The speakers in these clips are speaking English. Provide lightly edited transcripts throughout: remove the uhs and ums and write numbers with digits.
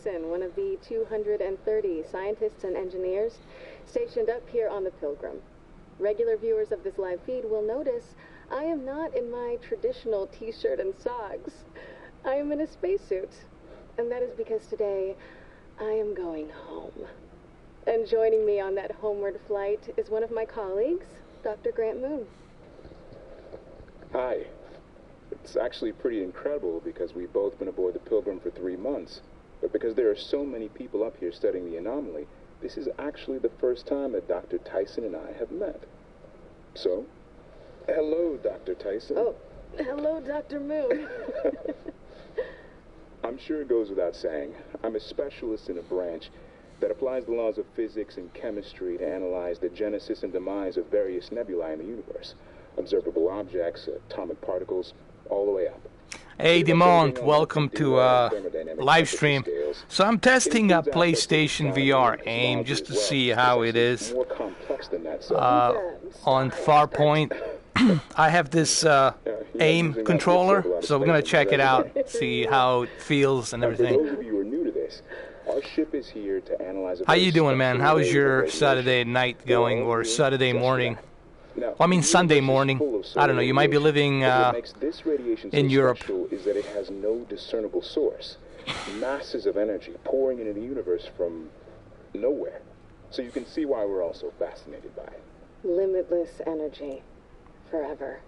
Tyson, one of the 230 scientists and engineers stationed up here on the Pilgrim. Regular viewers of this live feed will notice I am not in my traditional t-shirt and socks. I am in a spacesuit, and that is because today I am going home. And joining me on that homeward flight is one of my colleagues, Dr. Grant Moon. Hi. It's actually pretty incredible because we've both been aboard the Pilgrim for 3 months. But because there are so many people up here studying the anomaly, this is actually the first time that Dr. Tyson and I have met. So, hello, Dr. Tyson. Oh, hello, Dr. Moon. I'm sure it goes without saying, I'm a specialist in a branch that applies the laws of physics and chemistry to analyze the genesis and demise of various nebulae in the universe. Observable objects, atomic particles, all the way up. Hey, Demont, welcome to live stream. So I'm testing a PlayStation VR Aim just to see how it is on Farpoint. I have this Aim controller, so we're going to check it out, see how it feels and everything. For those of you who are new to this, our ship is here to analyze. How you doing, man? How is your Saturday night going, or Saturday morning? Well, I mean Sunday morning. I don't know. You might be living in Europe. Is that it has no discernible source. Masses of energy pouring into the universe from nowhere. So you can see why we're all so fascinated by it. Limitless energy. Forever.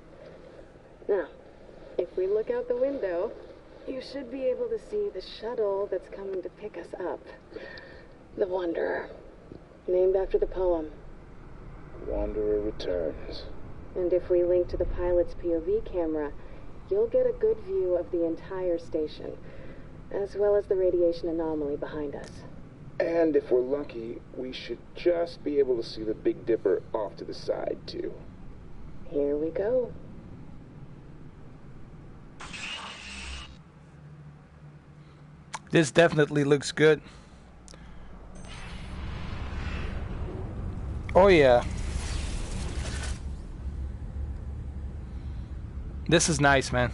Now, if we look out the window, you should be able to see the shuttle that's coming to pick us up. The Wanderer. Named after the poem. Wanderer returns. And if we link to the pilot's POV camera, you'll get a good view of the entire station, as well as the radiation anomaly behind us. And if we're lucky, we should just be able to see the Big Dipper off to the side, too. Here we go. This definitely looks good. Oh yeah. This is nice, man.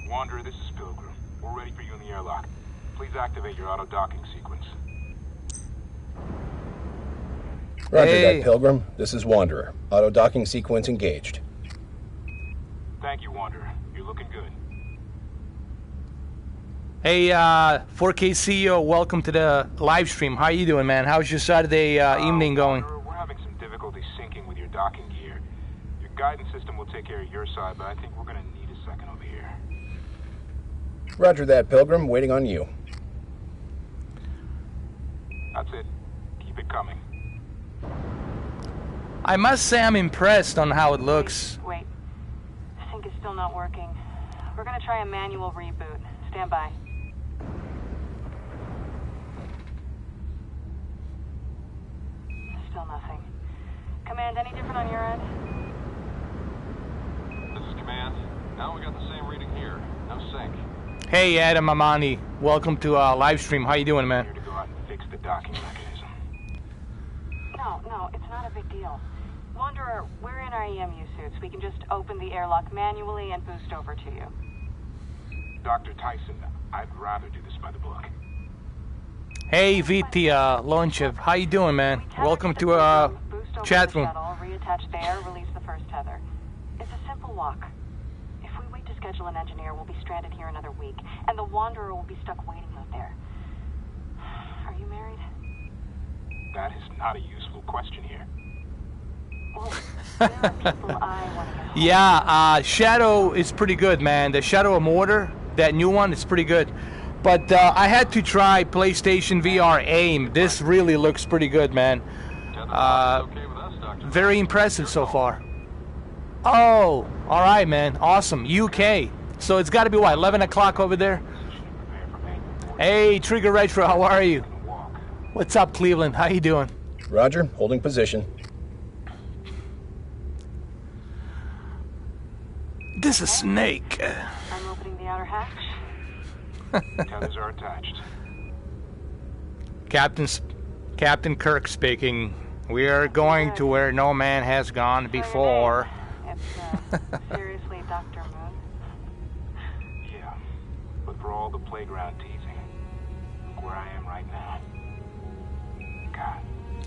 Wanderer, this is Pilgrim. We're ready for you in the airlock. Please activate your auto-docking sequence. Roger that, Pilgrim. This is Wanderer. Auto-docking sequence engaged. Thank you, Wanderer. You're looking good. Hey, 4K CEO, welcome to the live stream. How you doing, man? How's your Saturday evening going? Wanderer, we're having some difficulty syncing with your docking gear. Your guidance system will take care of your side, but I think we're going to need a second over here. Roger that, Pilgrim. Waiting on you. That's it. Keep it coming. I must say I'm impressed on how it looks. Wait. Sync is still not working. We're going to try a manual reboot. Stand by. Still nothing. Command, any different on your end? This is Command. Now we got the same reading here. No sync. Hey, Adam Amani. Welcome to live stream. How you doing, man? Here to go out and fix the docking mechanism. No, it's not a big deal. Wanderer, we're in our EMU suits. We can just open the airlock manually and boost over to you. Dr. Tyson, I'd rather do this by the book. Hey, VT Lonchev. How you doing, man? Welcome to chat room. Reattach there, release the first tether. It's a simple walk. If we wait to schedule an engineer, we'll be stranded here another week, and the Wanderer will be stuck waiting out there. Are you married? That is not a useful question here. Well, there are people I want to get home. Yeah, Shadow is pretty good, man. The Shadow of Mordor, that new one, is pretty good. But I had to try PlayStation VR Aim. This really looks pretty good, man. Very impressive so far. Oh, all right, man. Awesome. UK. So it's got to be, what, 11 o'clock over there? Hey, Trigger Retro, how are you? What's up, Cleveland? How you doing? Roger, holding position. This is Snake. I'm opening the outer hatch. Tethers are attached. Captain Kirk speaking. We are going to where no man has gone before. It's seriously Dr. Moon. Yeah, but for all the playground teasing, right now. God.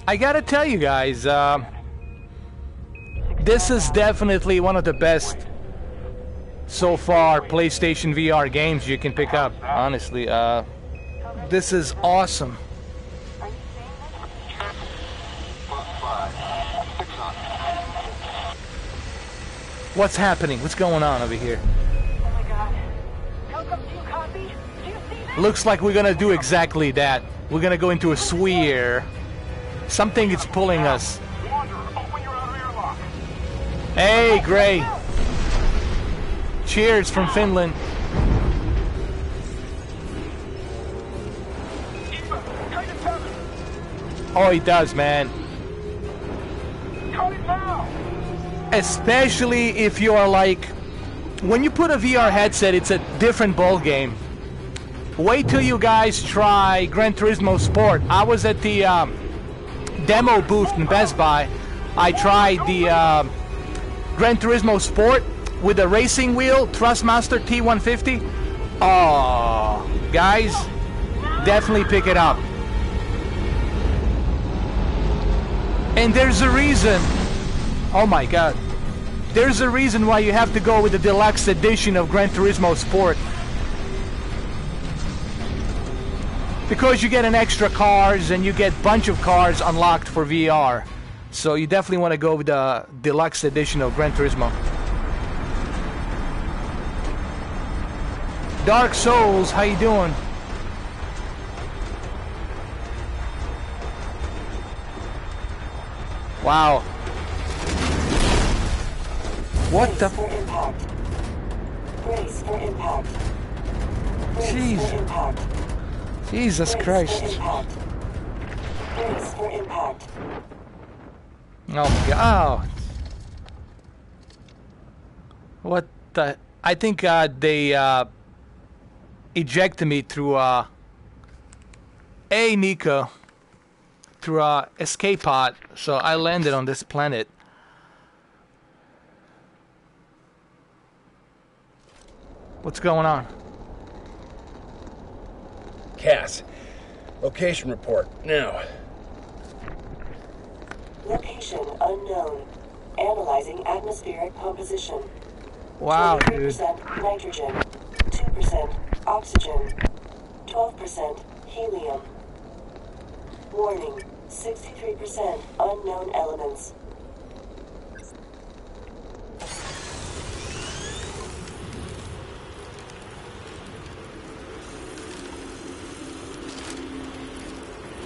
I gotta tell you guys, this is definitely one of the best so far PlayStation VR games you can pick up, honestly. This is awesome. What's happening? What's going on over here? Oh my god. Welcome, do you copy? Do you see that? Looks like we're gonna do exactly that. We're gonna go into a sphere. Something is pulling us. Wanderer, open your outer airlock. Hey, Gray. Cheers from Finland. Eva, tight the tether. Oh, he does, man. Cut it now. Especially if you are like, when you put a VR headset, it's a different ball game. Wait till you guys try Gran Turismo Sport. I was at the demo booth in Best Buy. I tried the Gran Turismo Sport with a racing wheel, Thrustmaster T150. Oh, guys, definitely pick it up. And there's a reason. Oh my god. There's a reason why you have to go with the deluxe edition of Gran Turismo Sport. Because you get an extra cars and you get a bunch of cars unlocked for VR. So you definitely want to go with the deluxe edition of Gran Turismo. Dark Souls, how you doing? Wow. What the? For impact. Brace for impact. Brace Jeez. for impact. Jesus Brace Christ. For impact. Brace for impact. Oh my god. Oh. What the? I think they ejected me through Nico, through escape pod, so I landed on this planet. What's going on? Cass, location report, now. Location unknown. Analyzing atmospheric composition. Wow, dude. 23% nitrogen. 2% oxygen. 12% helium. Warning. 63% unknown elements.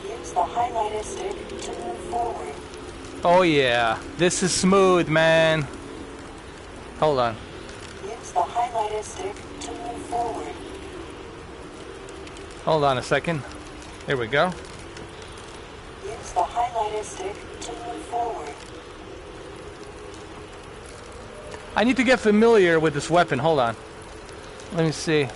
Use the highlighted stick to move forward. Oh yeah, this is smooth, man. Hold on. Use the highlighted stick to move forward. Hold on a second. Here we go. Use the highlighted stick to move forward. I need to get familiar with this weapon. Hold on. Let me see.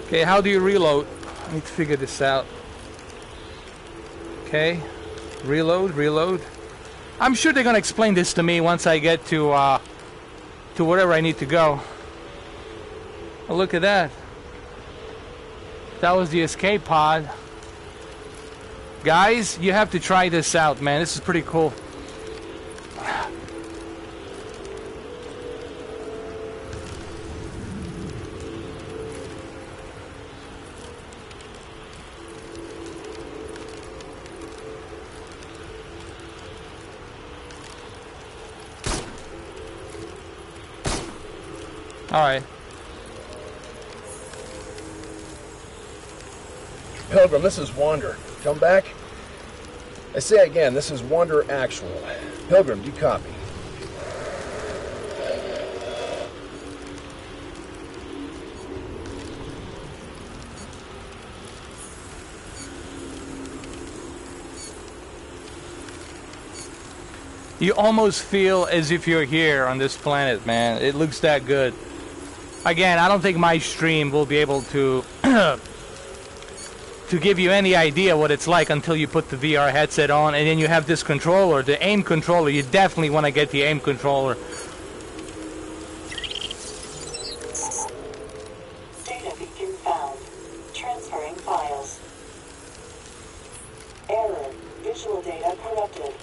Okay, how do you reload? I need to figure this out. Okay, reload. I'm sure they're gonna explain this to me once I get to wherever I need to go. Oh, look at that. That was the escape pod. Guys, you have to try this out, man. This is pretty cool. Alright. Pilgrim, this is Wander. Come back? I say again, this is Wander Actual. Pilgrim, do you copy? You almost feel as if you're here on this planet, man. It looks that good. Again, I don't think my stream will be able to to give you any idea what it's like until you put the VR headset on, and then you have this controller, the aim controller. You definitely want to get the aim controller. Data beacon found. Transferring files. Error. Visual data corrupted.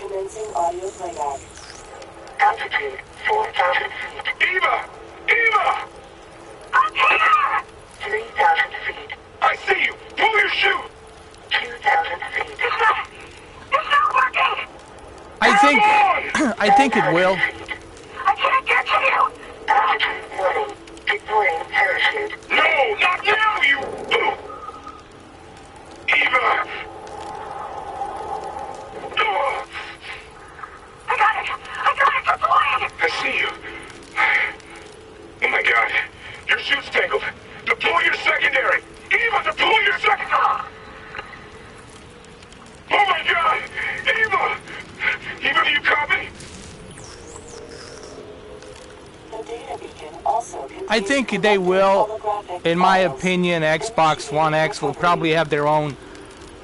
Commencing audio playback. Altitude 4,000 feet. Eva! Eva! I'm here! 3,000 feet. I see you! Pull your chute! 2,000 feet. It's not working! I think it will. I can't get to you! Altitude warning. Deploying parachute. No, not now, you... Eva! I got it deployed! I see you. Oh my god. Your chute's tangled. Deploy your secondary! Eva, deploy your second... Oh my god! Eva! Eva, do you copy? The data beacon also I think they will, in my opinion. Xbox One X will probably have their own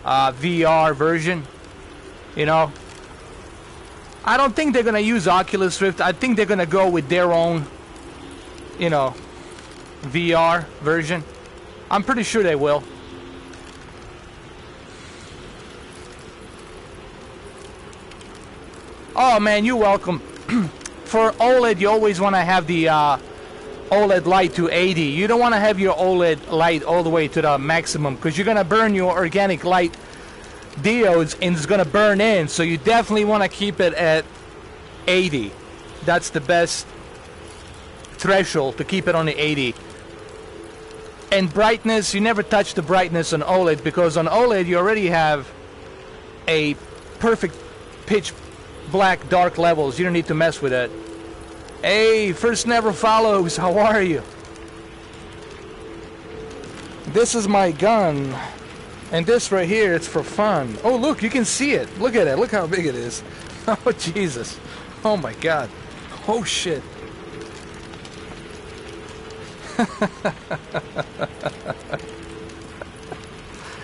VR version. You know, I don't think they're gonna use Oculus Rift. I think they're gonna go with their own, you know, VR version. I'm pretty sure they will. Oh man, you're welcome. For OLED, you always want to have the OLED light to 80. You don't want to have your OLED light all the way to the maximum, because you're going to burn your organic light diodes and it's going to burn in. So you definitely want to keep it at 80. That's the best threshold, to keep it on the 80. And brightness, you never touch the brightness on OLED, because on OLED you already have a perfect pitch black dark levels. You don't need to mess with it. Hey, first never follows, how are you? This is my gun, and this right here, it's for fun. Oh look, you can see it. Look at it, look how big it is. Oh Jesus, oh my god, oh shit.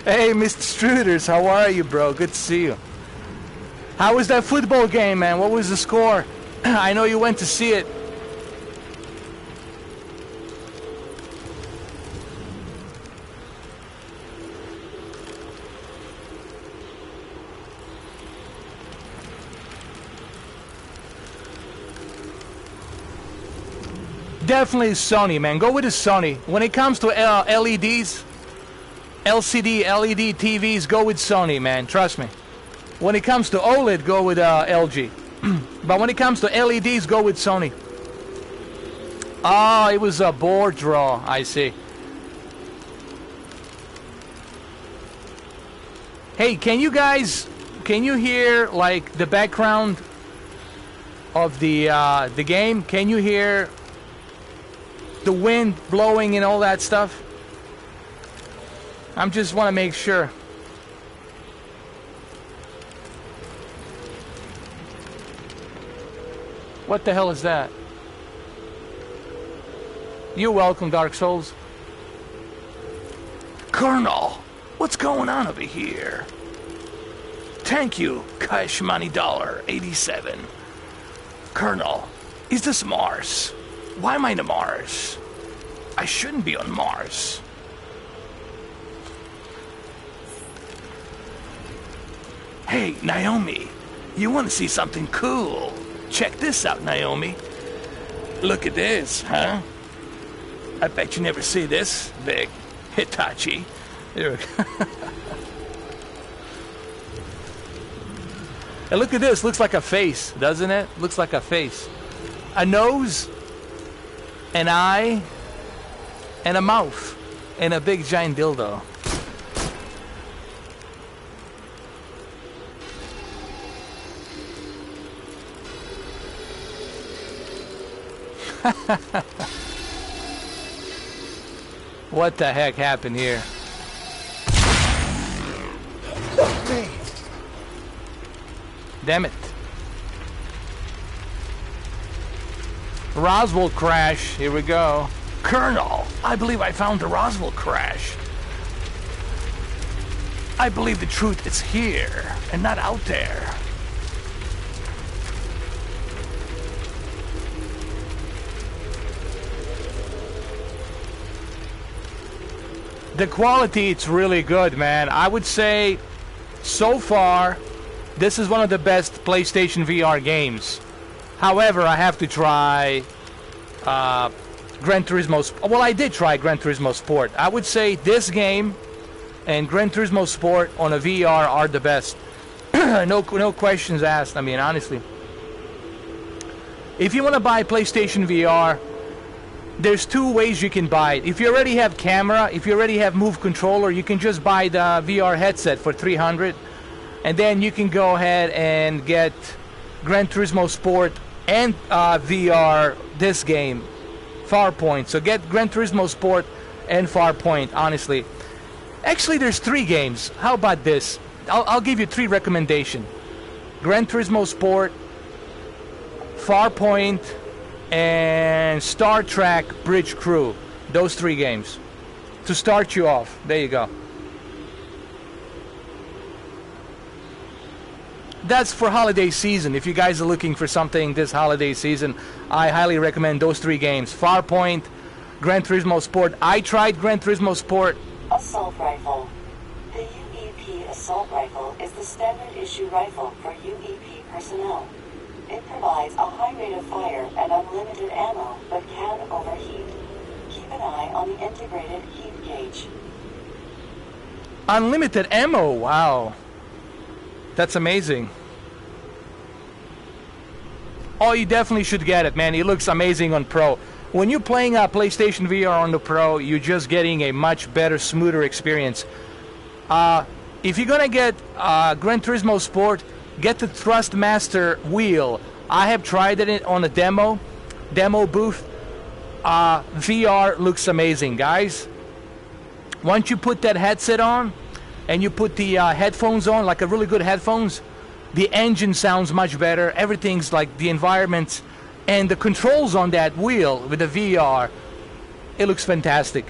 Hey Mr. Struders, how are you, bro? Good to see you. How was that football game, man? What was the score? I know you went to see it. Definitely Sony, man. Go with the Sony. When it comes to LEDs, LCD, LED TVs, go with Sony, man. Trust me. When it comes to OLED, go with LG. But when it comes to LEDs, go with Sony. Oh, it was a board draw. I see. Hey, can you hear like the background of the game? Can you hear the wind blowing and all that stuff? I just want to make sure. What the hell is that? You're welcome, Dark Souls. Colonel, what's going on over here? Thank you, Cash Money Dollar 87. Colonel, is this Mars? Why am I on Mars? I shouldn't be on Mars. Hey, Naomi, you want to see something cool? Check this out, Naomi. Look at this, huh? I bet you never see this, big Hitachi. There we go. And look at this, looks like a face, doesn't it? Looks like a face. A nose, an eye, and a mouth, and a big giant dildo. What the heck happened here? Damn it. Roswell crash. Here we go. Colonel, I believe I found the Roswell crash. I believe the truth is here and not out there. The quality, it's really good, man. I would say, so far, this is one of the best PlayStation VR games. However, I have to try Gran Turismo. Well, I did try Gran Turismo Sport. I would say this game and Gran Turismo Sport on a VR are the best. No questions asked. I mean, honestly. If you want to buy PlayStation VR, there's two ways you can buy it. If you already have camera, if you already have Move controller, you can just buy the VR headset for $300, and then you can go ahead and get Gran Turismo Sport and VR this game, Farpoint. So get Gran Turismo Sport and Farpoint, honestly. Actually, there's 3 games. How about this? I'll give you 3 recommendations. Gran Turismo Sport, Farpoint, and Star Trek Bridge Crew. Those 3 games to start you off. There you go. That's for holiday season. If you guys are looking for something this holiday season, I highly recommend those 3 games. Farpoint, Gran Turismo Sport. I tried Gran Turismo Sport. Assault Rifle. The UEP Assault Rifle is the standard issue rifle for UEP personnel. It provides a high rate of fire and unlimited ammo, but can overheat. Keep an eye on the integrated heat gauge. Unlimited ammo, wow. That's amazing. Oh, you definitely should get it, man. It looks amazing on Pro. When you're playing a PlayStation VR on the Pro, you're just getting a much better, smoother experience. If you're gonna get Gran Turismo Sport, get the Thrustmaster wheel. I have tried it on a demo booth. VR looks amazing, guys. Once you put that headset on and you put the headphones on, like a really good headphones, the engine sounds much better. Everything's like the environment and the controls on that wheel with the VR, it looks fantastic.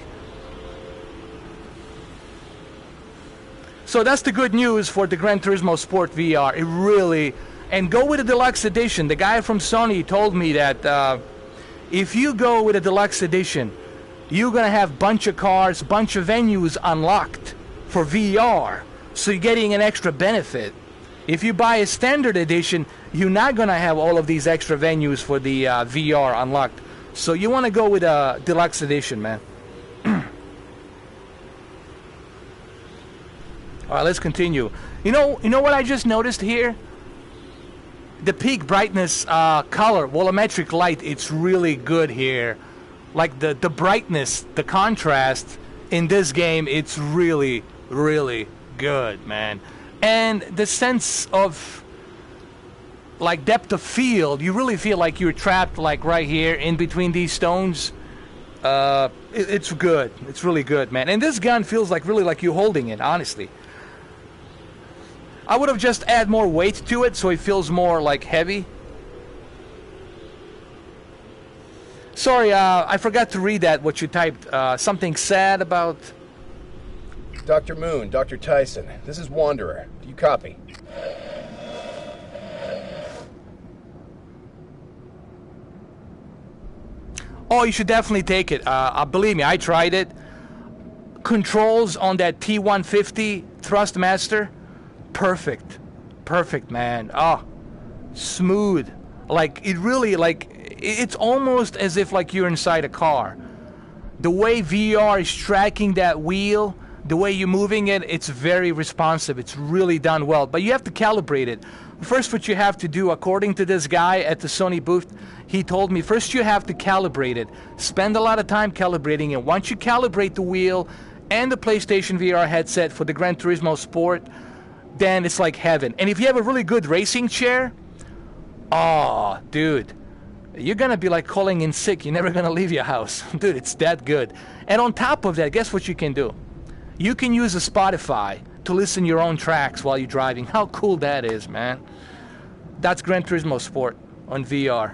So that's the good news for the Gran Turismo Sport VR. It really, and go with the deluxe edition. The guy from Sony told me that if you go with a deluxe edition, you're gonna have bunch of cars, bunch of venues unlocked for VR. So you're getting an extra benefit. If you buy a standard edition, you're not gonna have all of these extra venues for the VR unlocked. So you wanna go with a deluxe edition, man. Alright, let's continue. You know what I just noticed here? The peak brightness color, volumetric light, it's really good here. Like the brightness, the contrast in this game, it's really, really good, man. And the sense of like depth of field, you really feel like you're trapped like right here in between these stones. It's good. It's really good, man. And this gun feels like really like you're holding it, honestly. I would have just add more weight to it so it feels more like heavy. Sorry, I forgot to read that, what you typed. Something sad about... Dr. Moon, Dr. Tyson, this is Wanderer. Do you copy? Oh, you should definitely take it. Believe me, I tried it. Controls on that T150 Thrustmaster, perfect. Perfect, man. Oh, smooth. Like, it really, like, it's almost as if like you're inside a car. The way VR is tracking that wheel, the way you're moving it, it's very responsive. It's really done well. But you have to calibrate it. First, what you have to do, according to this guy at the Sony booth, he told me, first you have to calibrate it. Spend a lot of time calibrating it. Once you calibrate the wheel and the PlayStation VR headset for the Gran Turismo Sport, then it's like heaven. And if you have a really good racing chair, oh, dude, you're gonna be like calling in sick. You're never gonna leave your house. Dude, it's that good. And on top of that, guess what you can do? You can use a Spotify to listen your own tracks while you're driving. How cool that is, man. That's Gran Turismo Sport on VR.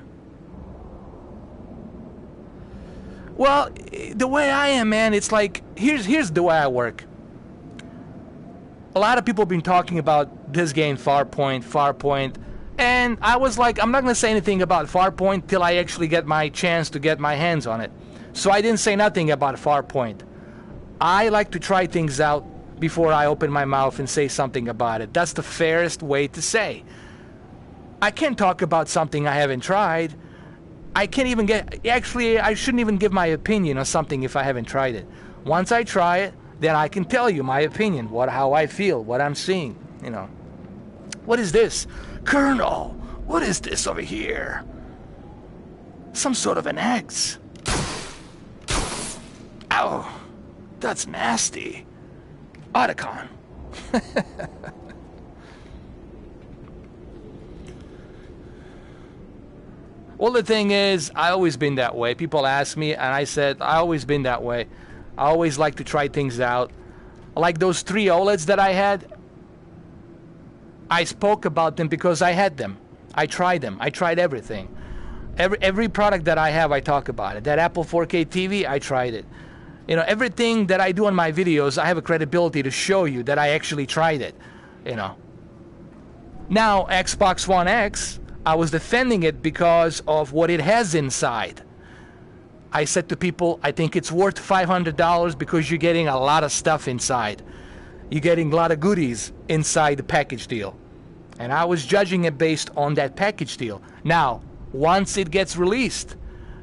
Well, the way I am, man, it's like, here's the way I work. a lot of people have been talking about this game, Farpoint, and I was like, I'm not going to say anything about Farpoint till I actually get my chance to get my hands on it. So I didn't say nothing about Farpoint. I like to try things out before I open my mouth and say something about it. That's the fairest way to say. I can't talk about something I haven't tried. I can't even get... Actually, I shouldn't even give my opinion on something if I haven't tried it. Once I try it, then I can tell you my opinion, how I feel, what I'm seeing, you know. What is this? Colonel, what is this over here? Some sort of an axe. Ow, that's nasty. Otacon. Well, the thing is, I always been that way. People ask me, and I said, I always been that way. I always like to try things out. Like those 3 OLEDs that I had, I spoke about them because I had them. I tried them. I tried everything. Every product that I have, I talk about it. That Apple 4K TV, I tried it. You know, everything that I do in my videos, I have a credibility to show you that I actually tried it. You know. Now, Xbox One X, I was defending it because of what it has inside. I said to people, I think it's worth $500 because you're getting a lot of stuff inside. You're getting a lot of goodies inside the package deal. And I was judging it based on that package deal. Now, once it gets released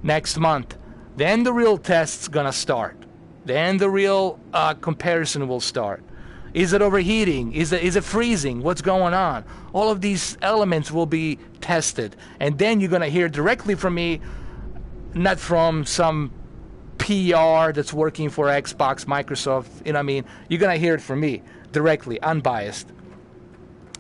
next month, then the real test's gonna start. Then the real comparison will start. Is it overheating? Is it freezing? What's going on? All of these elements will be tested. And then you're gonna hear directly from me, not from some PR that's working for Xbox, Microsoft, you know what I mean? You're gonna hear it from me directly, unbiased.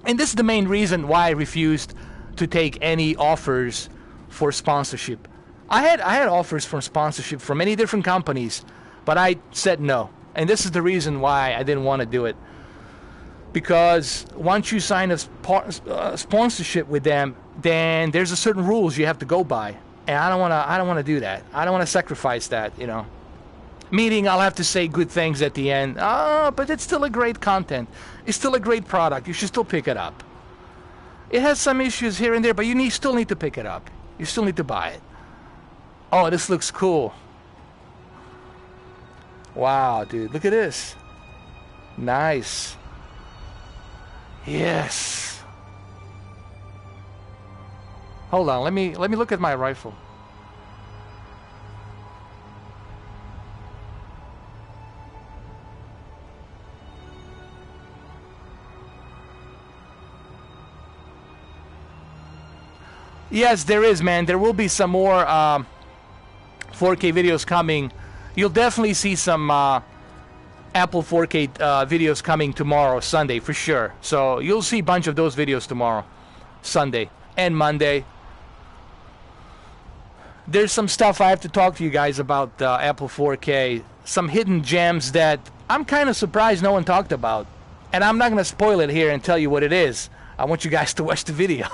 And this is the main reason why I refused to take any offers for sponsorship. I had offers for sponsorship from many different companies, but I said no. And this is the reason why I didn't want to do it. Because once you sign a sponsorship with them, then there's a certain rules you have to go by. And I don't want to do that. I don't want to sacrifice that, you know. Meaning I'll have to say good things at the end. But it's still a great content. It's still a great product. You should still pick it up. It has some issues here and there, but you still need to pick it up. You still need to buy it. Oh, this looks cool. Wow, dude, look at this. Nice. Yes. Hold on, let me look at my rifle. Yes, there is, man. There will be some more 4K videos coming. You'll definitely see some Apple 4K videos coming tomorrow, Sunday, for sure. So you'll see a bunch of those videos tomorrow, Sunday and Monday. There's some stuff I have to talk to you guys about Apple 4K. Some hidden gems that I'm kind of surprised no one talked about. And I'm not going to spoil it here and tell you what it is. I want you guys to watch the video.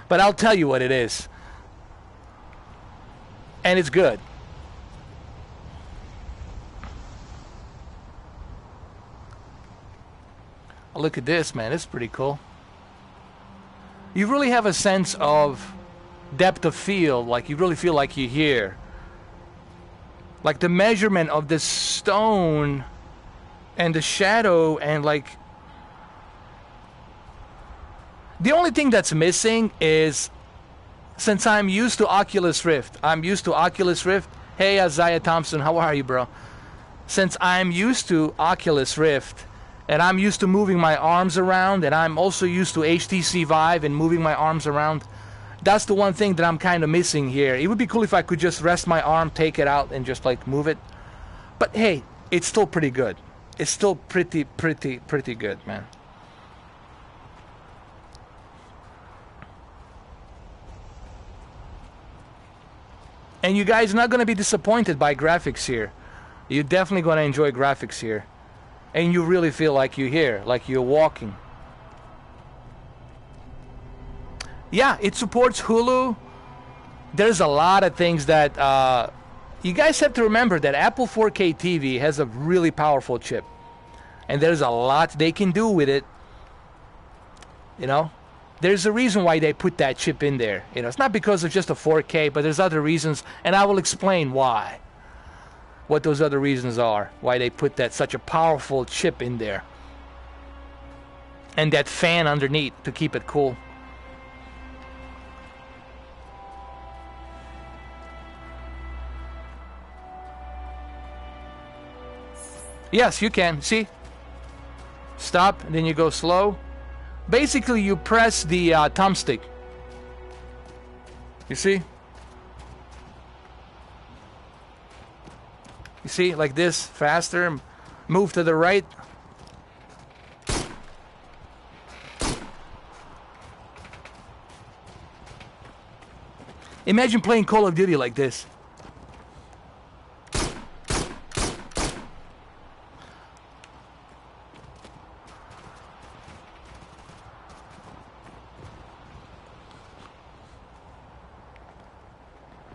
But I'll tell you what it is. And it's good. Oh, look at this, man. It's pretty cool. You really have a sense of depth of field. Like you really feel like you're here. Like the measurement of the stone and the shadow and like... The only thing that's missing is, since I'm used to Oculus Rift, Hey, Isaiah Thompson, how are you, bro? Since I'm used to Oculus Rift, and I'm used to moving my arms around, and I'm also used to HTC Vive and moving my arms around, that's the one thing that I'm kind of missing here. It would be cool if I could just rest my arm, take it out, and just like move it. But hey, it's still pretty good. It's still pretty good, man. And you guys are not going to be disappointed by graphics here. You're definitely going to enjoy graphics here. And you really feel like you're here, like you're walking. Yeah, it supports Hulu. There's a lot of things that... you guys have to remember that Apple 4K TV has a really powerful chip. and there's a lot they can do with it. You know, there's a reason why they put that chip in there. You know, it's not because of just a 4K, but there's other reasons, and I will explain why. What those other reasons are, why they put that such a powerful chip in there. And that fan underneath to keep it cool. Yes, you can. See? Stop, and then you go slow. Basically, you press the thumbstick. You see? You see, like this, faster. Move to the right. Imagine playing Call of Duty like this.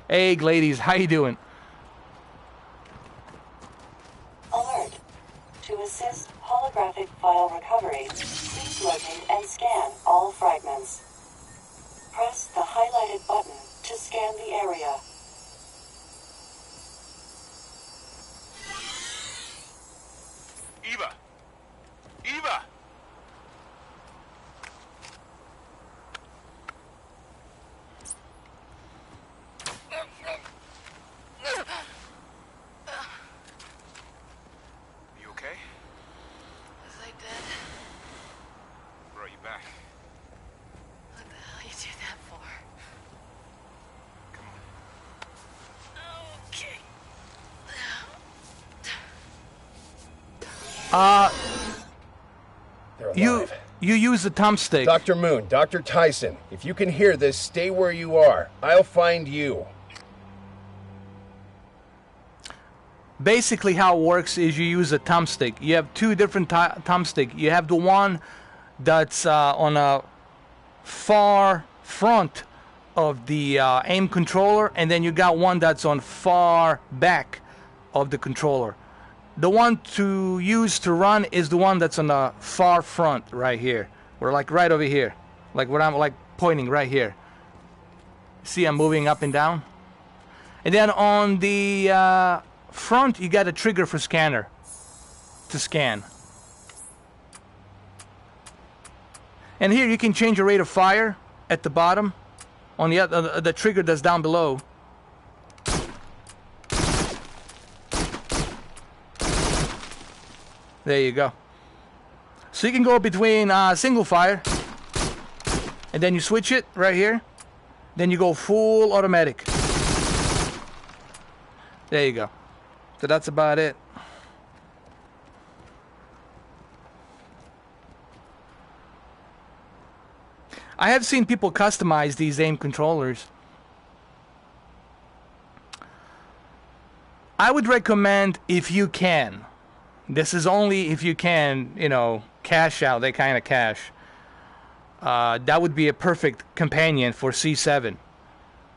Hey, ladies, how you doing? Alert. To assist holographic file recovery, please locate and scan all fragments. Press the highlighted button to scan the area. Eva! Eva! You okay? Was I dead? Brought you back. What the hell you do that for? Come on. Okay. They're alive. You use the thumbstick. Dr. Moon, Dr. Tyson, if you can hear this, stay where you are. I'll find you. Basically how it works is you use a thumbstick. You have two different thumbsticks. You have the one that's on a far front of the aim controller, and then you got one that's on far back of the controller. The one to use to run is the one that's on the far front right here. We're like right over here. Like what I'm like pointing right here. See, I'm moving up and down. And then on the front, you got a trigger for scanner to scan. And here you can change your rate of fire at the bottom. On the other, the trigger that's down below. There you go. So you can go between single fire, and then you switch it right here. Then you go full automatic. There you go. So that's about it. I have seen people customize these aim controllers. I would recommend, if you can, this is only if you can, you know, cash out, that kind of cash. That would be a perfect companion for C7.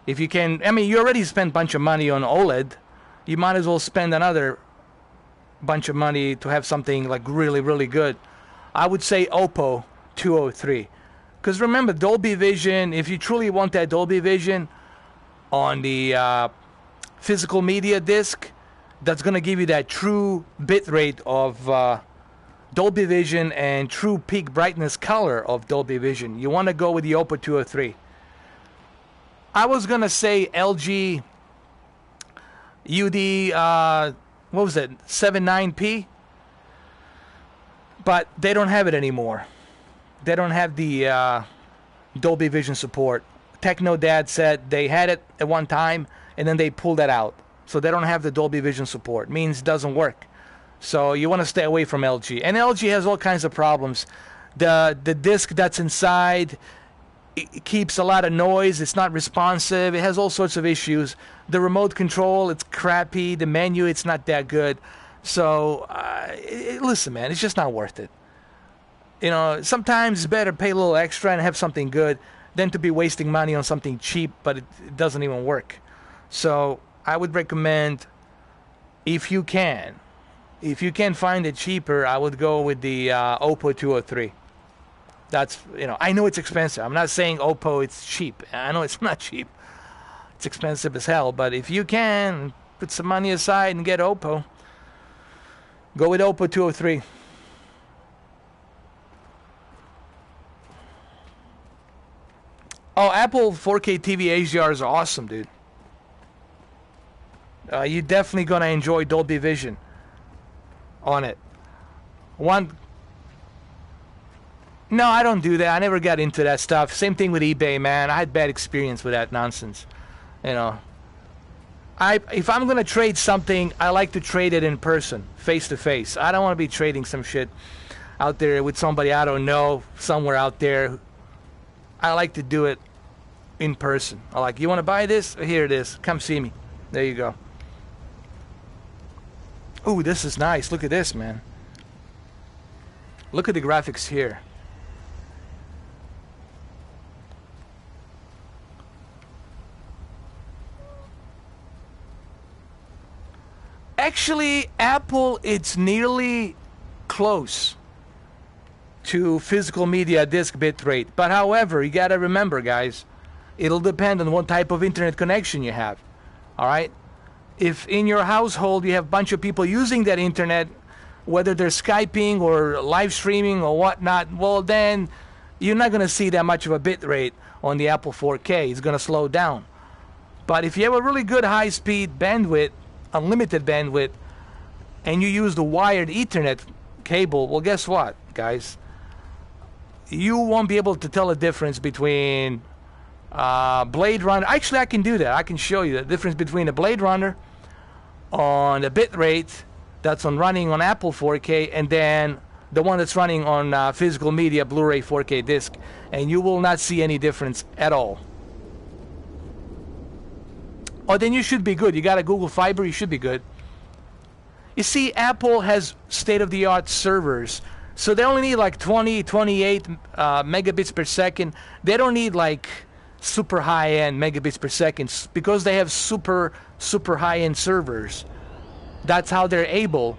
If you can, I mean, you already spent a bunch of money on OLED. You might as well spend another bunch of money to have something like really, really good. I would say Oppo 203. Because remember, Dolby Vision, if you truly want that Dolby Vision on the physical media disc, that's going to give you that true bitrate of Dolby Vision and true peak brightness color of Dolby Vision. You want to go with the Oppo 203. I was going to say LG UD, what was it, 79p? But they don't have it anymore. They don't have the Dolby Vision support. TechnoDad said they had it at one time, and then they pulled that out. So they don't have the Dolby Vision support. Means it doesn't work. So you want to stay away from LG. And LG has all kinds of problems. The disc that's inside, it keeps a lot of noise. It's not responsive. It has all sorts of issues. The remote control, it's crappy. The menu, it's not that good. So listen, man, it's just not worth it. You know, sometimes it's better to pay a little extra and have something good than to be wasting money on something cheap, but it doesn't even work. So I would recommend, if you can, if you can find it cheaper, I would go with the Oppo 203. That's, I know it's expensive. I'm not saying Oppo it's cheap. I know it's not cheap. It's expensive as hell. But if you can put some money aside and get Oppo, go with Oppo 203. Oh, Apple 4K TV HDRs are awesome, dude. You're definitely going to enjoy Dolby Vision on it. No, I don't do that. I never got into that stuff. Same thing with eBay, man. I had bad experience with that nonsense. If I'm going to trade something, I like to trade it in person, face to face. I don't want to be trading some shit out there with somebody I don't know, somewhere out there. I like to do it in person. I like, you want to buy this? Here it is. Come see me. There you go. Ooh, this is nice. Look at this, man. Look at the graphics here. Actually, Apple, it's nearly close to physical media disc bitrate. But however, you got to remember, guys, it'll depend on what type of internet connection you have. All right? If in your household you have a bunch of people using that internet, whether they're Skyping or live streaming or whatnot, well, then you're not going to see that much of a bit rate on the Apple 4K. It's going to slow down. But if you have a really good high-speed bandwidth, unlimited bandwidth, and you use the wired Ethernet cable, well, guess what, guys? You won't be able to tell the difference between Blade Runner. Actually, I can do that. I can show you the difference between a Blade Runner on the bit rate that's running on Apple 4K and then the one that's running on physical media Blu-ray 4K disc, and you will not see any difference at all. Oh, then you should be good. You got a Google Fiber, you should be good. You see, Apple has state-of-the-art servers, so they only need like 20, 28 megabits per second. They don't need like super high-end megabits per second because they have super high-end servers. That's how they're able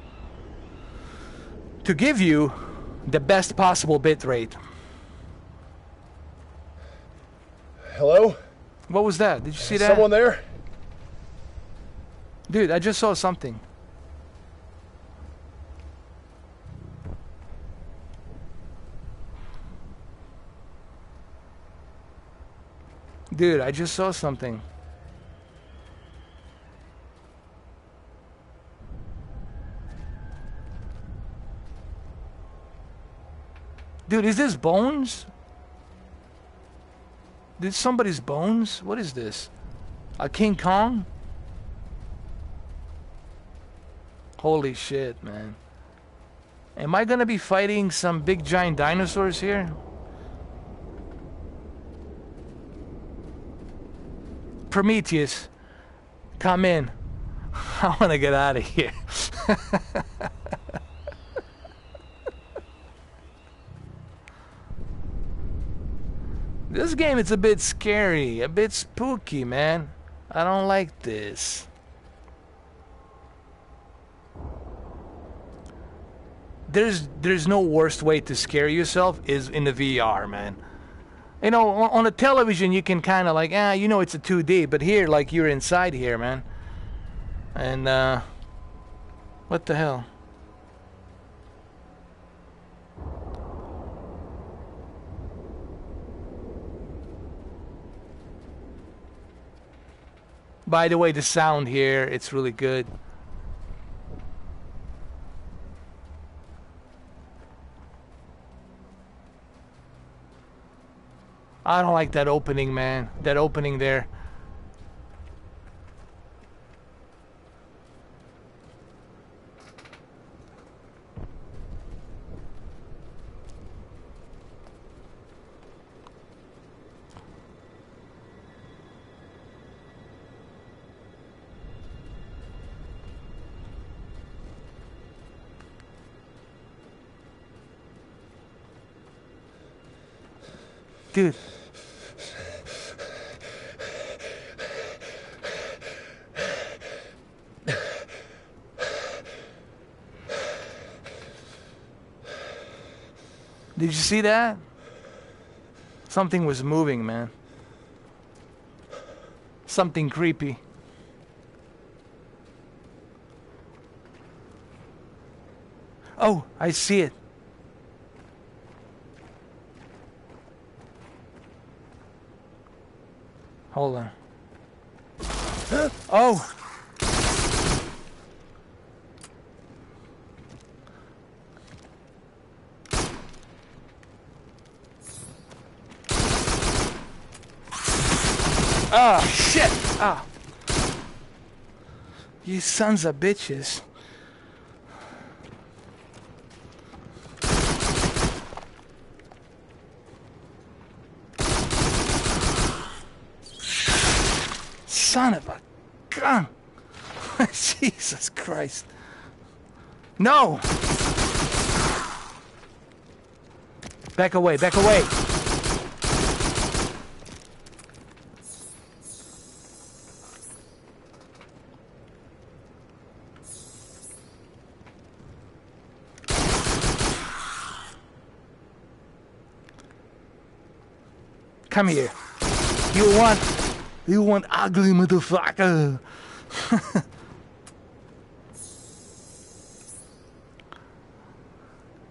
to give you the best possible bit rate. Hello? What was that? Did you see that? Someone there? Dude, I just saw something. Dude, I just saw something. Dude, is this bones? Did somebody's bones? What is this? A King Kong? Holy shit, man. Am I gonna be fighting some big giant dinosaurs here? Prometheus, come in. I wanna get out of here. This game is a bit scary, a bit spooky, man. I don't like this. There's no worst way to scare yourself is in the VR, man. You know, on a television you can kind of like, you know it's a 2D, but here, like, you're inside here, man. And, what the hell? By the way, the sound here, it's really good. I don't like that opening, man. That opening there. Dude. Did you see that? Something was moving, man. Something creepy. Oh, I see it. Hold on. Oh! Oh, shit! Ah. You sons of bitches. Son of a gun! Jesus Christ. No! Back away, back away! Come here. You want ugly motherfucker.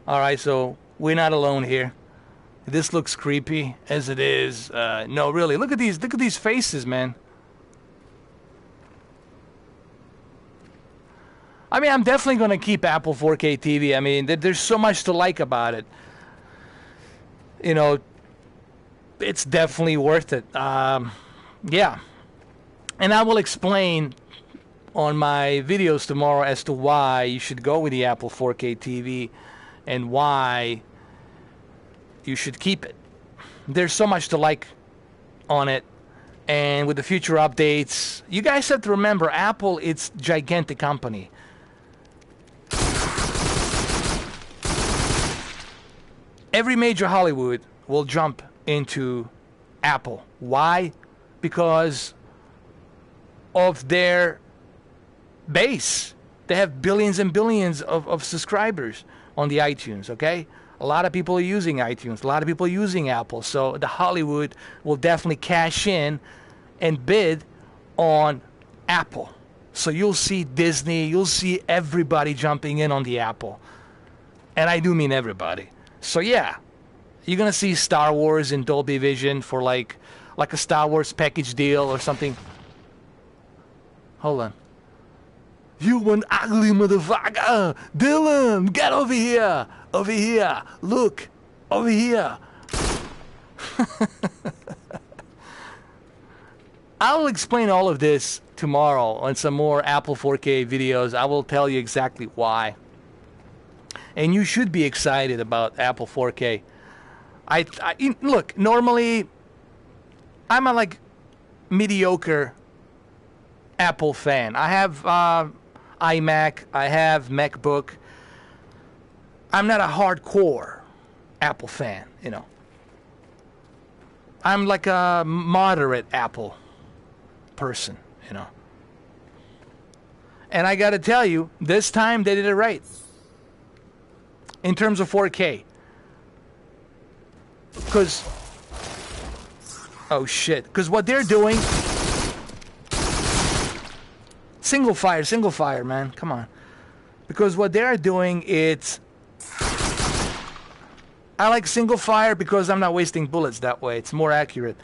Alright, so we're not alone here. This looks creepy as it is. No, really, look at these faces, man. I mean, I'm definitely going to keep Apple 4K TV. I mean, there's so much to like about it. You know, it's definitely worth it. Yeah. And I will explain on my videos tomorrow as to why you should go with the Apple 4K TV and why you should keep it. There's so much to like on it. And with the future updates, you guys have to remember, Apple, it's a gigantic company. Every major Hollywood will jump into Apple. Why? Because of their base. They have billions and billions of subscribers on the iTunes, okay? A lot of people are using iTunes. A lot of people are using Apple. So the Hollywood will definitely cash in and bid on Apple. So you'll see Disney, you'll see everybody jumping in on the Apple. And I do mean everybody. So yeah, you're going to see Star Wars in Dolby Vision for like a Star Wars package deal or something. Hold on. You an ugly motherfucker! Dylan, get over here! Over here! Look! Over here! I'll explain all of this tomorrow on some more Apple 4K videos. I will tell you exactly why. And you should be excited about Apple 4K. Look, normally I'm a mediocre Apple fan. I have iMac, I have MacBook. I'm not a hardcore Apple fan, you know. I'm like a moderate Apple person, you know. And I gotta tell you, this time they did it right. In terms of 4K. Because, oh shit, because what they're doing, single fire, man, come on. Because what they're doing, it's, I like single fire because I'm not wasting bullets that way. It's more accurate.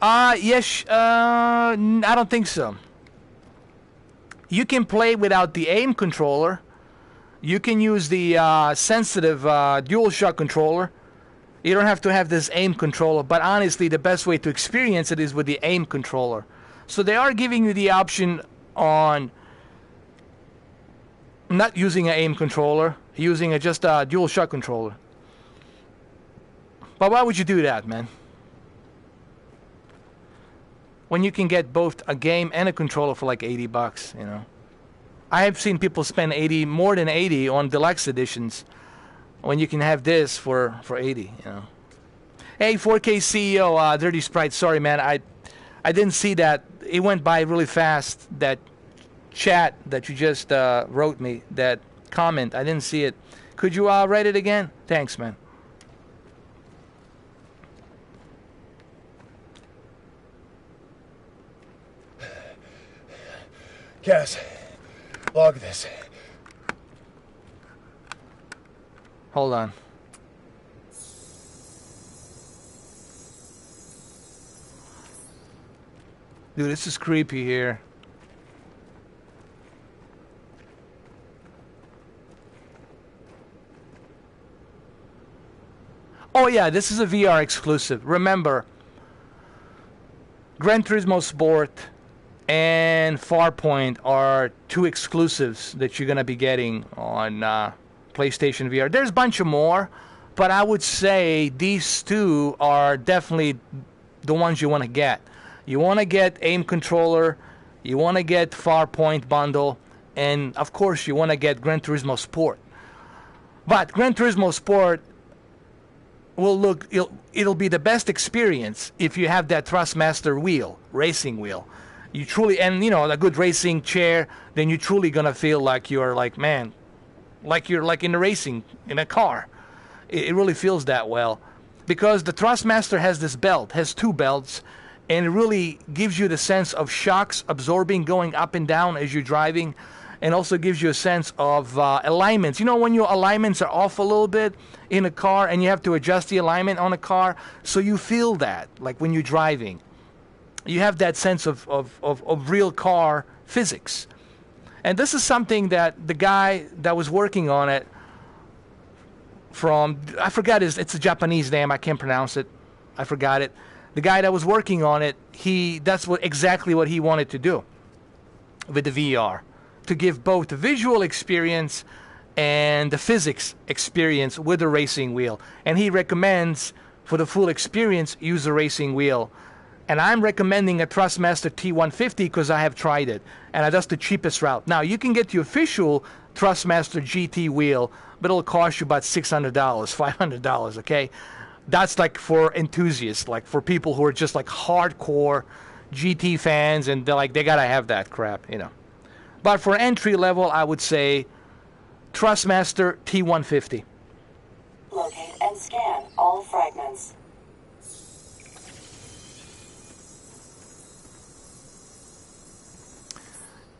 Yes, I don't think so. You can play without the aim controller. You can use the sensitive DualShock controller. You don't have to have this aim controller, but honestly, the best way to experience it is with the aim controller. So they are giving you the option on not using an aim controller, using just a DualShock controller. But why would you do that, man? When you can get both a game and a controller for like $80, you know. I have seen people spend more than 80 on deluxe editions when you can have this for 80, you know. Hey, 4K CEO, Dirty Sprite, sorry man, I didn't see that. It went by really fast, that chat that you just wrote me, that comment. I didn't see it. Could you write it again? Thanks, man. Cass, log this. Hold on. Dude, this is creepy here. Oh yeah, this is a VR exclusive. Remember, Gran Turismo Sport and Farpoint are two exclusives that you're going to be getting on PlayStation VR. There's a bunch of more, but I would say these two are definitely the ones you want to get. You want to get Aim controller, you want to get Farpoint bundle, and of course you want to get Gran Turismo Sport. But Gran Turismo Sport will look, it'll be the best experience if you have that Thrustmaster wheel, racing wheel. You truly, and you know, a good racing chair, then you're truly gonna feel like you're like, man, like you're like in a racing, in a car. It really feels that well. Because the Thrustmaster has this belt, has two belts, and it really gives you the sense of shocks absorbing, going up and down as you're driving, and also gives you a sense of alignments. You know, when your alignments are off a little bit in a car and you have to adjust the alignment on a car, so you feel that, like when you're driving. You have that sense of real car physics. And this is something that the guy that was working on it from, I forgot it's a Japanese name, I can't pronounce it, I forgot it. The guy that was working on it, that's exactly what he wanted to do with the VR. To give both the visual experience and the physics experience with the racing wheel. And he recommends, for the full experience, use a racing wheel. And I'm recommending a Thrustmaster T150 because I have tried it. And that's the cheapest route. Now, you can get the official Thrustmaster GT wheel, but it'll cost you about $600, $500, okay? That's like for enthusiasts, like for people who are just like hardcore GT fans, and they're like, they gotta have that crap, you know. But for entry level, I would say Thrustmaster T150. Locate and scan all fragments.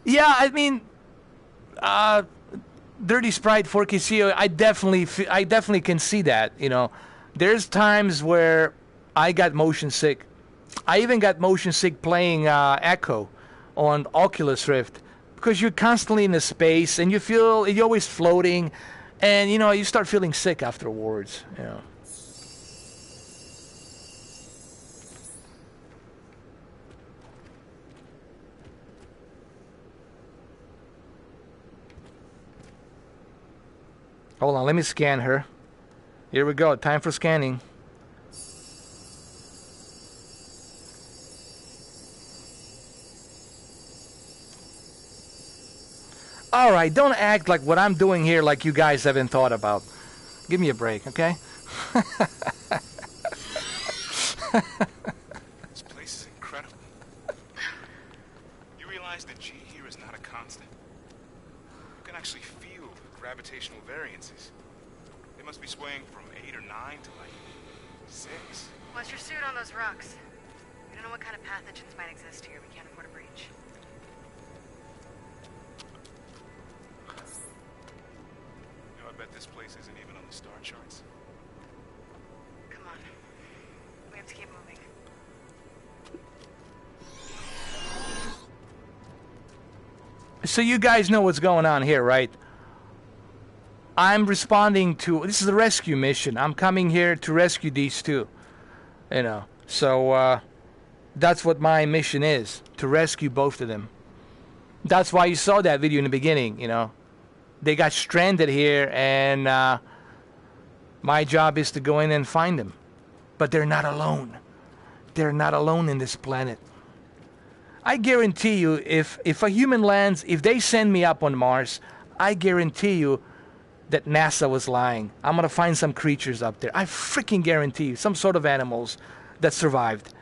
Yeah, I mean, Dirty Sprite 4KCO, I definitely can see that, you know. There's times where I got motion sick. I even got motion sick playing Echo on Oculus Rift, because you're constantly in a space and you're always floating, and you know, you start feeling sick afterwards, you know. Hold on, let me scan her. Here we go, time for scanning. Alright, don't act like what I'm doing here like you guys haven't thought about. Give me a break, okay? This place is incredible. You realize that G here is not a constant? You can actually feel the gravitational variances. They must be swaying from 8 or 9 to like 6. What's your suit on those rocks? We don't know what kind of pathogens might exist here. We can't afford a breach. You know, I bet this place isn't even on the star charts. Come on. We have to keep moving. So you guys know what's going on here, right? I'm responding to, this is a rescue mission. I'm coming here to rescue these two, you know. So that's what my mission is, to rescue both of them. That's why you saw that video in the beginning, you know. They got stranded here, and my job is to go in and find them. But they're not alone. They're not alone in this planet. I guarantee you, if a human lands, if they send me up on Mars, I guarantee you that NASA was lying. I'm going to find some creatures up there. I freaking guarantee you, some sort of animals that survived.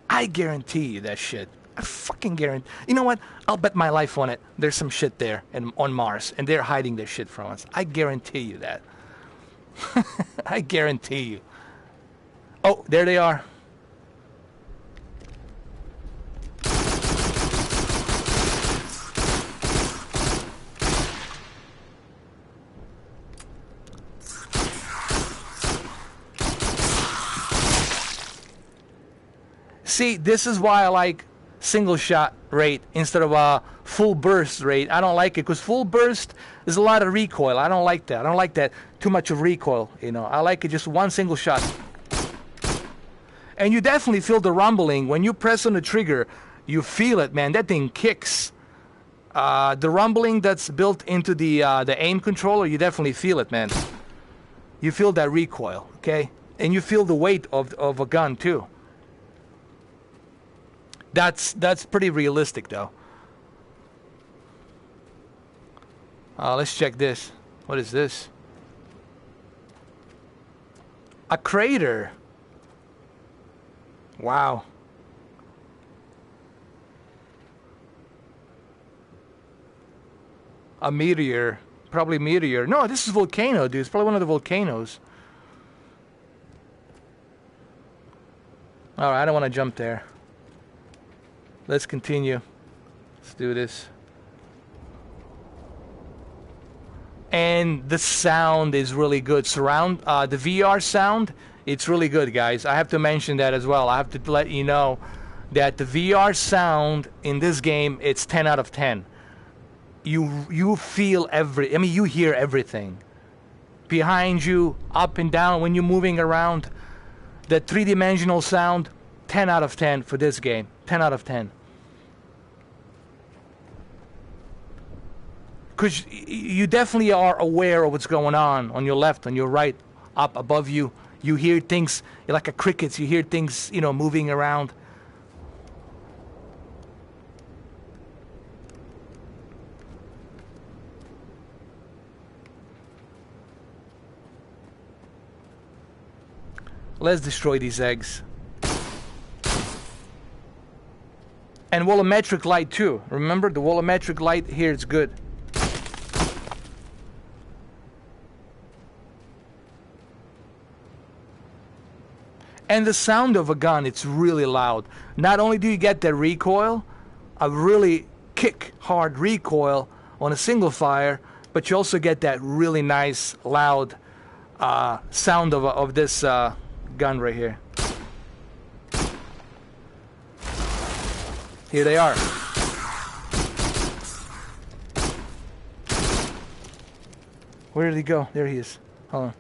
I guarantee you that shit. I fucking guarantee. You know what? I'll bet my life on it. There's some shit there on Mars, and they're hiding their shit from us. I guarantee you that. I guarantee you. Oh, there they are. See, this is why I like single shot rate instead of a full burst rate. I don't like it because full burst is a lot of recoil. I don't like that. I don't like that too much of recoil, you know. I like it just one single shot. And you definitely feel the rumbling when you press on the trigger. You feel it, man. That thing kicks. The rumbling that's built into the aim controller, you definitely feel it, man. You feel that recoil, okay? And you feel the weight of a gun too. That's pretty realistic, though. Let's check this. What is this? A crater. Wow. A meteor. Probably meteor. No, this is volcano, dude. It's probably one of the volcanoes. Alright, I don't want to jump there. Let's continue. Let's do this. And the sound is really good. Surround, the VR sound, it's really good, guys. I have to mention that as well. I have to let you know that the VR sound in this game, it's 10 out of 10. You feel you hear everything. Behind you, up and down, when you're moving around. The three-dimensional sound, 10 out of 10 for this game. 10 out of 10. Because you definitely are aware of what's going on your left, on your right, up above you. You hear things like a crickets. You hear things, you know, moving around. Let's destroy these eggs. And volumetric light too. Remember, the volumetric light here is good. And the sound of a gun, it's really loud. Not only do you get the recoil, a really kick hard recoil on a single fire, but you also get that really nice loud sound of this gun right here. Here they are. Where did he go? There he is. Hold on.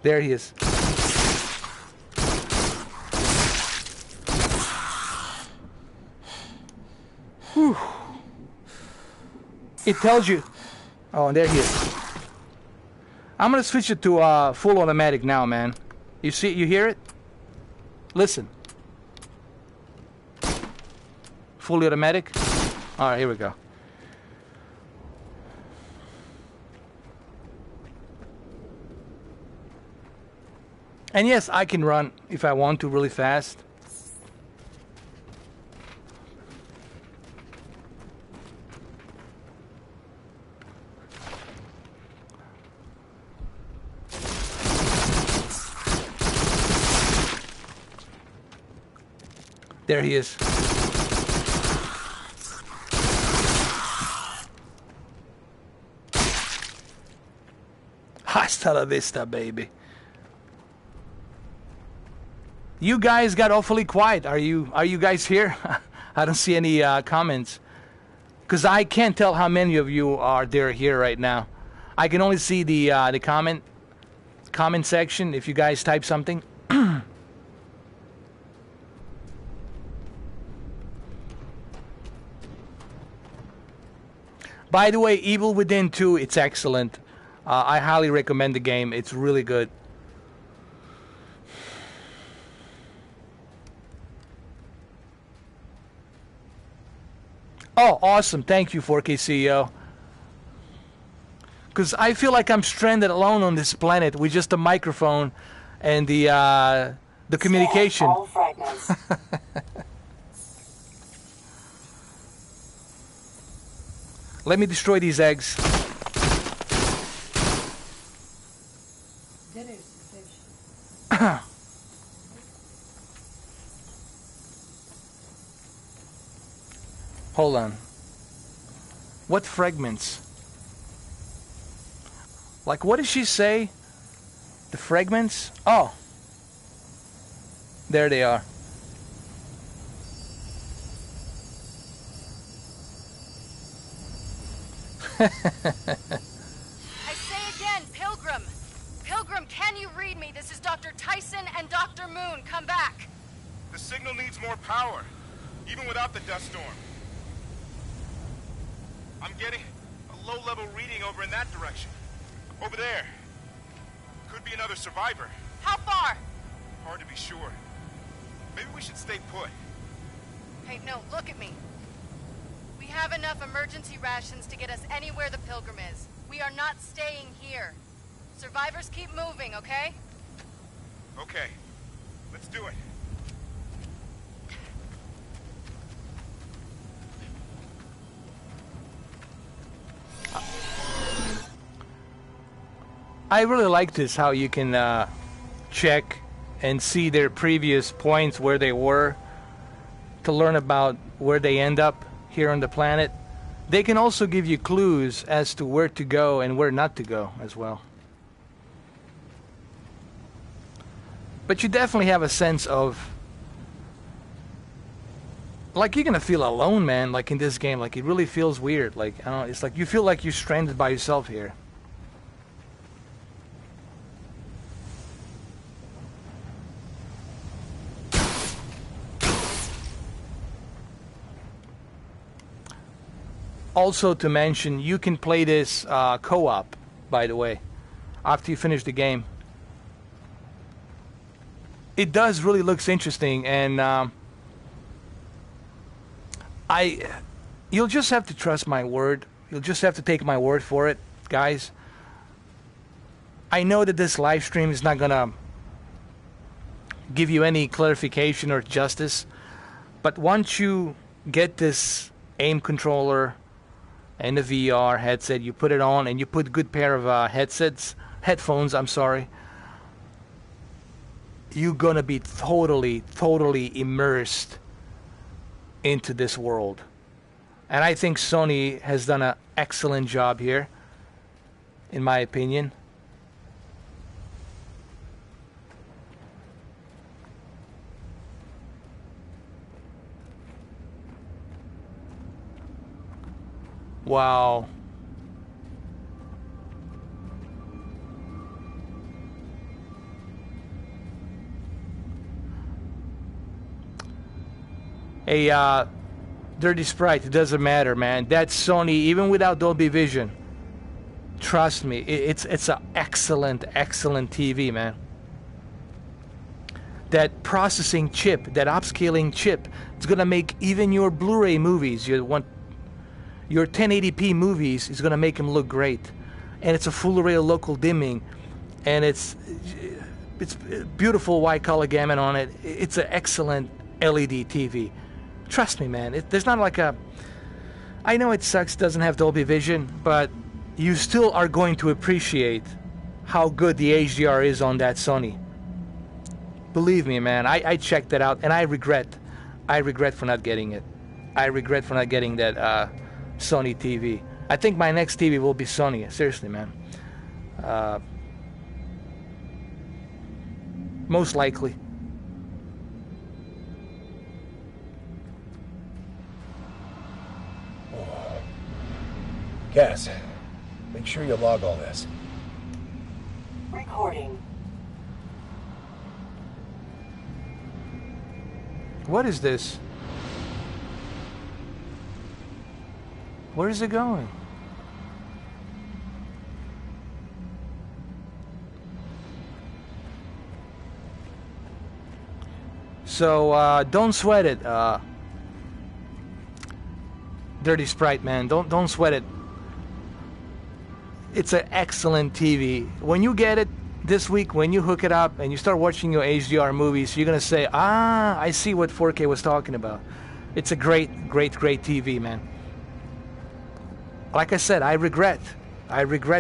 There he is. Whew. It tells you. Oh, and there he is. I'm gonna switch it to full automatic now, man. You see, you hear it? Listen. Fully automatic. All right, here we go. And yes, I can run if I want to really fast. There he is. Hasta la vista, baby. You guys got awfully quiet. Are you guys here? I don't see any comments. Because I can't tell how many of you are there here right now. I can only see the comment section if you guys type something. By the way, Evil Within 2, it's excellent. I highly recommend the game. It's really good. Oh, awesome. Thank you, 4K CEO. Because I feel like I'm stranded alone on this planet with just a microphone and the communication. All fragments. Let me destroy these eggs. Hold on. What fragments? Like, what did she say? The fragments? Oh. There they are. I say again, Pilgrim. Pilgrim, can you read me? This is Dr. Tyson and Dr. Moon. Come back. The signal needs more power, even without the dust storm. I'm getting a low-level reading over in that direction. Over there. Could be another survivor. How far? Hard to be sure. Maybe we should stay put. Hey, no, look at me. We have enough emergency rations to get us anywhere the Pilgrim is. We are not staying here. Survivors keep moving, okay? Okay. Let's do it. I really like this, how you can check and see their previous points where they were to learn about where they end up here on the planet. They can also give you clues as to where to go and where not to go as well. But you definitely have a sense of, like, you're gonna feel alone, man, like in this game. Like, it really feels weird. Like, I don't know, it's like you feel like you're stranded by yourself here. Also to mention, you can play this co-op, by the way, after you finish the game. It does really looks interesting, and you'll just have to trust my word. You'll just have to take my word for it, guys. I know that this live stream is not gonna give you any clarification or justice, but once you get this aim controller and the VR headset, you put it on and you put a good pair of headphones, I'm sorry, you're gonna be totally immersed into this world. And I think Sony has done an excellent job here, in my opinion. Wow. Hey, Dirty Sprite, it doesn't matter, man. That's Sony, even without Dolby Vision. Trust me, it's an excellent TV, man. That processing chip, that upscaling chip, it's gonna make even your Blu-ray movies, your 1080p movies, is gonna make them look great. And it's a full array of local dimming, and it's beautiful white color gamut on it. It's an excellent LED TV. Trust me, man. There's not like a... I know it sucks, doesn't have Dolby Vision, but you still are going to appreciate how good the HDR is on that Sony. Believe me, man. I checked that out, and I regret for not getting it. I regret for not getting that Sony TV. I think my next TV will be Sony. Seriously, man. Most likely. Cass, make sure you log all this. Recording. What is this? Where is it going? So, don't sweat it. dirty sprite, man. Don't sweat it. It's an excellent TV. When you get it this week, when you hook it up and you start watching your HDR movies, you're gonna say, ah, I see what 4K was talking about. It's a great TV, man. Like I said, I regret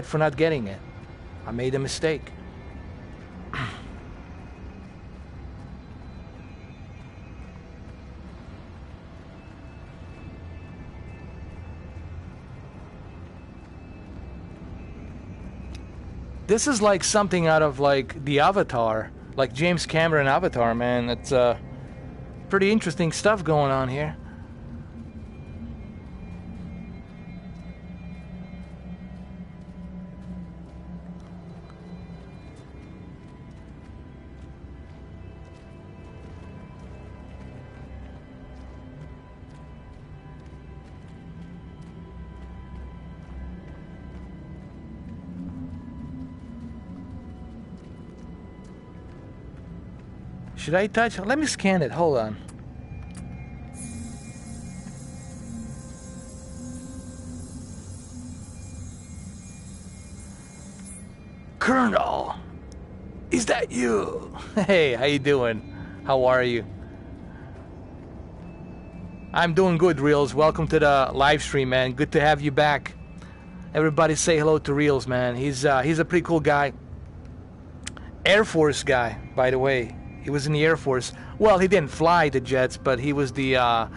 for not getting it. I made a mistake. This is like something out of like the Avatar, like James Cameron Avatar, man. It's pretty interesting stuff going on here. Should I touch? Let me scan it. Hold on. Colonel, is that you? Hey, how you doing? How are you? I'm doing good, Reels. Welcome to the live stream, man. Good to have you back. Everybody say hello to Reels, man. He's a pretty cool guy. Air Force guy, by the way. He was in the Air Force. Well, he didn't fly the jets, but he was the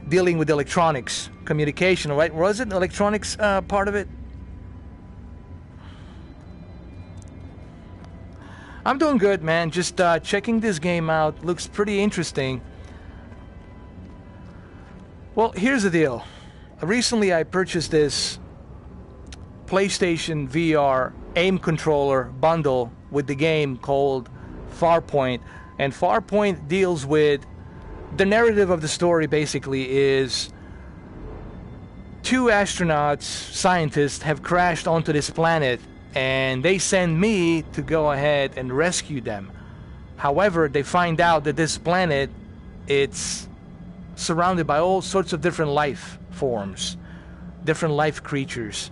dealing with electronics, communication, right? Was it electronics part of it? I'm doing good, man. Just checking this game out. Looks pretty interesting. Well, here's the deal. Recently, I purchased this PlayStation VR Aim controller bundle with the game called Farpoint. And Farpoint deals with the narrative of the story. Basically is two astronauts, scientists, have crashed onto this planet, and they send me to go ahead and rescue them. However, they find out that this planet, it's surrounded by all sorts of different life forms, different life creatures,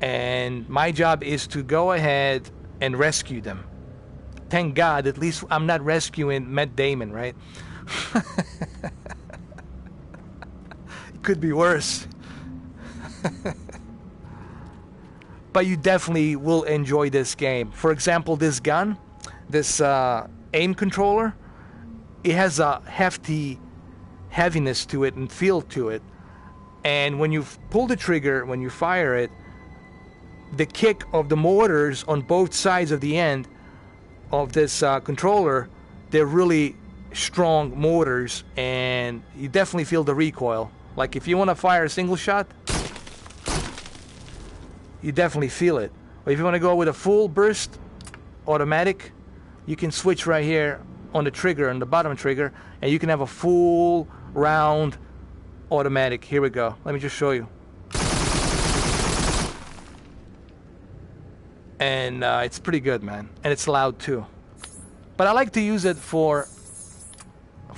and my job is to go ahead and rescue them. Thank God, at least I'm not rescuing Matt Damon, right? It could be worse. But you definitely will enjoy this game. For example, this gun, this aim controller, it has a hefty heaviness to it and feel to it. And when you pull the trigger, when you fire it, the kick of the motors on both sides of the end of this controller, they're really strong motors, and you definitely feel the recoil. Like if you want to fire a single shot, you definitely feel it. Or if you want to go with a full burst automatic, you can switch right here on the trigger, on the bottom trigger, and you can have a full round automatic. Here we go. Let me just show you. And it's pretty good, man, and it's loud too. But I like to use it for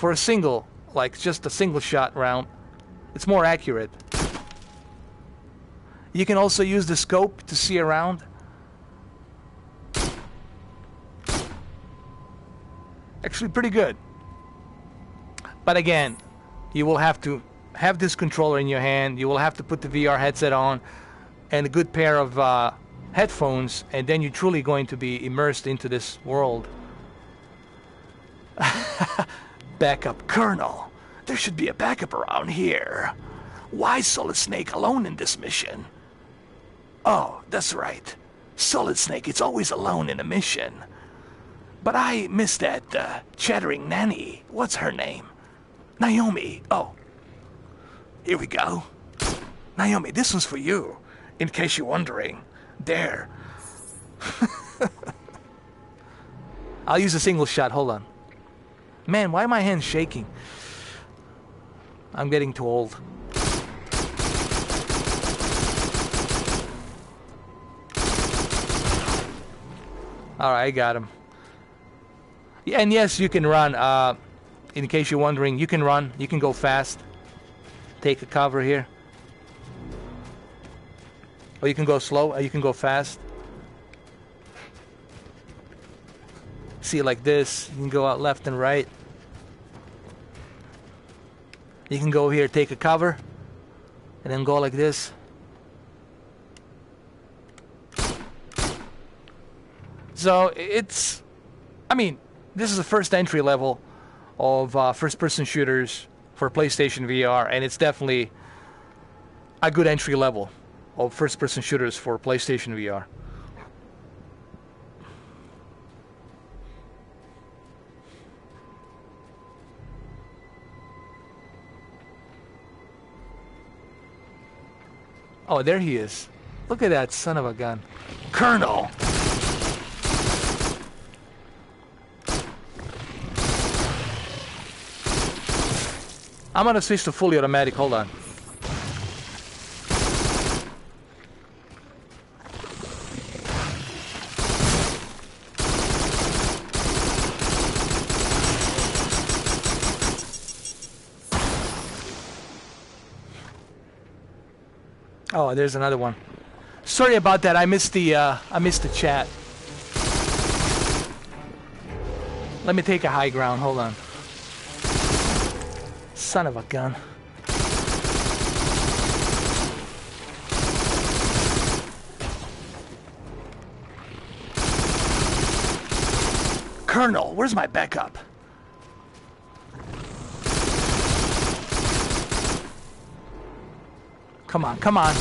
a single, like just a single shot round. It's more accurate. You can also use the scope to see around. Actually pretty good. But again, you will have to have this controller in your hand. You will have to put the VR headset on and a good pair of headphones, and then you're truly going to be immersed into this world. Backup, Colonel. There should be a backup around here. Why Solid Snake alone in this mission? Oh, that's right. Solid Snake is always alone in a mission. But I missed that chattering nanny. What's her name? Naomi. Oh. Here we go. Naomi, this one's for you, in case you're wondering. There. I'll use a single shot. Hold on. Man, why are my hands shaking? I'm getting too old. Alright, I got him. Yeah, and yes, you can run. In case you're wondering, you can run. You can go fast. take a cover here. Or you can go slow, or you can go fast. See, like this. You can go out left and right. You can go here, take a cover, and then go like this. So it's, I mean, this is the first entry level of first-person shooters for PlayStation VR, and it's definitely a good entry level of first-person shooters for PlayStation VR. Oh, there he is. Look at that son of a gun. Colonel! I'm gonna switch to fully automatic, hold on. Oh, there's another one. Sorry about that. I missed the chat. Let me take a high ground. Hold on. Son of a gun. Colonel, where's my backup? Come on, come on.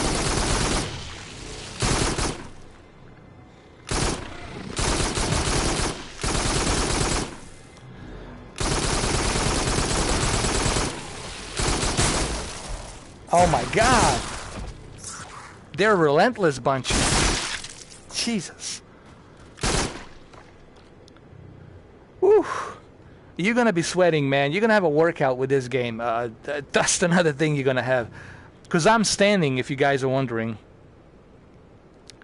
Oh my God. They're a relentless bunch. Jesus. Whew. You're gonna be sweating, man. You're gonna have a workout with this game. That's another thing you're gonna have. Because I'm standing, if you guys are wondering.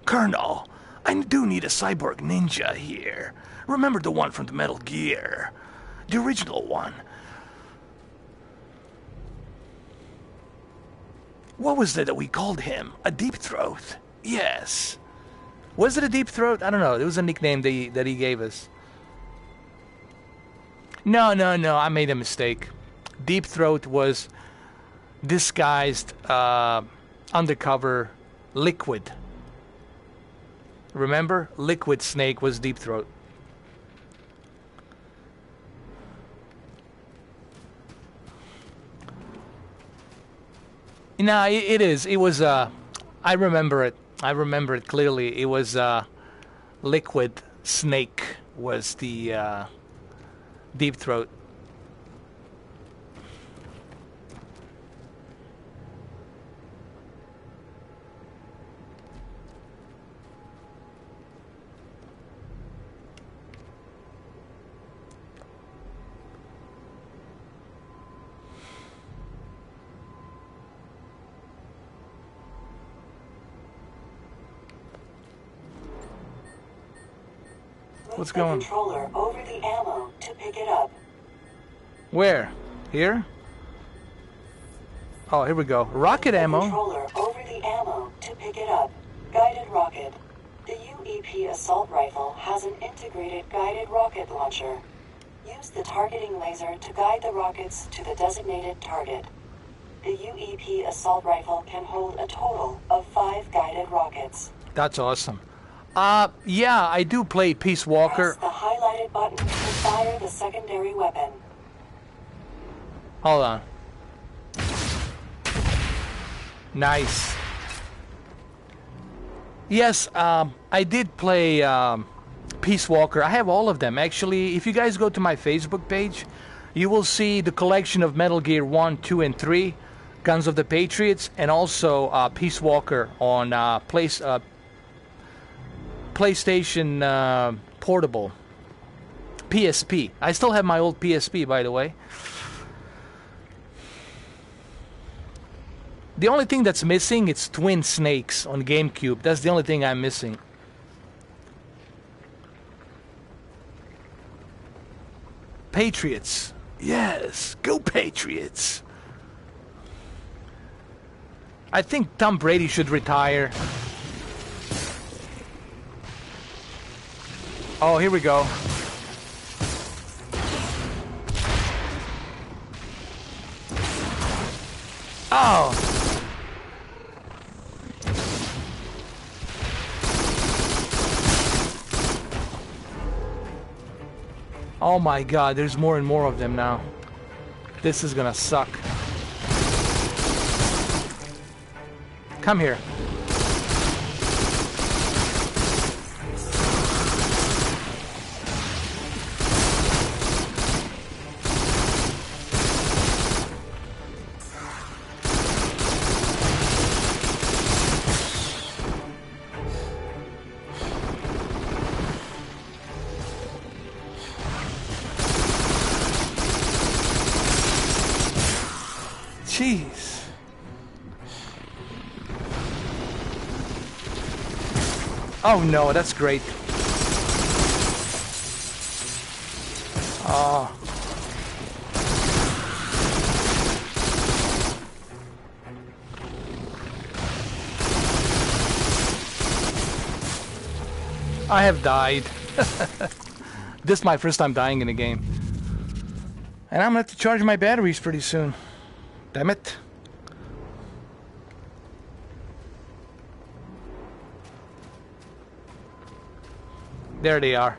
Colonel, I do need a cyborg ninja here. Remember the one from the Metal Gear? The original one. What was it that we called him? A deep throat. Yes. Was it a deep throat? I don't know. It was a nickname that he gave us. No. I made a mistake. Deep throat was disguised undercover liquid. Remember? Liquid Snake was Deep Throat. No, it is. It was, I remember it. I remember it clearly. It was, Liquid Snake was the, Deep Throat. What's going? Controller over the ammo to pick it up. Where? Here? Oh, here we go. Rocket ammo. Controller over the ammo to pick it up. Guided rocket. The UEP assault rifle has an integrated guided rocket launcher. Use the targeting laser to guide the rockets to the designated target. The UEP assault rifle can hold a total of 5 guided rockets. That's awesome. Yeah, I do play Peace Walker. Press the highlighted button to fire the secondary weapon. Hold on. Nice. Yes, I did play Peace Walker. I have all of them. Actually, if you guys go to my Facebook page, you will see the collection of Metal Gear 1, 2, and 3, Guns of the Patriots, and also Peace Walker on PlayStation Portable. PSP. I still have my old PSP, by the way. The only thing that's missing is Twin Snakes on GameCube. That's the only thing I'm missing. Patriots. Yes, go Patriots. I think Tom Brady should retire. Oh, here we go. Oh! Oh my god, there's more and more of them now. This is gonna suck. Come here. Jeez. Oh no, that's great. Oh. I have died. This is my first time dying in a game. And I'm gonna have to charge my batteries pretty soon. Damn it. There they are.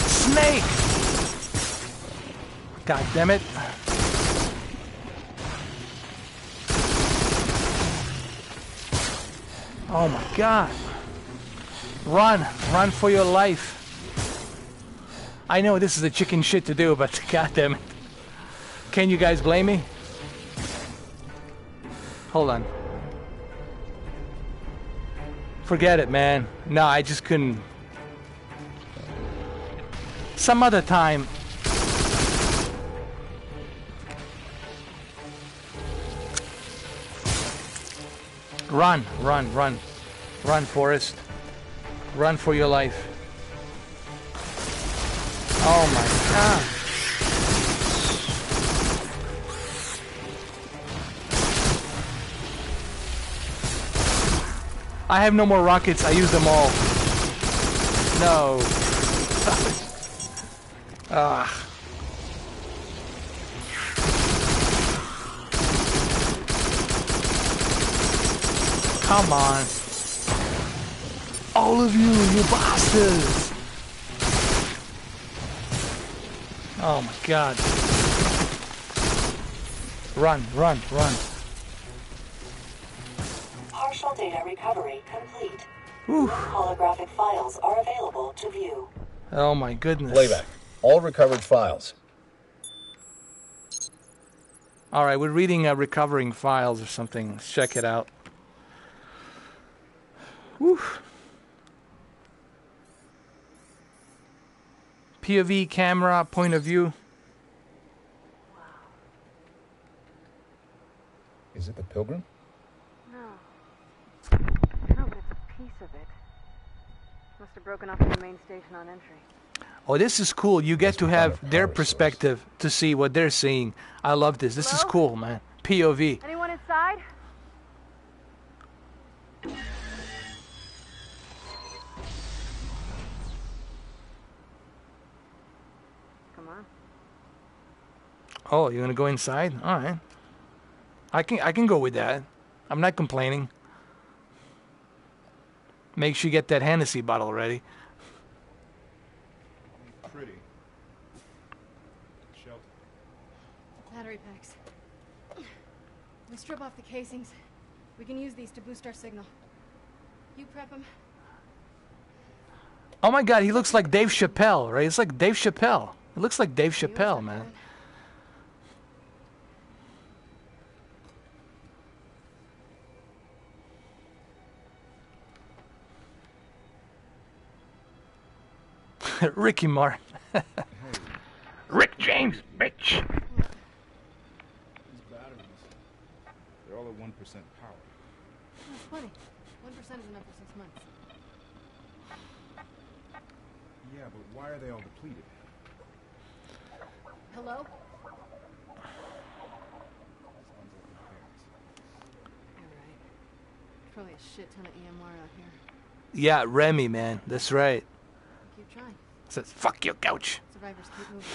Snake! God damn it. Oh my god. Run. Run for your life. I know this is a chicken shit to do, but god damn it. Can you guys blame me? Hold on. Forget it, man. No, I just couldn't. Some other time. Run, run, run. Run, Forrest. Run for your life. Oh my god. I have no more rockets. I use them all. No. Ah. Come on. All of you, you bastards. Oh my god. Run, run, run. Partial data recovery complete. Oof. Holographic files are available to view. Oh my goodness. Playback. All recovered files. Alright, we're reading recovering files or something. Let's check it out. Woof. POV camera, point of view. Is it the Pilgrim? No. No, but it's a piece of it. Must have broken off at the main station on entry. Oh, this is cool. You get to have their perspective to see what they're seeing. I love this. This is cool, man. POV. Anyone inside? Come on. Oh, you're gonna go inside? All right. I can go with that. I'm not complaining. Make sure you get that Hennessy bottle ready. Pretty. Shelter. Battery packs. We strip off the casings. We can use these to boost our signal. You prep them. Oh my god, he looks like Dave Chappelle, right? It's like Dave Chappelle. It looks like Dave Chappelle, man. Ricky Martin. Rick James, bitch. These batteries, they're all at 1% power. That's funny. 1% is enough for 6 months. Yeah, but why are they all depleted? Hello? Probably a shit ton of EMR out here. Yeah, Remy, man. That's right. Keep trying. Says, fuck your couch. Survivors keep moving.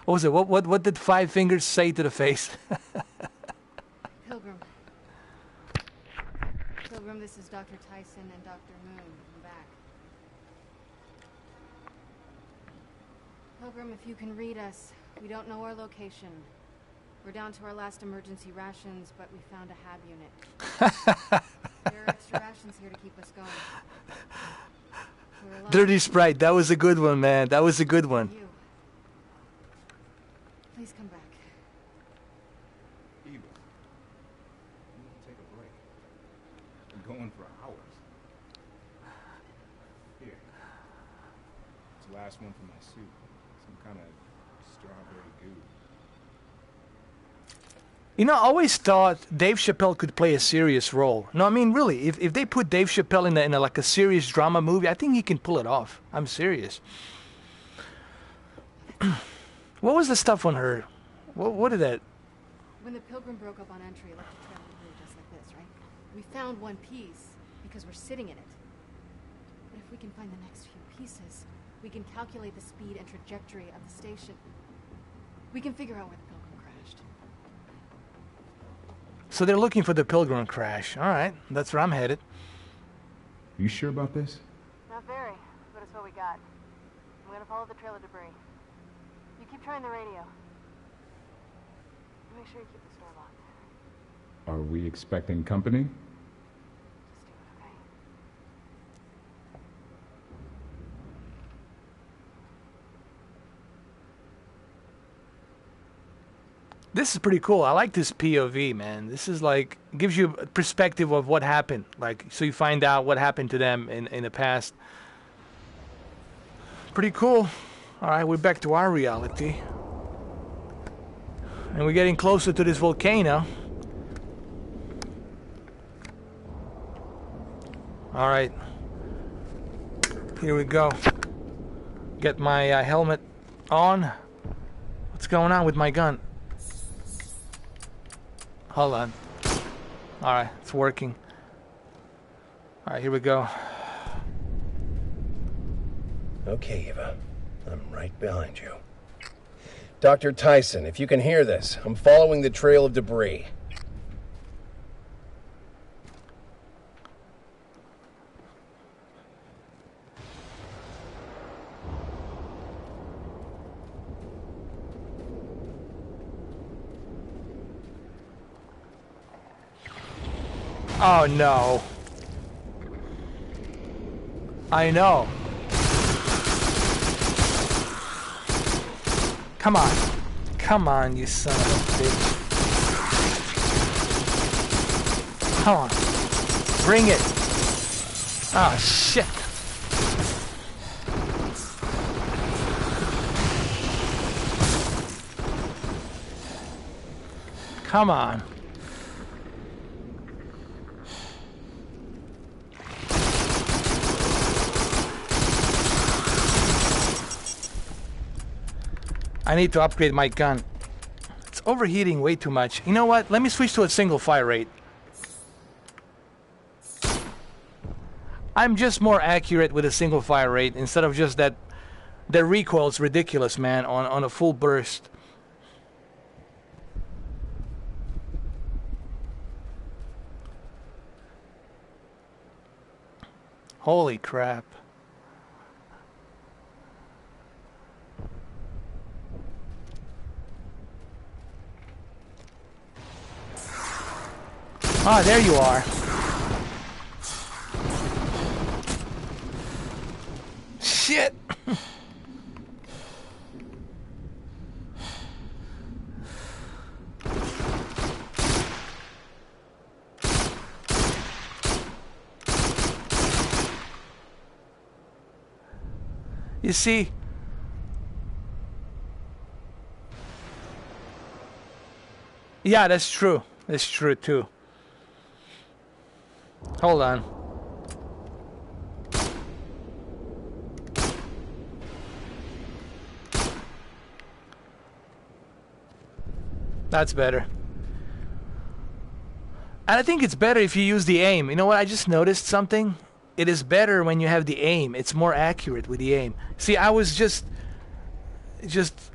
What was it? What did Five Fingers say to the face? Pilgrim. Pilgrim, this is Dr. Tyson and Dr. Moon. I'm back. Pilgrim, if you can read us, we don't know our location. We're down to our last emergency rations, but we found a HAB unit. There are extra rations here to keep us going. Dirty Sprite, that was a good one, man. That was a good one. You. Please come back. Eva, you need to take a break. Been going for hours. Here. It's the last one from my suit. Some kind of strawberry goo. You know, I always thought Dave Chappelle could play a serious role. No, I mean, really, if they put Dave Chappelle in a like a serious drama movie, I think he can pull it off. I'm serious. What was the stuff on her? What did that? When the Pilgrim broke up on entry, it left a trail of debris just like this, right? We found one piece because we're sitting in it. But if we can find the next few pieces, we can calculate the speed and trajectory of the station. We can figure out where the Pilgrim crashed. So they're looking for the Pilgrim crash. All right, that's where I'm headed. You sure about this? Not very, but it's what we got. I'm gonna follow the trail of debris. You keep trying the radio. Make sure you keep the store locked. Are we expecting company? Just do it, okay? This is pretty cool. I like this POV, man. This is like, gives you a perspective of what happened. Like, so you find out what happened to them in the past. Pretty cool. All right, we're back to our reality. And we're getting closer to this volcano. All right. Here we go. Get my helmet on. What's going on with my gun? Hold on. All right, it's working. All right, here we go. Okay, Eva. I'm right behind you. Dr. Tyson, if you can hear this, I'm following the trail of debris. Oh no. I know. Come on. Come on, you son of a bitch. Come on. Bring it. Oh, shit. Come on. I need to upgrade my gun. It's overheating way too much. You know what? Let me switch to a single fire rate. I'm just more accurate with a single fire rate instead of just that. The recoil's ridiculous, man, on a full burst. Holy crap. Ah, there you are. Shit. You see, yeah, that's true. That's true too. Hold on. That's better. And I think it's better if you use the aim. You know what? I just noticed something. It is better when you have the aim. It's more accurate with the aim. See, I was just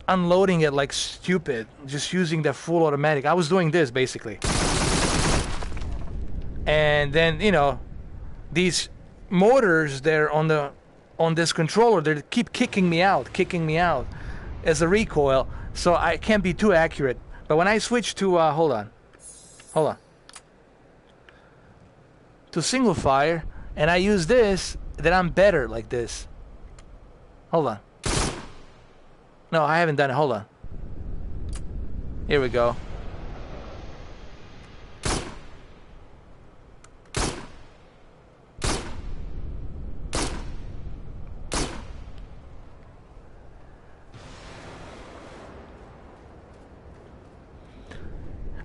unloading it like stupid, just using the full automatic. I was doing this basically. And then, you know, these motors there on this controller, they keep kicking me out as a recoil, so I can't be too accurate. But when I switch to hold on. To single fire, and I use this, then I'm better like this. Hold on. No, I haven't done it. Hold on. Here we go.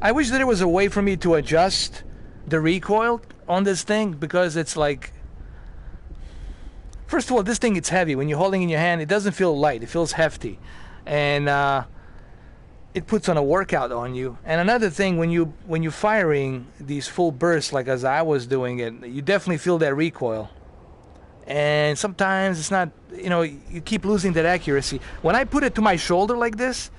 I wish that there was a way for me to adjust the recoil on this thing, because it's like, first of all, this thing, it's heavy. When you're holding in your hand, it doesn't feel light, it feels hefty, and it puts on a workout on you. And another thing, when you're firing these full bursts, like as I was doing it, you definitely feel that recoil, and sometimes it's not, you know, you keep losing that accuracy. When I put it to my shoulder like this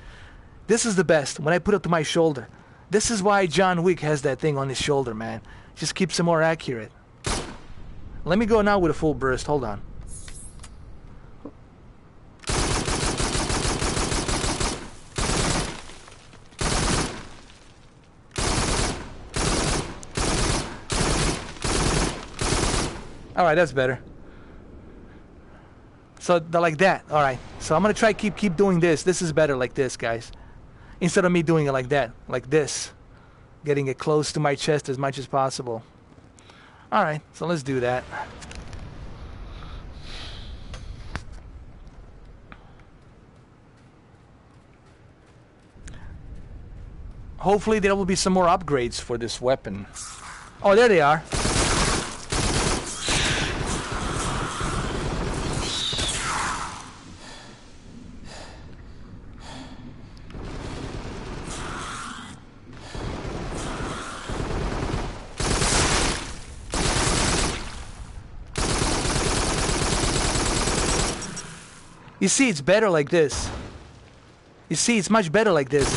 is the best. When I put it to my shoulder, this is why John Wick has that thing on his shoulder, man. Just keeps it more accurate. Let me go now with a full burst. Hold on. Alright, that's better. So, like that. Alright. So I'm going to try keep doing this. This is better like this, guys. Instead of me doing it like that. Like this. Getting it close to my chest as much as possible. Alright, so let's do that. Hopefully there will be some more upgrades for this weapon. Oh, there they are. You see, it's better like this. You see, it's much better like this.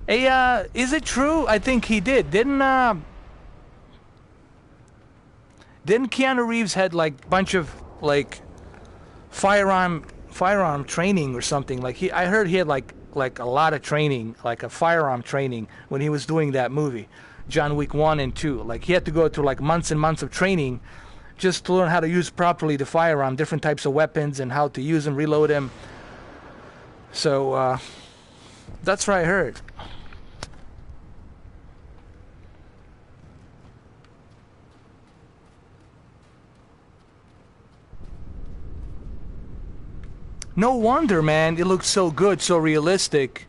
Hey, is it true? I think he did. Didn't Keanu Reeves had like bunch of like firearm training or something? Like I heard he had like a lot of training, like a firearm training when he was doing that movie. John Wick 1 and 2. Like, he had to go through like months and months of training just to learn how to use properly the firearm, different types of weapons, and how to use them, reload them. So, that's what I heard. No wonder, man, it looks so good, so realistic.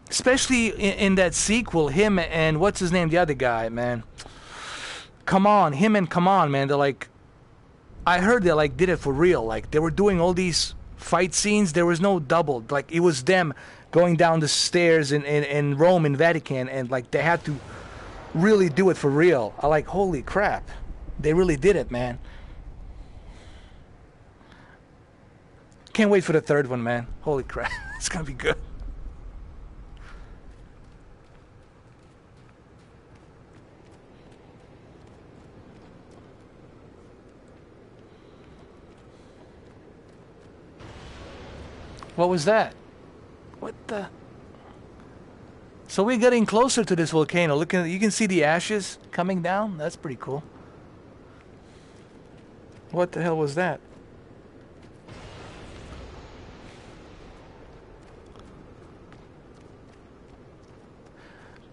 Especially in that sequel, him and what's his name, the other guy, man. Come on, man. They're like, I heard they like did it for real. Like they were doing all these fight scenes. There was no double. Like it was them going down the stairs in Rome, in Vatican, and like they had to really do it for real. I like, holy crap, they really did it, man. Can't wait for the third one, man. Holy crap, it's gonna be good. What was that? What the? So we're getting closer to this volcano. Look at, you can see the ashes coming down. That's pretty cool. What the hell was that?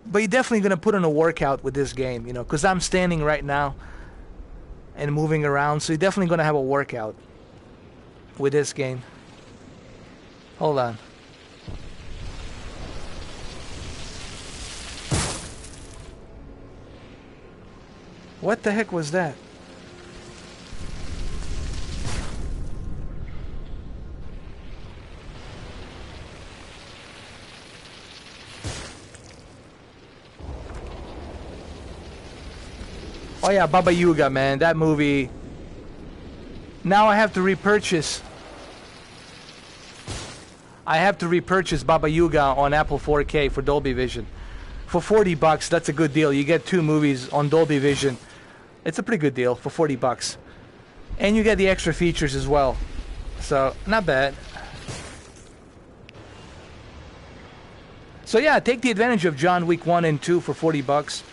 But you're definitely going to put in a workout with this game, you know, because I'm standing right now and moving around, so you're definitely going to have a workout. with this game. Hold on. What the heck was that? Oh yeah, Baba Yaga, man, that movie. Now I have to repurchase. I have to repurchase Baba Yaga on Apple 4K for Dolby Vision. For 40 bucks, that's a good deal. You get 2 movies on Dolby Vision. It's a pretty good deal for 40 bucks. And you get the extra features as well. So, not bad. So yeah, take the advantage of John Wick 1 and 2 for 40 bucks.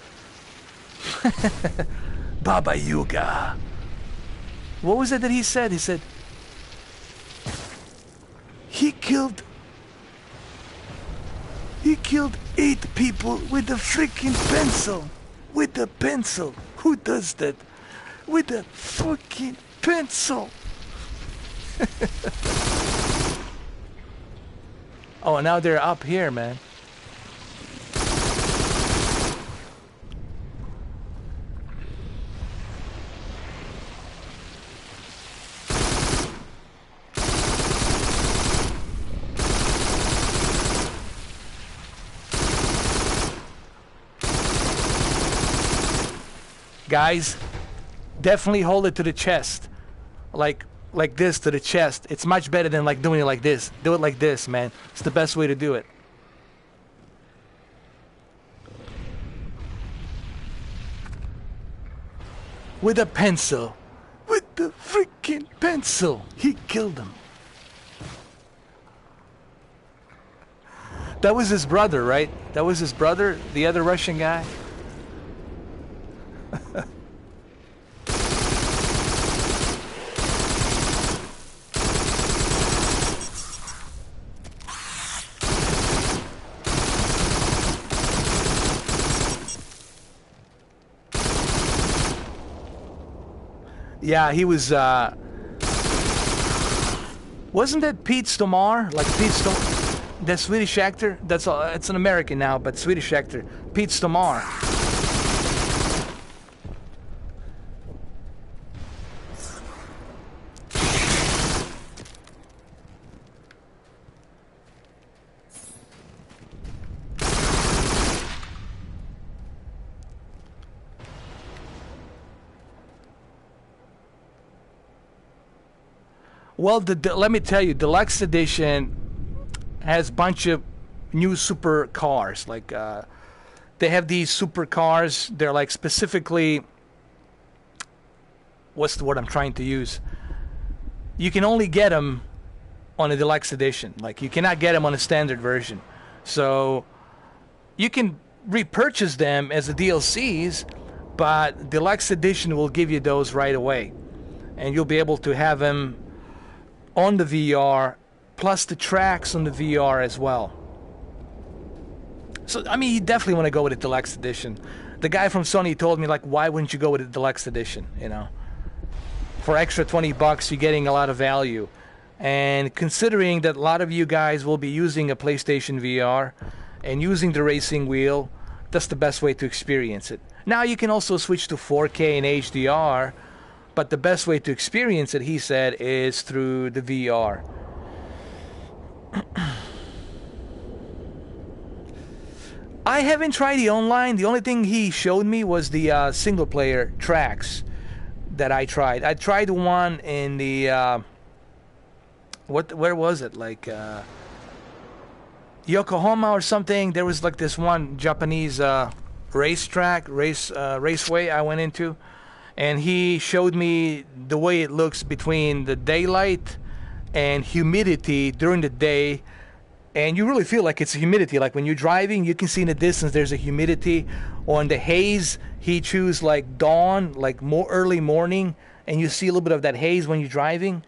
Baba Yaga. What was it that he said? He said he killed 8 people with a freaking pencil. With a pencil. Who does that? With a fucking pencil. Oh, now they're up here, man. Guys, definitely hold it to the chest. Like this to the chest. It's much better than like doing it like this. Do it like this, man. It's the best way to do it. With a pencil. With the freaking pencil. He killed him. That was his brother, right? That was his brother, the other Russian guy. Yeah, he was, wasn't that Pete Stomar? Like Pete Stomar, that Swedish actor? That's it's an American now, but Swedish actor. Pete Stomar. Well, let me tell you, Deluxe Edition has a bunch of new super cars. Like, they have these super cars. They're like specifically, what's the word I'm trying to use? You can only get them on a Deluxe Edition. Like, you cannot get them on a standard version. So, you can repurchase them as the DLCs, but Deluxe Edition will give you those right away. And you'll be able to have them on the VR, plus the tracks on the VR as well. So, I mean, you definitely want to go with a Deluxe Edition. The guy from Sony told me, like, why wouldn't you go with a Deluxe Edition, you know? For extra 20 bucks, you're getting a lot of value. And considering that a lot of you guys will be using a PlayStation VR and using the racing wheel, that's the best way to experience it. Now, you can also switch to 4K and HDR, but the best way to experience it, he said, is through the VR. I haven't tried the online. The only thing he showed me was the single-player tracks that I tried. I tried one in the... where was it? Like Yokohama or something. There was like this one Japanese raceway I went into. And he showed me the way it looks between the daylight and humidity during the day. And you really feel like it's humidity. Like when you're driving, you can see in the distance there's a humidity. On the haze, he chose like dawn, like more early morning. And you see a little bit of that haze when you're driving.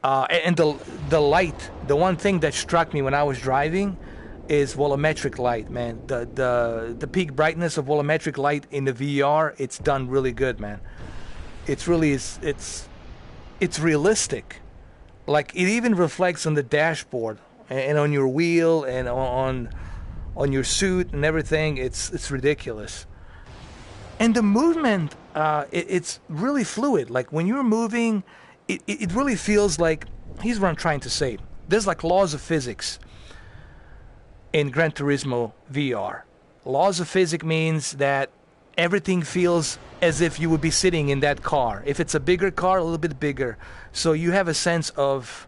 And the light, the one thing that struck me when I was driving is volumetric light, man. The peak brightness of volumetric light in the VR, it's done really good, man. It's really it's realistic. Like, it even reflects on the dashboard and on your wheel and on your suit and everything. It's ridiculous. And the movement, it's really fluid. Like, when you're moving, it really feels like, here's what I'm trying to say. There's like laws of physics in Gran Turismo VR. Laws of physics means that everything feels as if you would be sitting in that car. If it's a bigger car, a little bit bigger. So you have a sense of,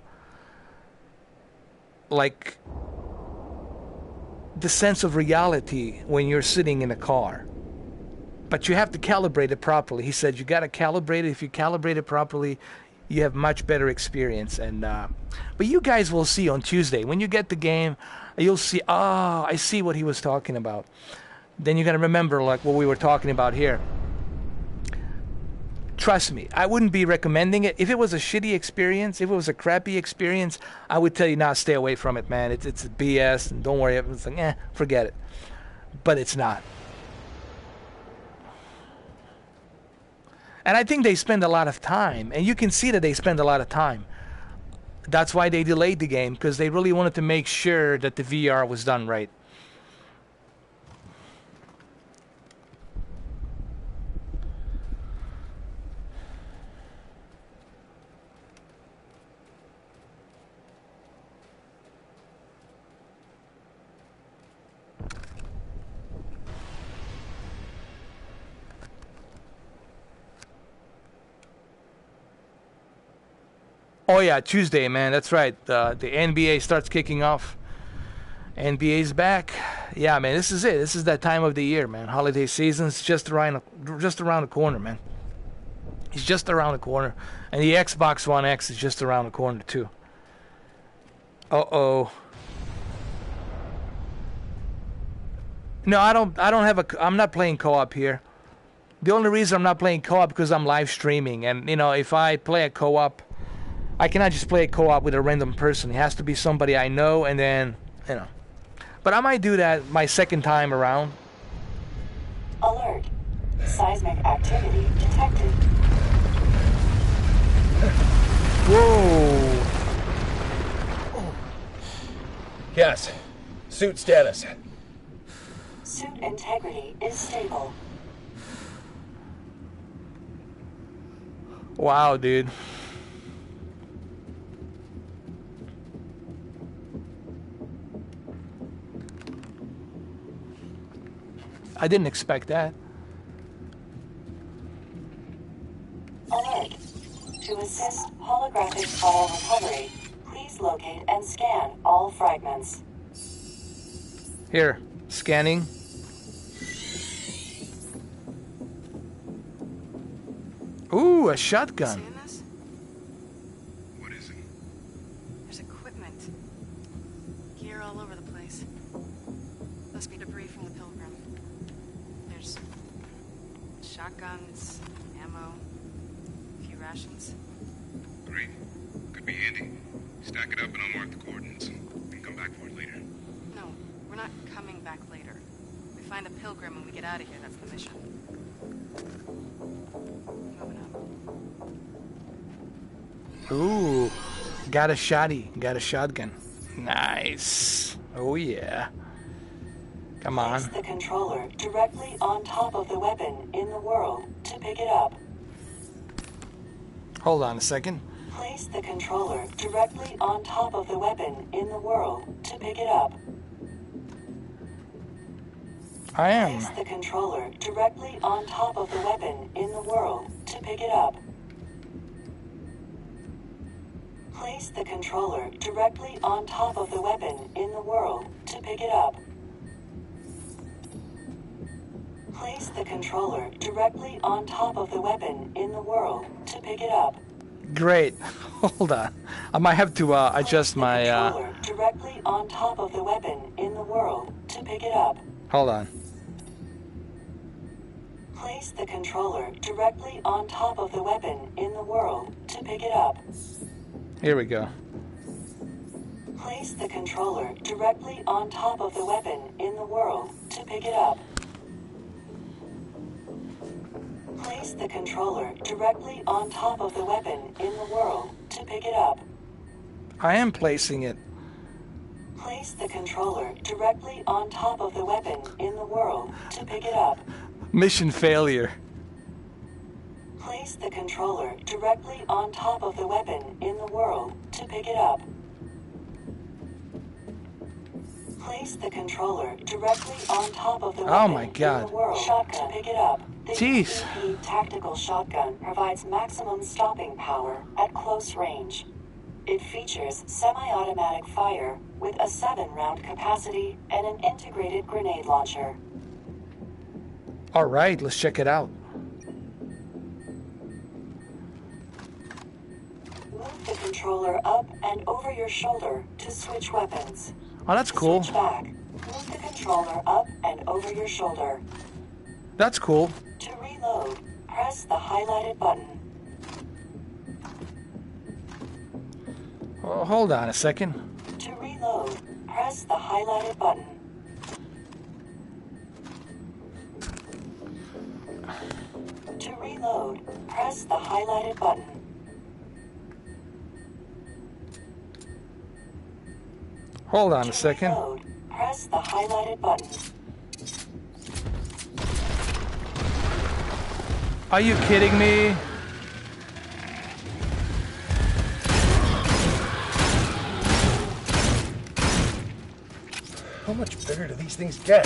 like, the sense of reality when you're sitting in a car. But you have to calibrate it properly. He said you got to calibrate it. If you calibrate it properly, you have much better experience. And but you guys will see on Tuesday. When you get the game, you'll see, I see what he was talking about. Then you got to remember, like, what we were talking about here. Trust me, I wouldn't be recommending it. If it was a shitty experience, if it was a crappy experience, I would tell you, nah, stay away from it, man. It's BS, and don't worry. It's like, forget it. But it's not. And I think they spend a lot of time, and you can see that they spend a lot of time. That's why they delayed the game, because they really wanted to make sure that the VR was done right. Oh yeah, Tuesday, man. That's right. The NBA starts kicking off. NBA's back. Yeah, man. This is it. This is that time of the year, man. Holiday season's just around the corner, man. It's just around the corner, and the Xbox One X is just around the corner too. Uh-oh. No, I don't have I'm not playing co-op here. The only reason I'm not playing co-op because I'm live streaming, and you know, if I play a co-op, I cannot just play a co-op with a random person. It has to be somebody I know, and then, you know. But I might do that my second time around. Alert. Seismic activity detected. Whoa. Yes. Suit status. Suit integrity is stable. Wow, dude. I didn't expect that. Alert. To assist holographic file recovery, please locate and scan all fragments. Here, scanning. Ooh, a shotgun. Seeing this? What is it? There's equipment. Gear all over the place. Must be debris from the Pilgrim. There's shotguns, ammo, a few rations. Great. Could be handy. Stack it up and I'll mark the coordinates. We can come back for it later. No, we're not coming back later. We find the Pilgrim and we get out of here. That's the mission. Moving up. Ooh, got a shotty, got a shotgun. Nice. Oh yeah. Come on. Place the controller directly on top of the weapon in the world to pick it up. Hold on a second. Place the controller directly on top of the weapon in the world to pick it up. I am. Place the controller directly on top of the weapon in the world to pick it up. Place the controller directly on top of the weapon in the world to pick it up. Place the controller directly on top of the weapon in the world to pick it up. Great. Hold on. I might have to adjust my. Controller directly on top of the weapon in the world to pick it up. Hold on. Place the controller directly on top of the weapon in the world to pick it up. Here we go. Place the controller directly on top of the weapon in the world to pick it up. Place the controller directly on top of the weapon in the world to pick it up. I am placing it. Place the controller directly on top of the weapon in the world to pick it up. Mission failure. Place the controller directly on top of the weapon in the world to pick it up. Place the controller directly on top of the weapon Oh my God. in the world shotgun to pick it up. The Jeez. UHD tactical shotgun provides maximum stopping power at close range. It features semi-automatic fire with a 7-round capacity and an integrated grenade launcher. All right, let's check it out. Move the controller up and over your shoulder to switch weapons. Oh, that's cool. Switch back. Move the controller up and over your shoulder. That's cool. To reload, press the highlighted button. Oh, hold on a second. To reload, press the highlighted button. To reload, press the highlighted button. Hold on a To second. reload, press the highlighted button. Are you kidding me? How much bigger do these things get?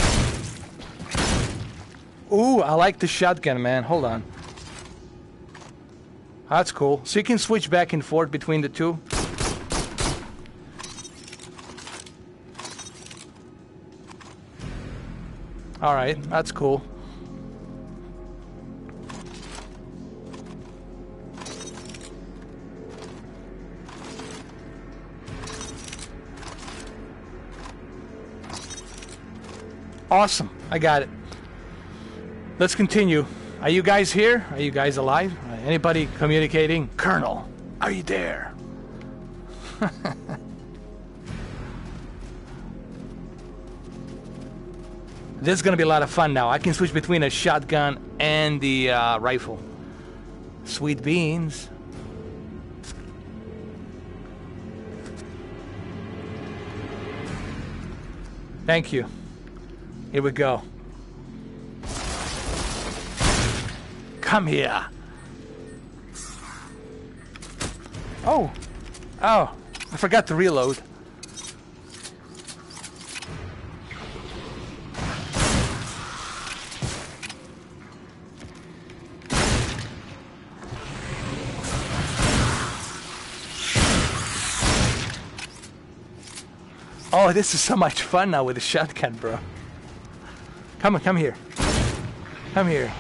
Ooh, I like the shotgun, man. Hold on. That's cool. So you can switch back and forth between the two. All right, that's cool. Awesome, I got it. Let's continue. Are you guys here? Are you guys alive? Anybody communicating? Colonel, are you there? This is gonna be a lot of fun now. I can switch between a shotgun and the rifle. Sweet beans. Thank you. Here we go. Come here. Oh. Oh. I forgot to reload. Oh, this is so much fun now with the shotgun, bro. Come on, come here. Come here.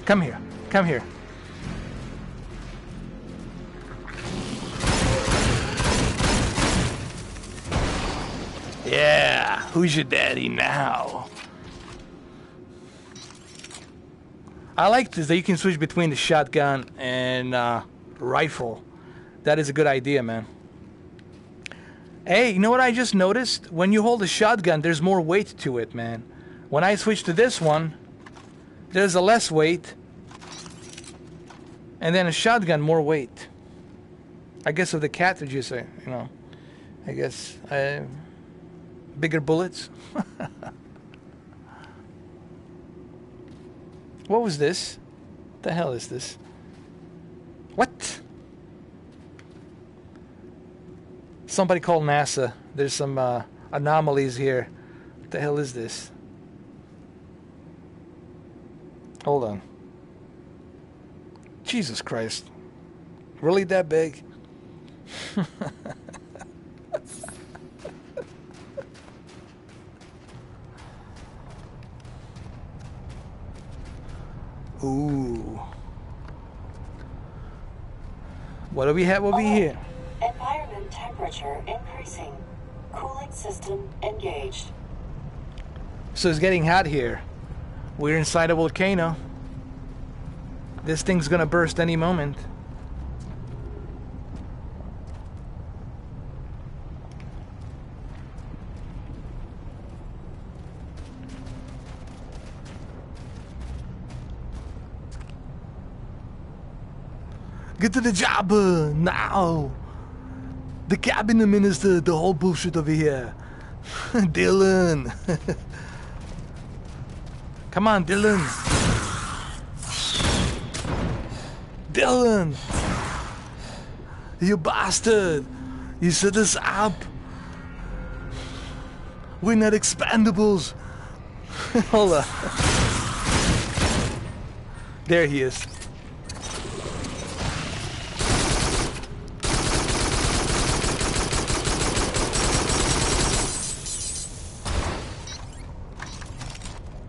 Come here. Come here. Yeah, who's your daddy now? I like this that you can switch between the shotgun and rifle. That is a good idea, man. Hey, you know what I just noticed? When you hold a shotgun, there's more weight to it, man. When I switch to this one, there's a less weight. And then a shotgun, more weight. I guess with the cartridges, you know, I guess bigger bullets. What was this? What the hell is this? What? Somebody called NASA. There's some anomalies here. What the hell is this? Hold on. Jesus Christ. Really that big? Ooh. What do we have over here? Environment temperature increasing. Cooling system engaged. So it's getting hot here. We're inside a volcano. This thing's gonna burst any moment. Get to the job now. The cabinet minister, the whole bullshit over here. Dylan. Come on, Dylan. Dylan. You bastard. You set us up. We're not expandables. Hold on. There he is.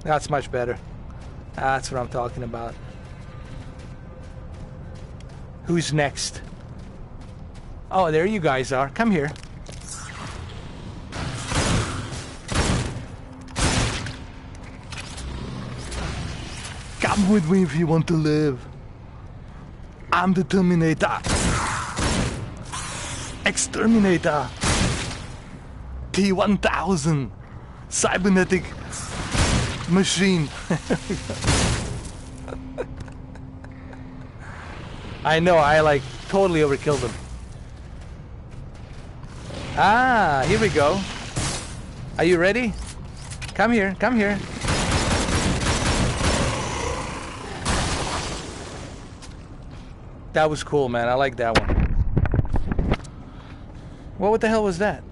That's much better. That's what I'm talking about. Who's next? Oh, there you guys are. Come here. Come with me if you want to live. I'm the Terminator. Exterminator. T-1000. Cybernetic machine. I know, I like totally overkilled him. Ah, here we go. Are you ready? Come here, come here. That was cool, man. I like that one. Well, what the hell was that?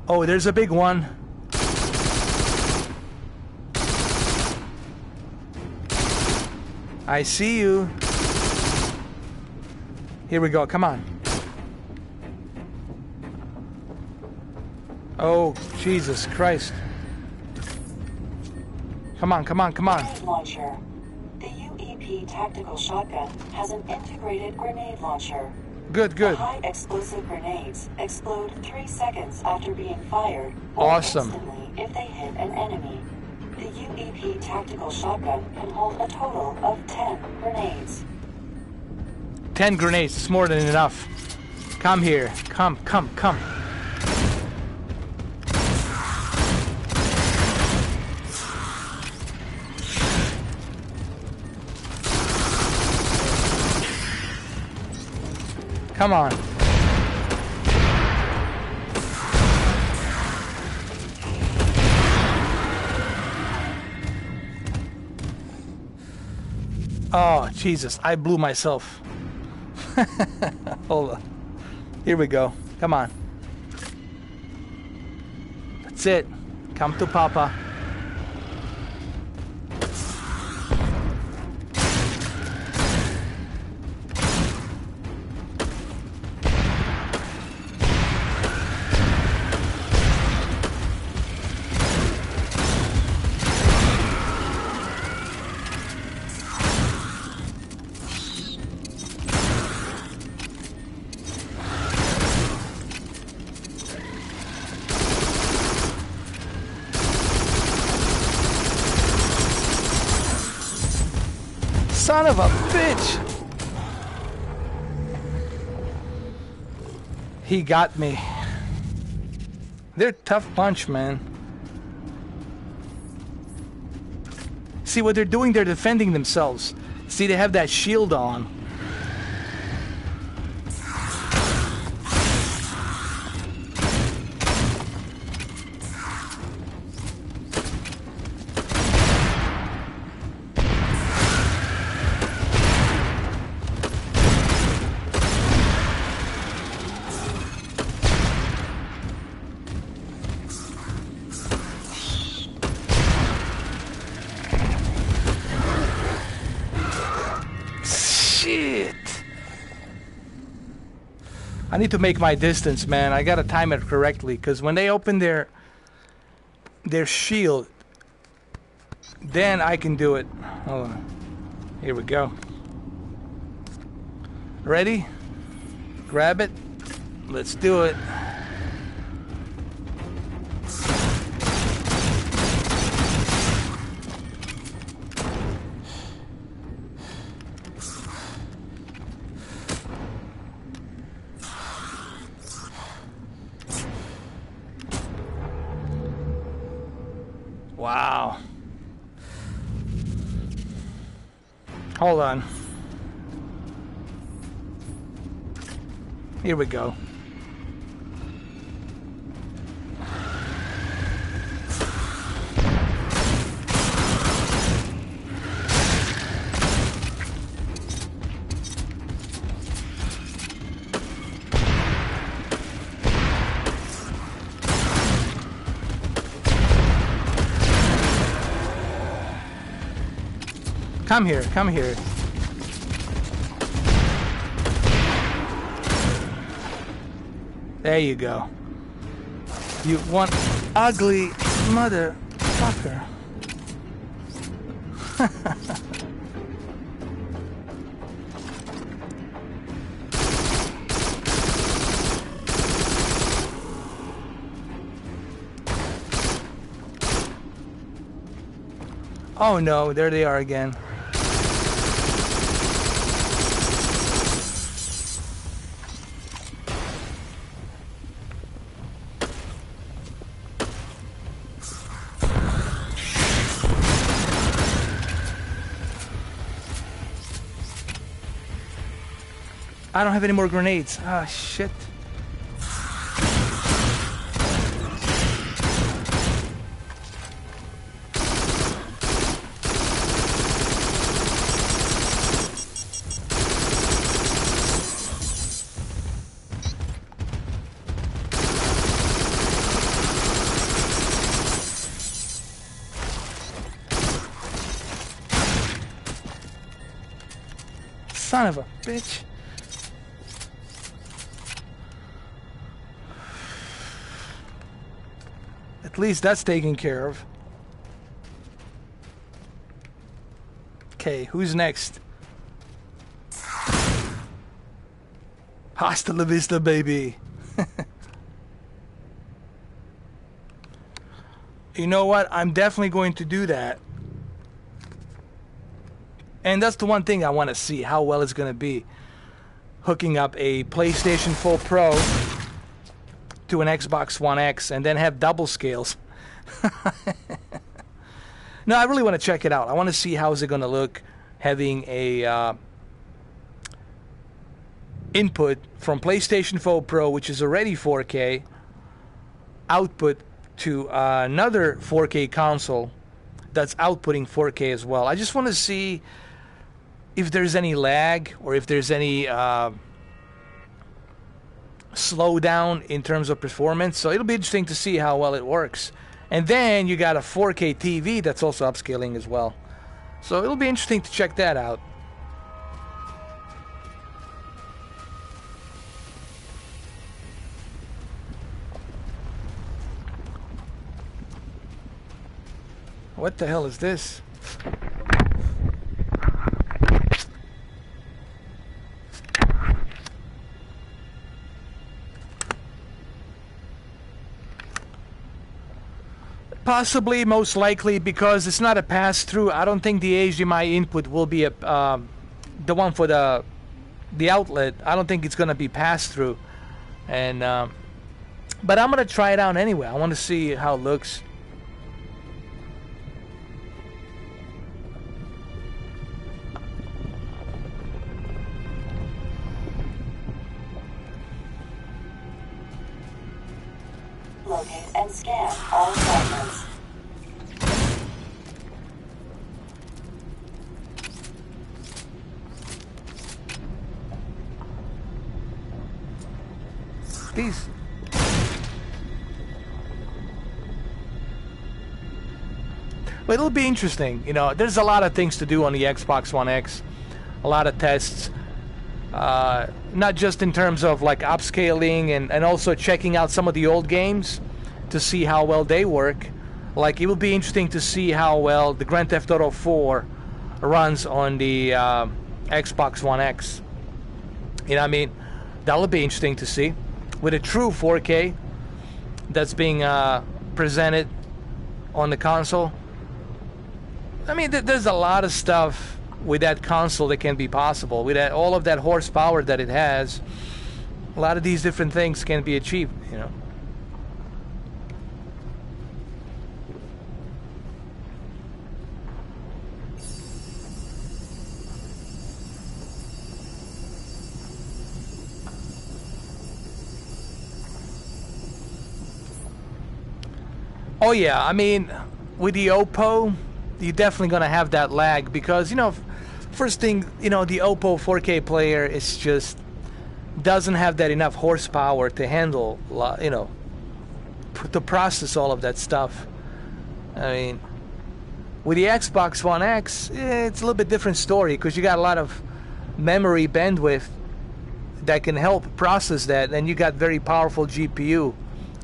Oh, there's a big one. I see you. Here we go. Come on. Oh, Jesus Christ. Come on, come on, come on. Grenade launcher. The UEP tactical shotgun has an integrated grenade launcher. Good, good. High explosive grenades explode 3 seconds after being fired, or Awesome. instantly if they hit an enemy. The UEP tactical shotgun can hold a total of 10 grenades. 10 grenades, it's more than enough. Come here. Come, come, come. Come on. Oh, Jesus, I blew myself. Hold on. Here we go. Come on. That's it. Come to Papa. Son of a bitch! He got me. They're a tough bunch, man. See what they're doing? They're defending themselves. See, they have that shield on. I need to make my distance, man. I gotta time it correctly, because when they open their shield, then I can do it. Hold on. Here we go. Ready? Grab it. Let's do it. Wow. Hold on. Here we go. Come here, come here. There you go. You one ugly motherfucker. Oh no, there they are again. I don't have any more grenades. Ah, shit. Son of a bitch. At least that's taken care of. Okay, who's next? Hasta la vista, baby. You know what? I'm definitely going to do that. And that's the one thing I want to see, how well it's going to be. Hooking up a PlayStation 4 Pro to an Xbox One X and then have double scales. No, I really want to check it out. I want to see how is it going to look having a input from PlayStation 4 Pro, which is already 4K, output to another 4K console that's outputting 4K as well. I just want to see if there's any lag or if there's any slowdown in terms of performance. So it'll be interesting to see how well it works. And then you got a 4K TV that's also upscaling as well. So it'll be interesting to check that out. What the hell is this? Possibly, most likely, because it's not a pass-through. I don't think the HDMI input will be a the one for the outlet. I don't think it's gonna be pass-through, and but I'm gonna try it out anyway. I want to see how it looks. Locate and scan all fragments. These. Well, it'll be interesting. You know, there's a lot of things to do on the Xbox One X. A lot of tests. Not just in terms of like upscaling and also checking out some of the old games to see how well they work. Like, it will be interesting to see how well the Grand Theft Auto 4 runs on the Xbox One X. You know what I mean? That'll be interesting to see. With a true 4K that's being presented on the console. I mean, there's a lot of stuff with that console that can be possible. With that, all of that horsepower that it has, a lot of these different things can be achieved, you know. Oh yeah, I mean, with the Oppo, you're definitely gonna have that lag because, you know, first thing, you know, the Oppo 4K player is just doesn't have that enough horsepower to handle, you know, to process all of that stuff. I mean, with the Xbox One X, it's a little bit different story because you got a lot of memory bandwidth that can help process that, and you got very powerful GPU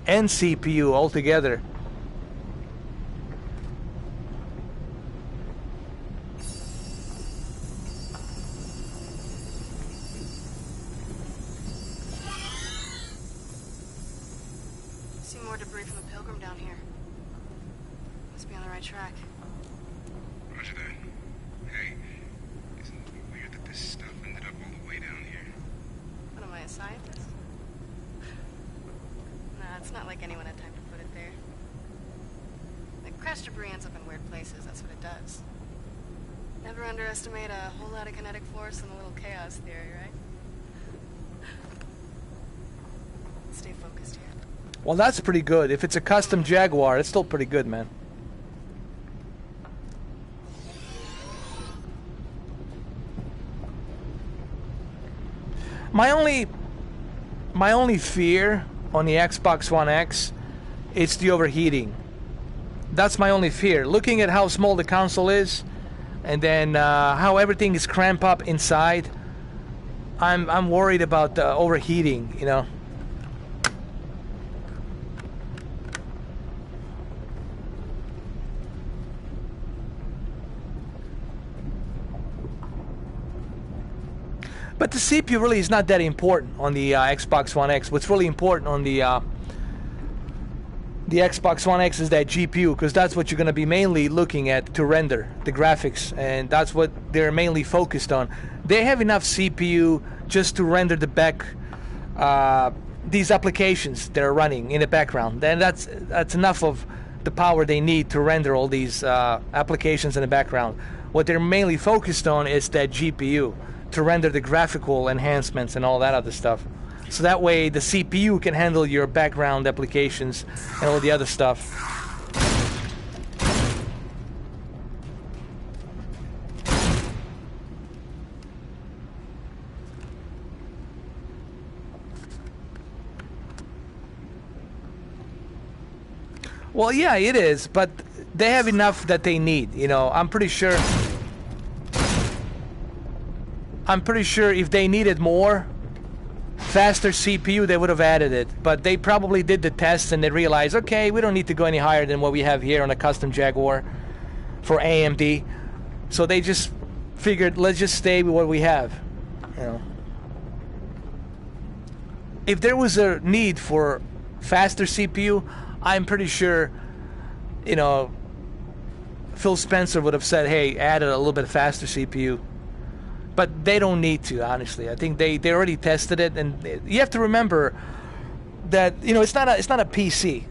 and CPU all together. See more debris from the Pilgrim down here. Must be on the right track. Roger that. Hey, isn't it weird that this stuff ended up all the way down here? What am I, a scientist? Nah, it's not like anyone had time to put it there. Like, crash debris ends up in weird places, that's what it does. Never underestimate a whole lot of kinetic force and a little chaos theory, right? Stay focused here. Well, that's pretty good. If it's a custom Jaguar, it's still pretty good, man. My only fear on the Xbox One X is the overheating. That's my only fear. Looking at how small the console is, and then how everything is cramped up inside, I'm worried about the overheating, you know. But the CPU really is not that important on the Xbox One X. What's really important on the Xbox One X is that GPU, because that's what you're going to be mainly looking at to render the graphics, and that's what they're mainly focused on. They have enough CPU just to render the back these applications that are running in the background. Then that's enough of the power they need to render all these applications in the background. What they're mainly focused on is that GPU to render the graphical enhancements and all that other stuff. So that way the CPU can handle your background applications and all the other stuff. Well, yeah, it is, but they have enough that they need, you know. I'm pretty sure if they needed more, faster CPU, they would have added it. But they probably did the tests and they realized, okay, we don't need to go any higher than what we have here on a custom Jaguar for AMD. So they just figured, let's just stay with what we have, you know. If there was a need for faster CPU, I'm pretty sure, you know, Phil Spencer would have said, hey, add a little bit faster CPU. But they don't need to, honestly. I think they already tested it, and you have to remember that, you know, it's not a PC.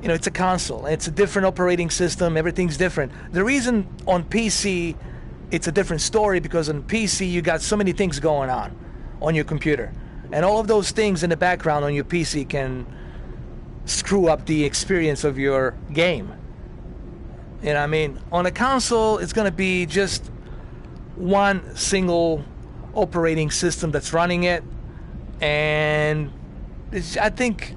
You know, it's a console. It's a different operating system. Everything's different. The reason on PC it's a different story because on PC you got so many things going on your computer, and all of those things in the background on your PC can screw up the experience of your game. You know what I mean? On a console, it's going to be just one single operating system that's running it, and I think,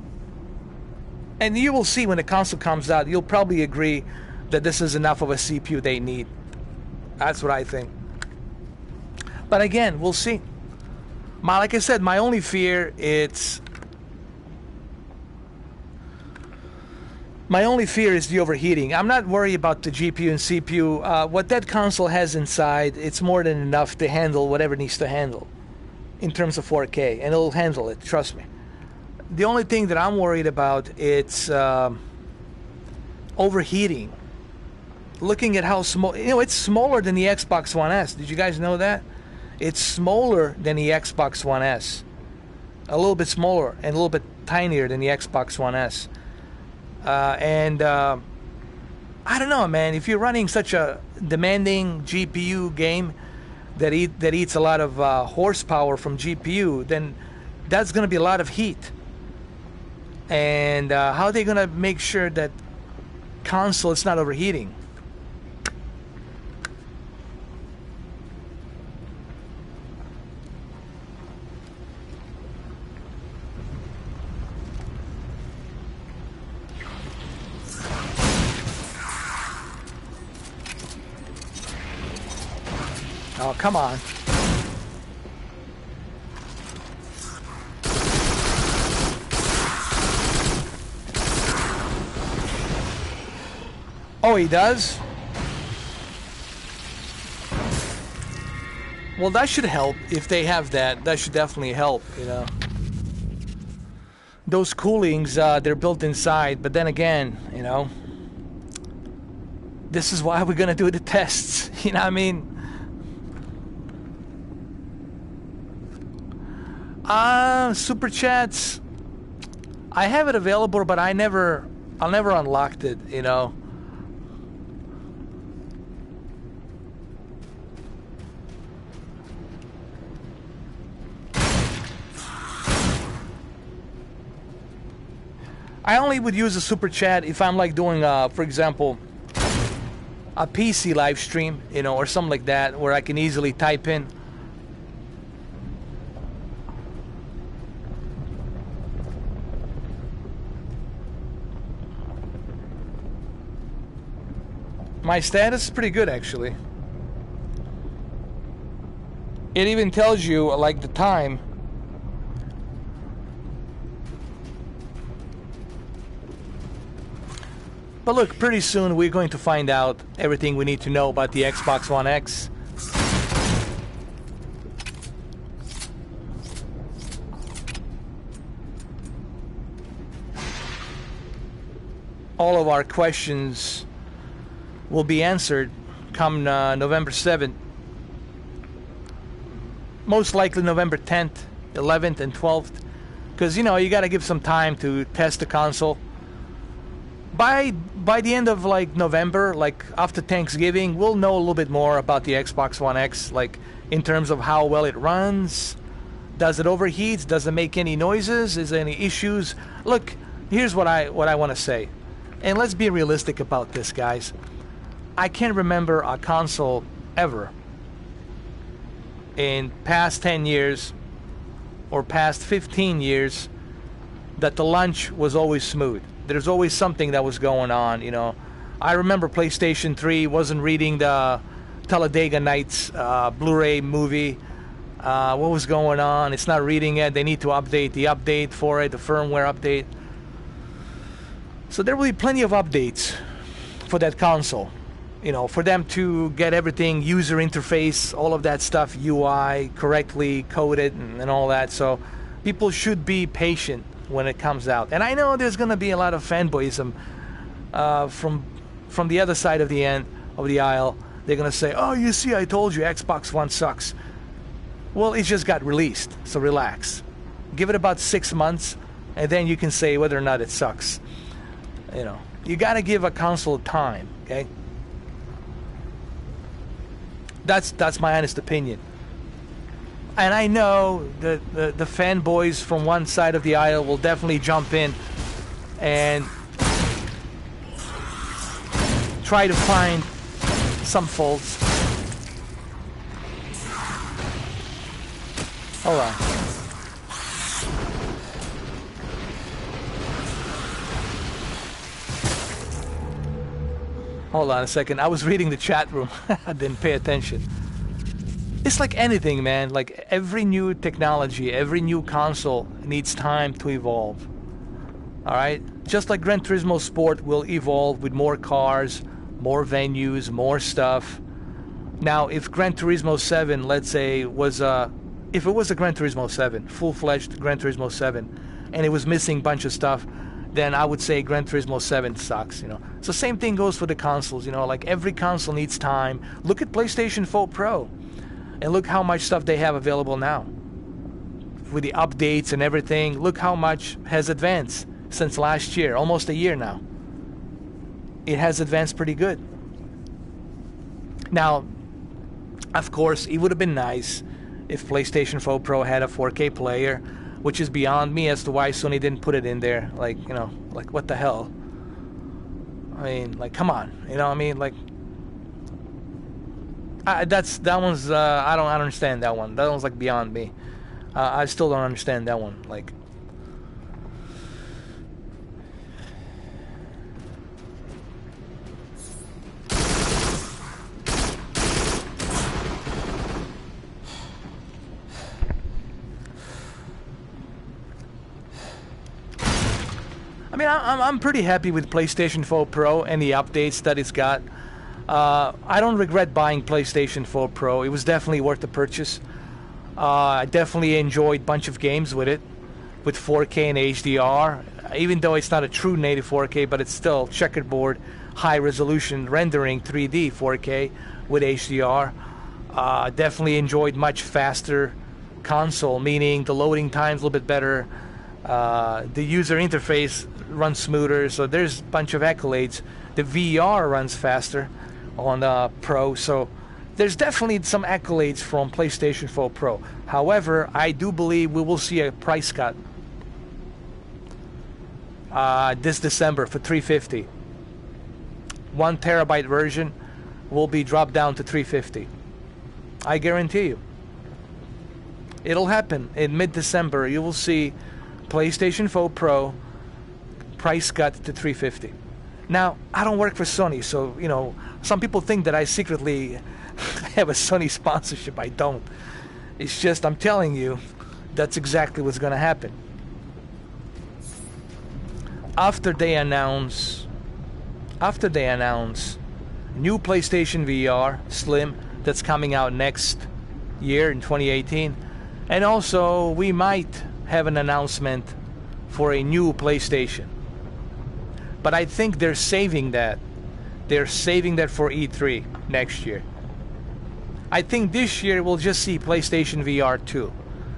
and you will see when the console comes out, you'll probably agree that this is enough of a CPU they need. That's what I think. But again, we'll see. Like I said, my only fear is the overheating. I'm not worried about the GPU and CPU. What that console has inside, it's more than enough to handle whatever it needs to handle in terms of 4K, and it'll handle it, trust me. The only thing that I'm worried about is overheating. Looking at how small, you know, it's smaller than the Xbox One S. Did you guys know that? It's smaller than the Xbox One S. A little bit smaller and a little bit tinier than the Xbox One S. I don't know, man. If you're running such a demanding GPU game that eats a lot of horsepower from GPU, then that's going to be a lot of heat. And how are they going to make sure that console is not overheating. Oh, come on. Oh, he does? Well, that should help. If they have that, that should definitely help, you know. Those coolings, they're built inside, but then again, you know, this is why we're gonna do the tests, you know what I mean? Super chats. I have it available, but I never unlocked it, you know. I only would use a super chat if I'm like doing, for example, a PC live stream, you know, or something like that, where I can easily type in. My status is pretty good, actually. It even tells you, like, the time. But look, pretty soon we're going to find out everything we need to know about the Xbox One X. All of our questions will be answered come November 7th. Most likely November 10th, 11th, and 12th. Because, you know, you got to give some time to test the console. By the end of, like, November, like, after Thanksgiving, we'll know a little bit more about the Xbox One X, like, in terms of how well it runs. Does it overheat? Does it make any noises? Is there any issues? Look, here's what I want to say. And let's be realistic about this, guys. I can't remember a console ever in past 10 years or past 15 years that the launch was always smooth. There's always something that was going on, you know. I remember PlayStation 3 wasn't reading the Talladega Nights Blu-ray movie. What was going on? It's not reading it. They need to update the update for it, the firmware update. So there will be plenty of updates for that console. You know, for them to get everything, user interface, all of that stuff, UI, correctly coded and all that. So people should be patient when it comes out. And I know there's going to be a lot of fanboyism from the other side of the aisle. They're going to say, oh, you see, I told you Xbox One sucks. Well, it just got released, so relax. Give it about 6 months, and then you can say whether or not it sucks. You know, you got to give a console time, okay? That's my honest opinion. And I know the fanboys from one side of the aisle will definitely jump in and try to find some faults. Hold on. Hold on a second. I was reading the chat room. I didn't pay attention. It's like anything, man. Like every new technology, every new console needs time to evolve. Alright? Just like Gran Turismo Sport will evolve with more cars, more venues, more stuff. Now, if Gran Turismo 7, let's say, if it was a Gran Turismo 7, full-fledged Gran Turismo 7, and it was missing a bunch of stuff, then I would say Gran Turismo 7 sucks, you know. So same thing goes for the consoles, you know, like every console needs time. Look at PlayStation 4 Pro, and look how much stuff they have available now. With the updates and everything, look how much has advanced since last year, almost a year now. It has advanced pretty good. Now, of course, it would have been nice if PlayStation 4 Pro had a 4K player, which is beyond me as to why Sony didn't put it in there. Like, you know, like what the hell? I mean, like, come on, you know what I mean? Like, that one's I don't understand that one. That one's like beyond me. I still don't understand that one. Like, I mean, I'm pretty happy with PlayStation 4 Pro and the updates that it's got. I don't regret buying PlayStation 4 Pro. It was definitely worth the purchase. I definitely enjoyed a bunch of games with it, with 4K and HDR, even though it's not a true native 4K, but it's still checkerboard, high-resolution rendering 3D 4K with HDR. Definitely enjoyed much faster console, meaning the loading time's a little bit better. The user interface runs smoother, so there's a bunch of accolades. The VR runs faster on Pro, so there's definitely some accolades from PlayStation 4 Pro. However, I do believe we will see a price cut this December for $350. 1 terabyte version will be dropped down to $350. I guarantee you. It'll happen in mid-December. You will see PlayStation 4 Pro price cut to $350. Now, I don't work for Sony, so, you know, some people think that I secretly have a Sony sponsorship. I don't. It's just, I'm telling you, that's exactly what's going to happen. After they announce new PlayStation VR Slim that's coming out next year in 2018, and also we might have an announcement for a new PlayStation. But I think they're saving that. They're saving that for E3 next year. I think this year we'll just see PlayStation VR 2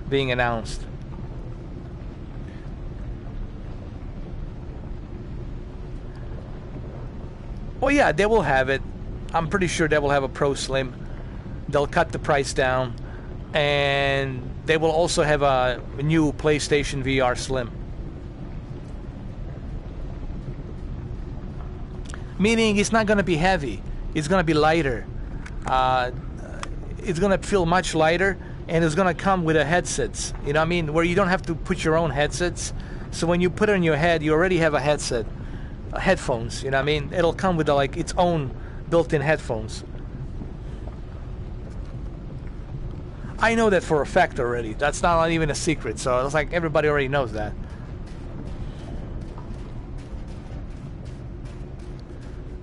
being announced. Well, yeah, they will have it. I'm pretty sure they will have a Pro Slim. They'll cut the price down. And they will also have a new PlayStation VR Slim. Meaning it's not going to be heavy. It's going to be lighter. It's going to feel much lighter, and it's going to come with a headsets. You know what I mean? Where you don't have to put your own headsets. So when you put it on your head, you already have a headset. Headphones, you know what I mean? It'll come with like its own built-in headphones. I know that for a fact already. That's not even a secret. So it's like everybody already knows that.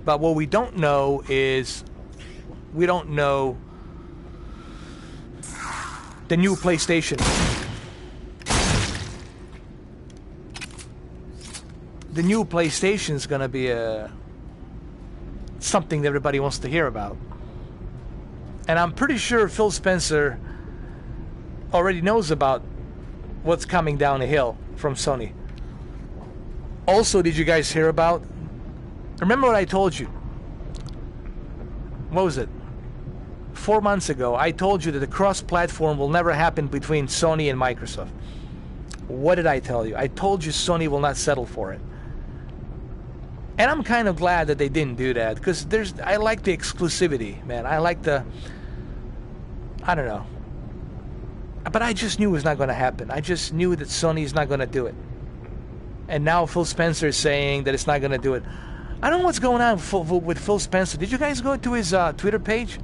But what we don't know is, we don't know the new PlayStation. The new PlayStation is going to be something that everybody wants to hear about. And I'm pretty sure Phil Spencer already knows about what's coming down the hill from Sony. Also, did you guys hear about... Remember what I told you? What was it? 4 months ago, I told you that the cross-platform will never happen between Sony and Microsoft. What did I tell you? I told you Sony will not settle for it. And I'm kind of glad that they didn't do that, because I like the exclusivity, man. I like the... I don't know. But I just knew it was not going to happen. I just knew that Sony's not going to do it. And now Phil Spencer is saying that it's not going to do it. I don't know what's going on with Phil Spencer. Did you guys go to his Twitter page?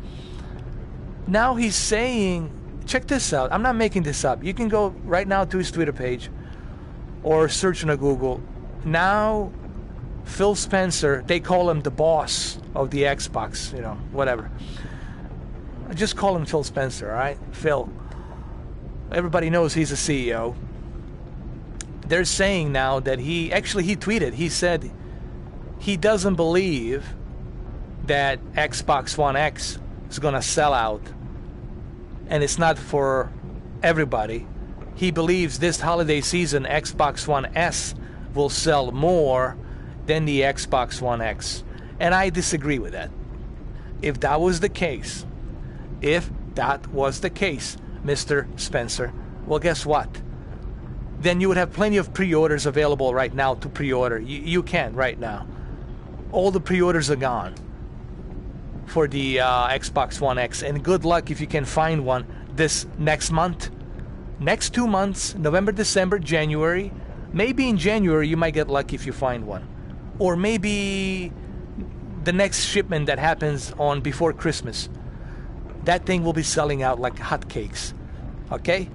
Now he's saying, check this out. I'm not making this up. You can go right now to his Twitter page or search on Google. Now, Phil Spencer, they call him the boss of the Xbox, you know, whatever. I just call him Phil Spencer, all right? Phil. Everybody knows he's a CEO. They're saying now that he tweeted, he said he doesn't believe that Xbox One X is going to sell out, and it's not for everybody. He believes this holiday season Xbox One S will sell more than the Xbox One X, and I disagree with that. If that was the case, Mr. Spencer, well, guess what? Then you would have plenty of pre-orders available right now to pre-order. You can right now. all the pre-orders are gone for the Xbox One X, and good luck if you can find one this next month. Next 2 months, November, December, January. Maybe in January you might get lucky if you find one. Or maybe the next shipment that happens on before Christmas. That thing will be selling out like hotcakes. Okay?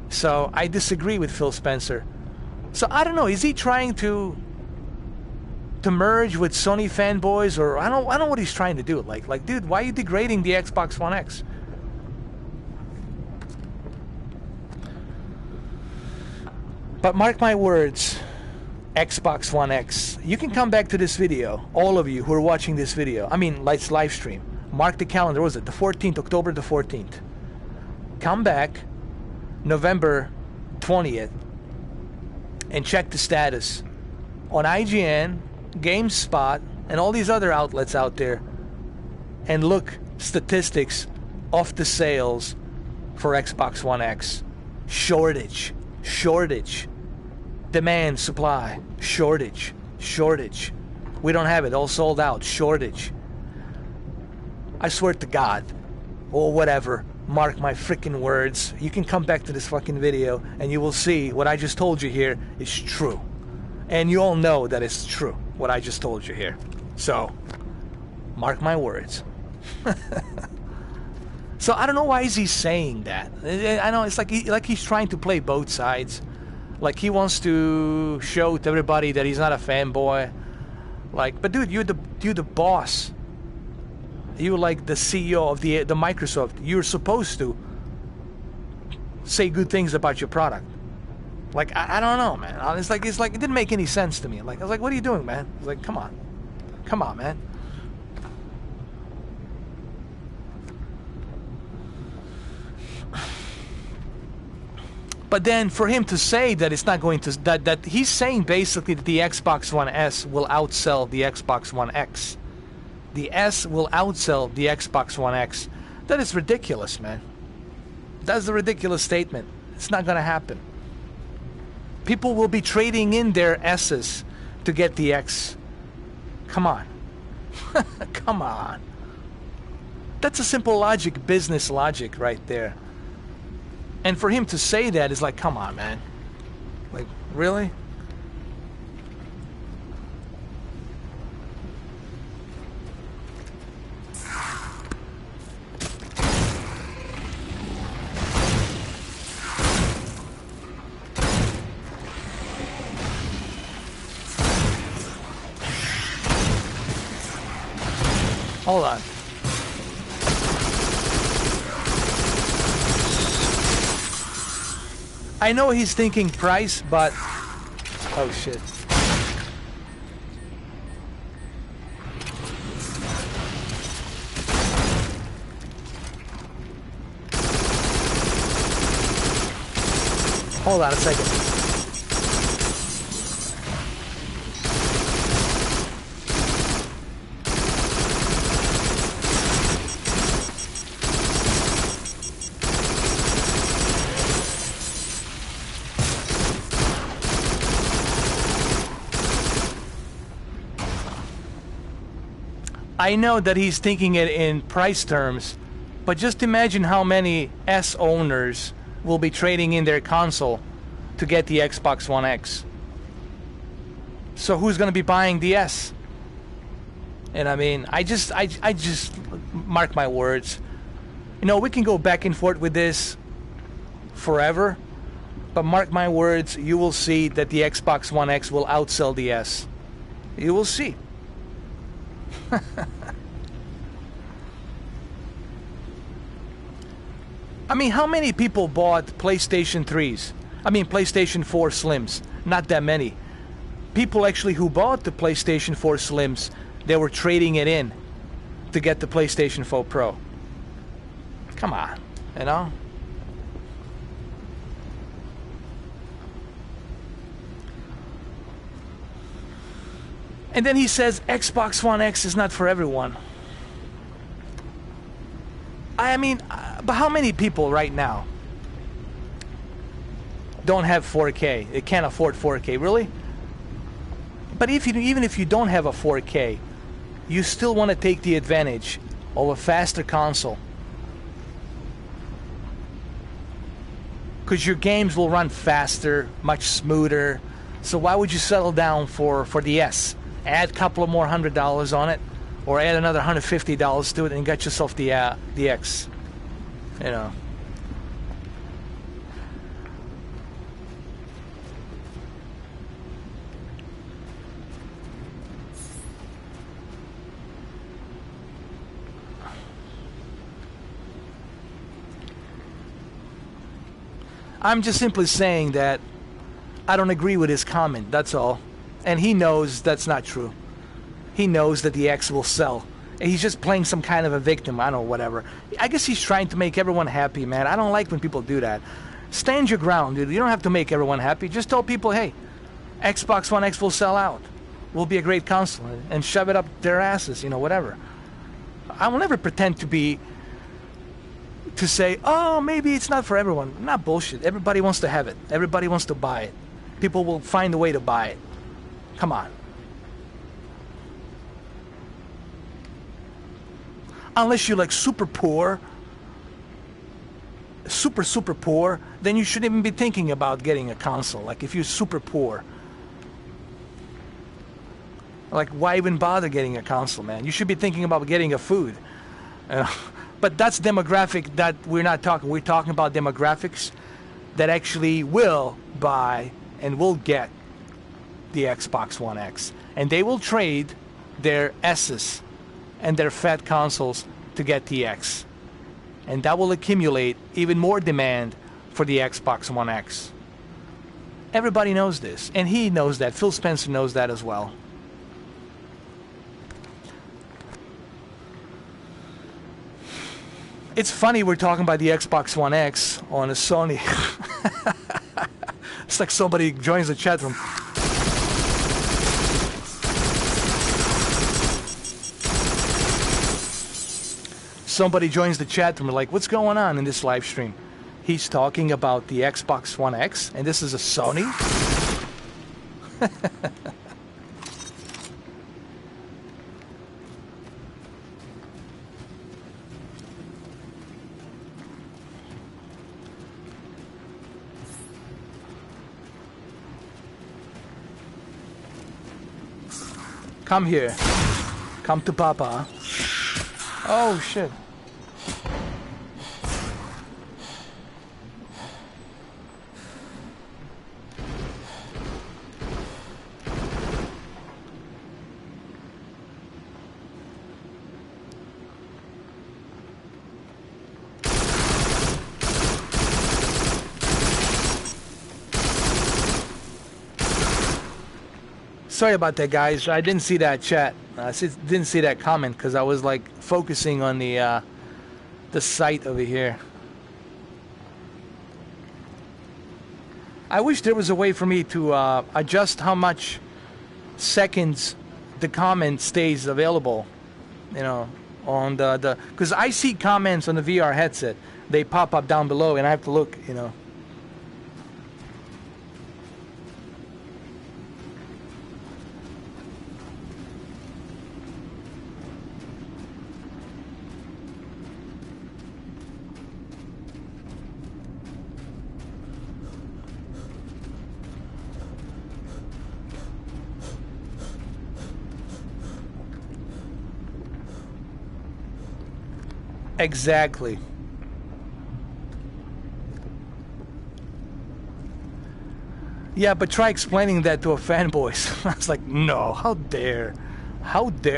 So I disagree with Phil Spencer. So I don't know, is he trying to merge with Sony fanboys, or I don't know what he's trying to do. Like dude, why are you degrading the Xbox One X? But mark my words, Xbox One X. You can come back to this video, all of you who are watching this video. I mean, let's live stream. Mark the calendar, what was it? The 14th, October the 14th. Come back November 20th and check the status on IGN, GameSpot, and all these other outlets out there, and look statistics of the sales for Xbox One X. Shortage. Demand, supply. Shortage. We don't have it, all sold out. Shortage. I swear to God, or whatever, mark my freaking words. You can come back to this fucking video and you will see what I just told you here is true. And you all know that it's true, what I just told you here. So, mark my words. So I don't know why is he saying that. I know it's like he's trying to play both sides. Like he wants to show to everybody that he's not a fanboy. Like, but dude, you're the boss. You're like the CEO of the Microsoft. You're supposed to say good things about your product. Like I don't know, man. It's like it didn't make any sense to me. Like I was like, what are you doing, man? I was like, come on, man. But then for him to say that it's not going to that he's saying basically that the Xbox One S will outsell the Xbox One X. The S will outsell the Xbox One X. That is ridiculous, man. That's a ridiculous statement. It's not going to happen. People will be trading in their S's to get the X. Come on. Come on. That's a simple logic, business logic right there. And for him to say that is like, come on, man. Like, really? Hold on. I know he's thinking price, but... Oh, shit. Hold on a second. I know that he's thinking it in price terms, but just imagine how many S owners will be trading in their console to get the Xbox One X. So who's going to be buying the S? And I mean, I just mark my words. You know, we can go back and forth with this forever, but mark my words, you will see that the Xbox One X will outsell the S. You will see. I mean, how many people bought PlayStation 3s? I mean, PlayStation 4 Slims. Not that many. People actually who bought the PlayStation 4 Slims, they were trading it in to get the PlayStation 4 Pro. Come on, you know? And then he says Xbox One X is not for everyone. I mean, but how many people right now don't have 4K? They can't afford 4K, really? But even if you don't have a 4K, you still want to take the advantage of a faster console. Because your games will run faster, much smoother. So why would you settle down for the S? Add a couple of more $100 on it, or add another $150 to it and get yourself the X. You know. I'm just simply saying that I don't agree with his comment, that's all. And he knows that's not true. He knows that the X will sell. And he's just playing some kind of a victim, I don't know, whatever. I guess he's trying to make everyone happy, man. I don't like when people do that. Stand your ground, dude. You don't have to make everyone happy. Just tell people, hey, Xbox One X will sell out. Will be a great console. And shove it up their asses, you know, whatever. I will never pretend to say, oh, maybe it's not for everyone. Not bullshit. Everybody wants to have it. Everybody wants to buy it. People will find a way to buy it. Come on. Unless you're like super poor, super poor, then you shouldn't even be thinking about getting a console. Like if you're super poor. Like why even bother getting a console, man? You should be thinking about getting a food. But that's demographic that we're not talking. We're talking about demographics that actually will buy and will get the Xbox One X. And they will trade their S's and their fat consoles to get the X. And that will accumulate even more demand for the Xbox One X. Everybody knows this. And he knows that. Phil Spencer knows that as well. It's funny we're talking about the Xbox One X on a Sony. It's like somebody joins the chat room. Somebody joins the chat room like, what's going on in this live stream? He's talking about the Xbox One X, and this is a Sony? Come here. Come to Papa. Oh, shit. Sorry about that, guys. I didn't see that chat. I didn't see that comment because I was like focusing on the site over here. I wish there was a way for me to adjust how much seconds the comment stays available. You know, on the because I see comments on the VR headset. They pop up down below, and I have to look. You know. Exactly. Yeah, but try explaining that to a fanboy. I was like, no, how dare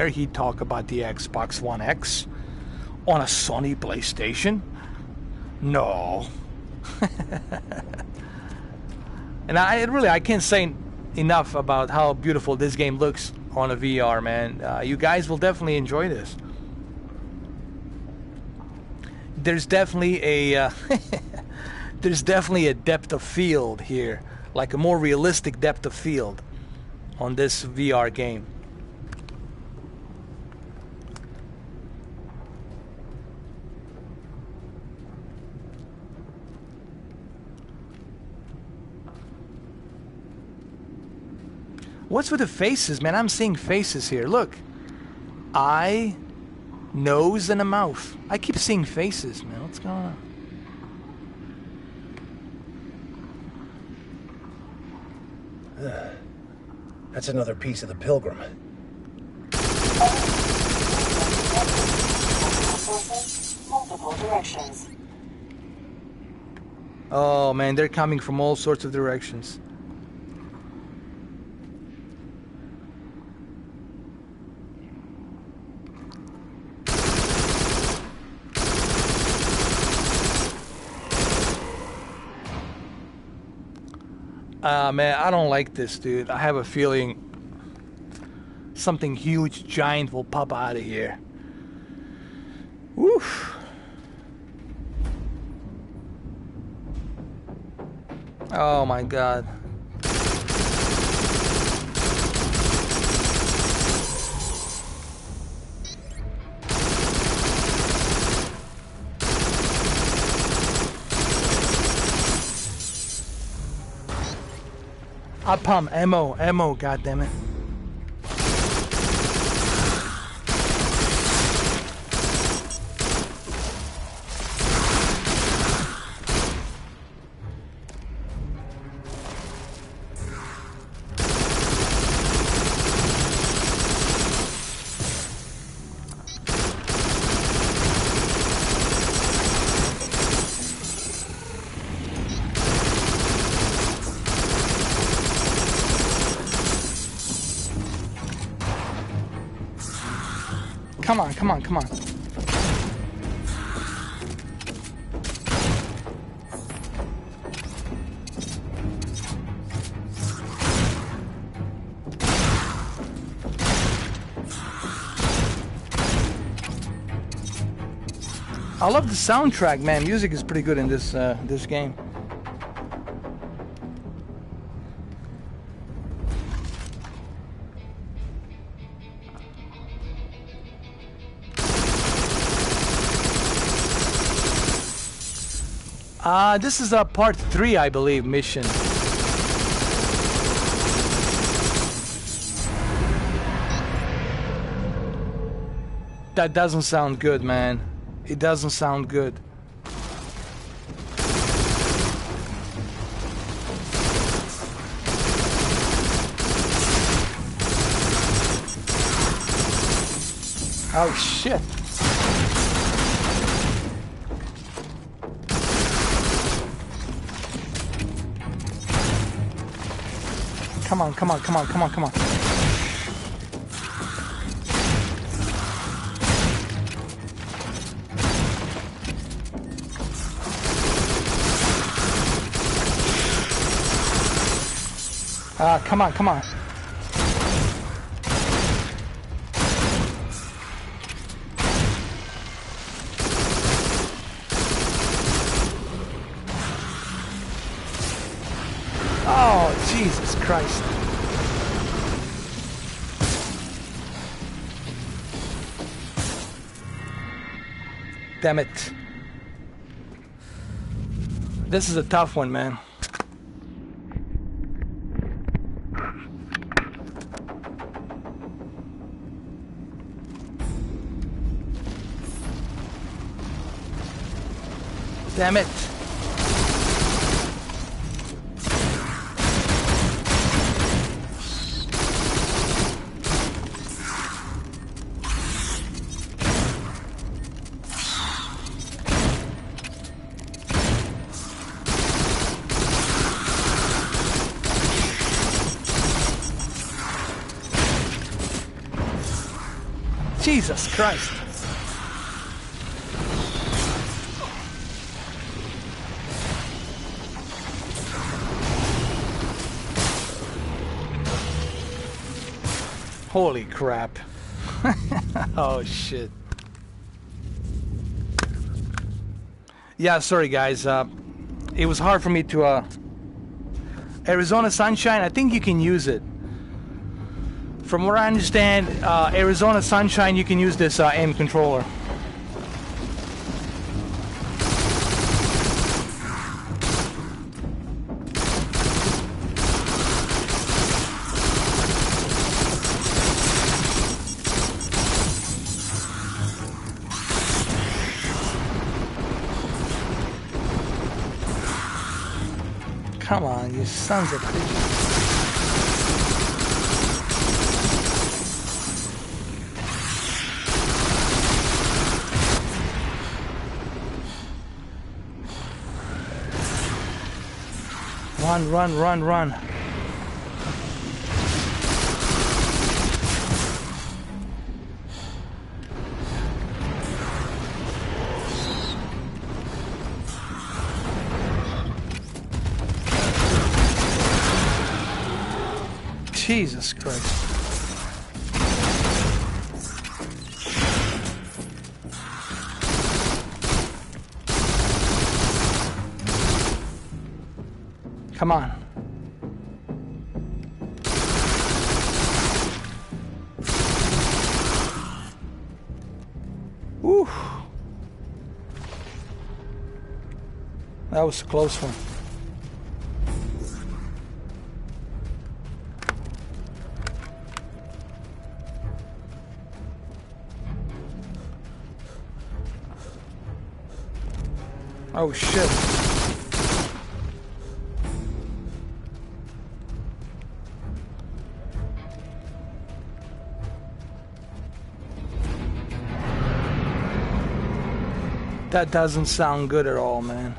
he talk about the Xbox One X on a Sony PlayStation? No. And I can't say enough about how beautiful this game looks on a VR, man. You guys will definitely enjoy this. There's definitely a there's definitely a depth of field here, like a more realistic depth of field on this VR game. What's with the faces, man? I'm seeing faces here. Look. Eye, nose, and a mouth. I keep seeing faces, man. What's going on? That's another piece of the Pilgrim. Multiple directions. Oh, man, they're coming from all sorts of directions. Man, I don't like this, dude. I have a feeling something huge, giant will pop out of here. Woof. Oh my God. I pump ammo, goddammit. Come on, come on, come on. I love the soundtrack, man. Music is pretty good in this this game. This is a part 3, I believe, mission. That doesn't sound good, man. It doesn't sound good. Oh, shit. Come on, come on, come on, come on, come on. Come on, come on. Oh, Jesus Christ. Damn it. This is a tough one, man. Damn it. Jesus Christ. Holy crap. Oh shit. Yeah, sorry guys. It was hard for me to Arizona Sunshine, I think you can use it. From what I understand, Arizona Sunshine, you can use this aim controller. come on, you sons of bitches. Run, run, run, run. Jesus Christ. Come on. Woo. That was a close one. Oh shit. That doesn't sound good at all, man.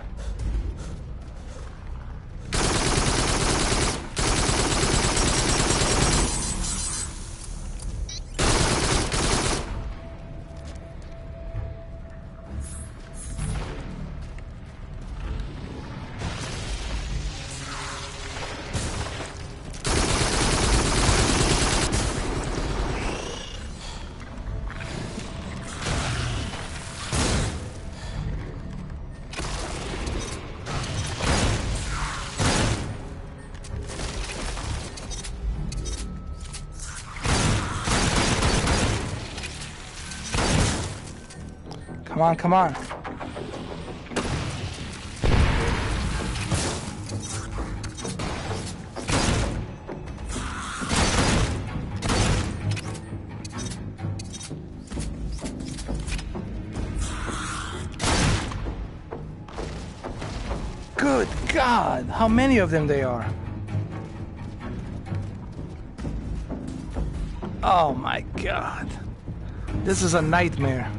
Come on, come on. Good God, how many of them there are? Oh my God. This is a nightmare.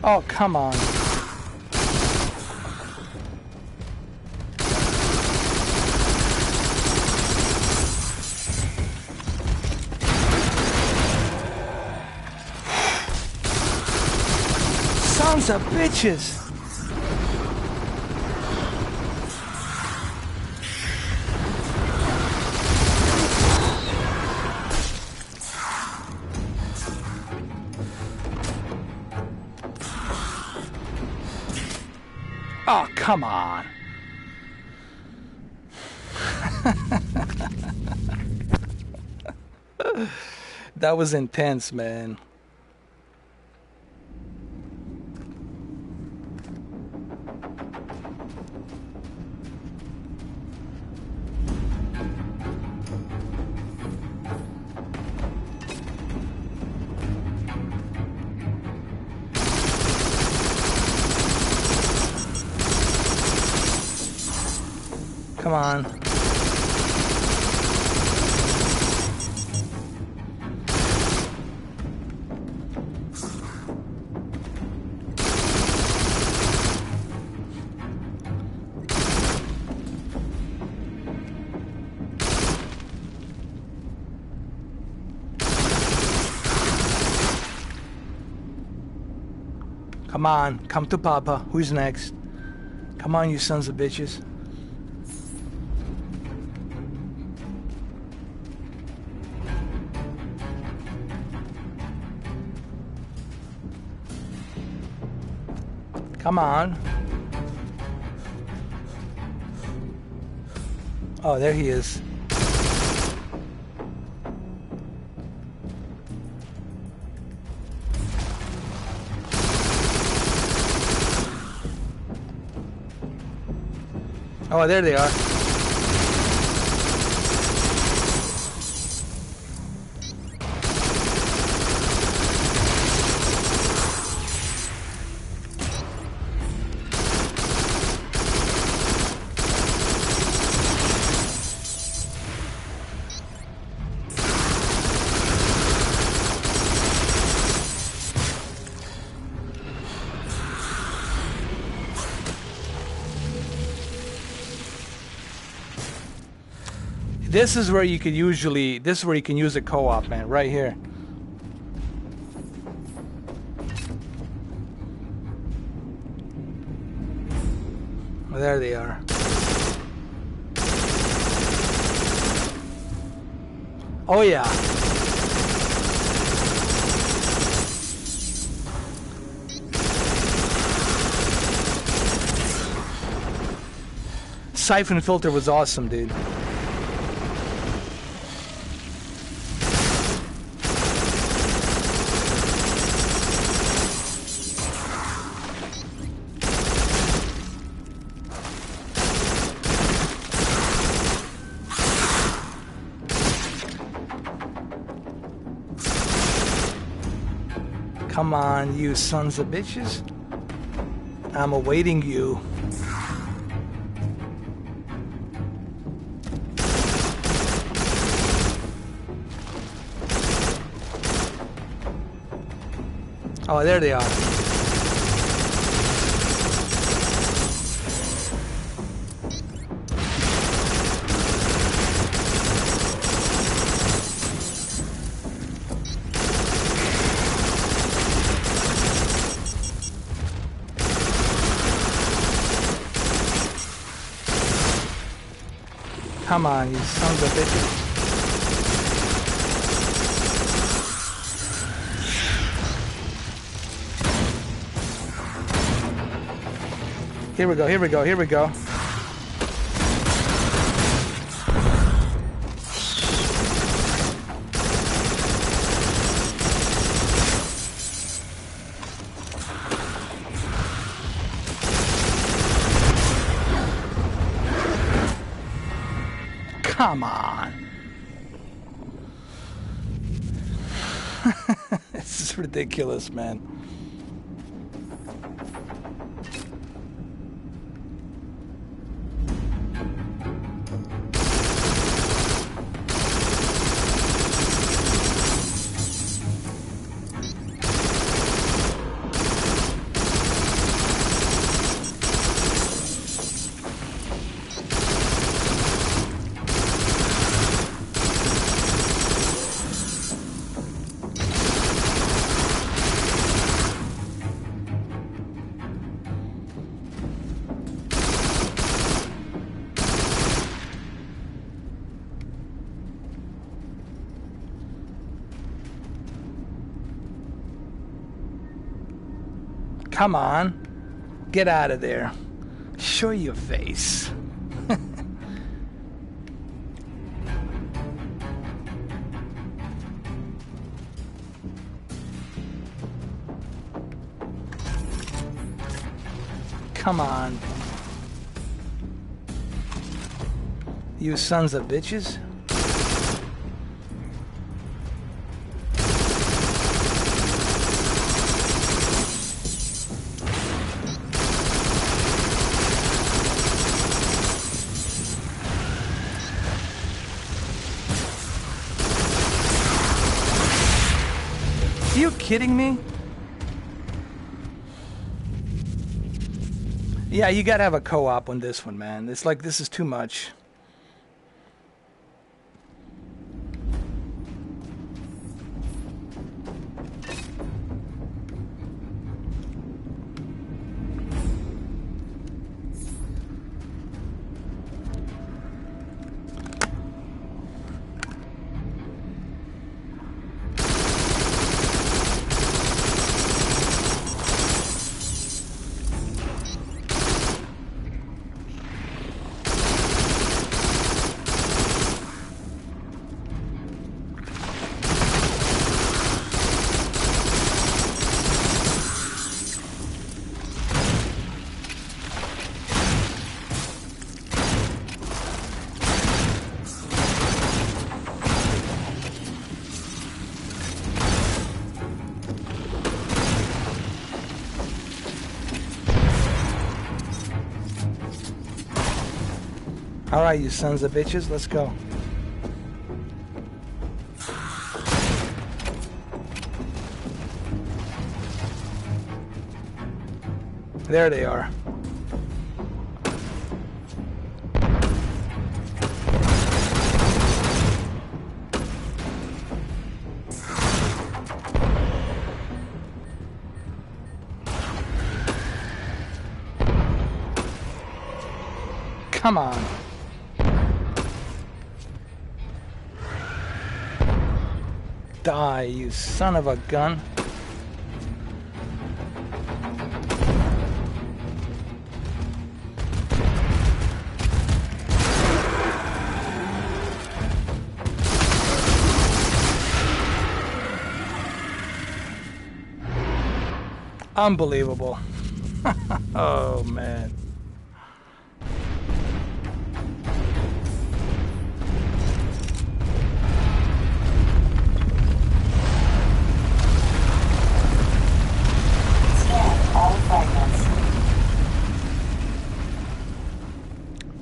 Oh, come on. Sons of bitches. Oh, come on. That was intense, man. Come on. Come on, come to Papa. Who's next? Come on, you sons of bitches. Come on. Oh, there he is. Oh, there they are. This is where you could usually, this is where you can use a co-op, man, right here. Well, there they are. Oh yeah. Siphon filter was awesome, dude. Come on, you sons of bitches. I'm awaiting you. Oh, there they are. Come on, you sons of bitches. Here we go, here we go, here we go. Come on. This is ridiculous, man. Come on, get out of there. Show your face. Come on. You sons of bitches. Are you kidding me? Yeah, you gotta have a co-op on this one, man. It's like, this is too much. Alright, you sons of bitches, let's go. There they are. Come on. Die, you son of a gun. Unbelievable. Oh, man.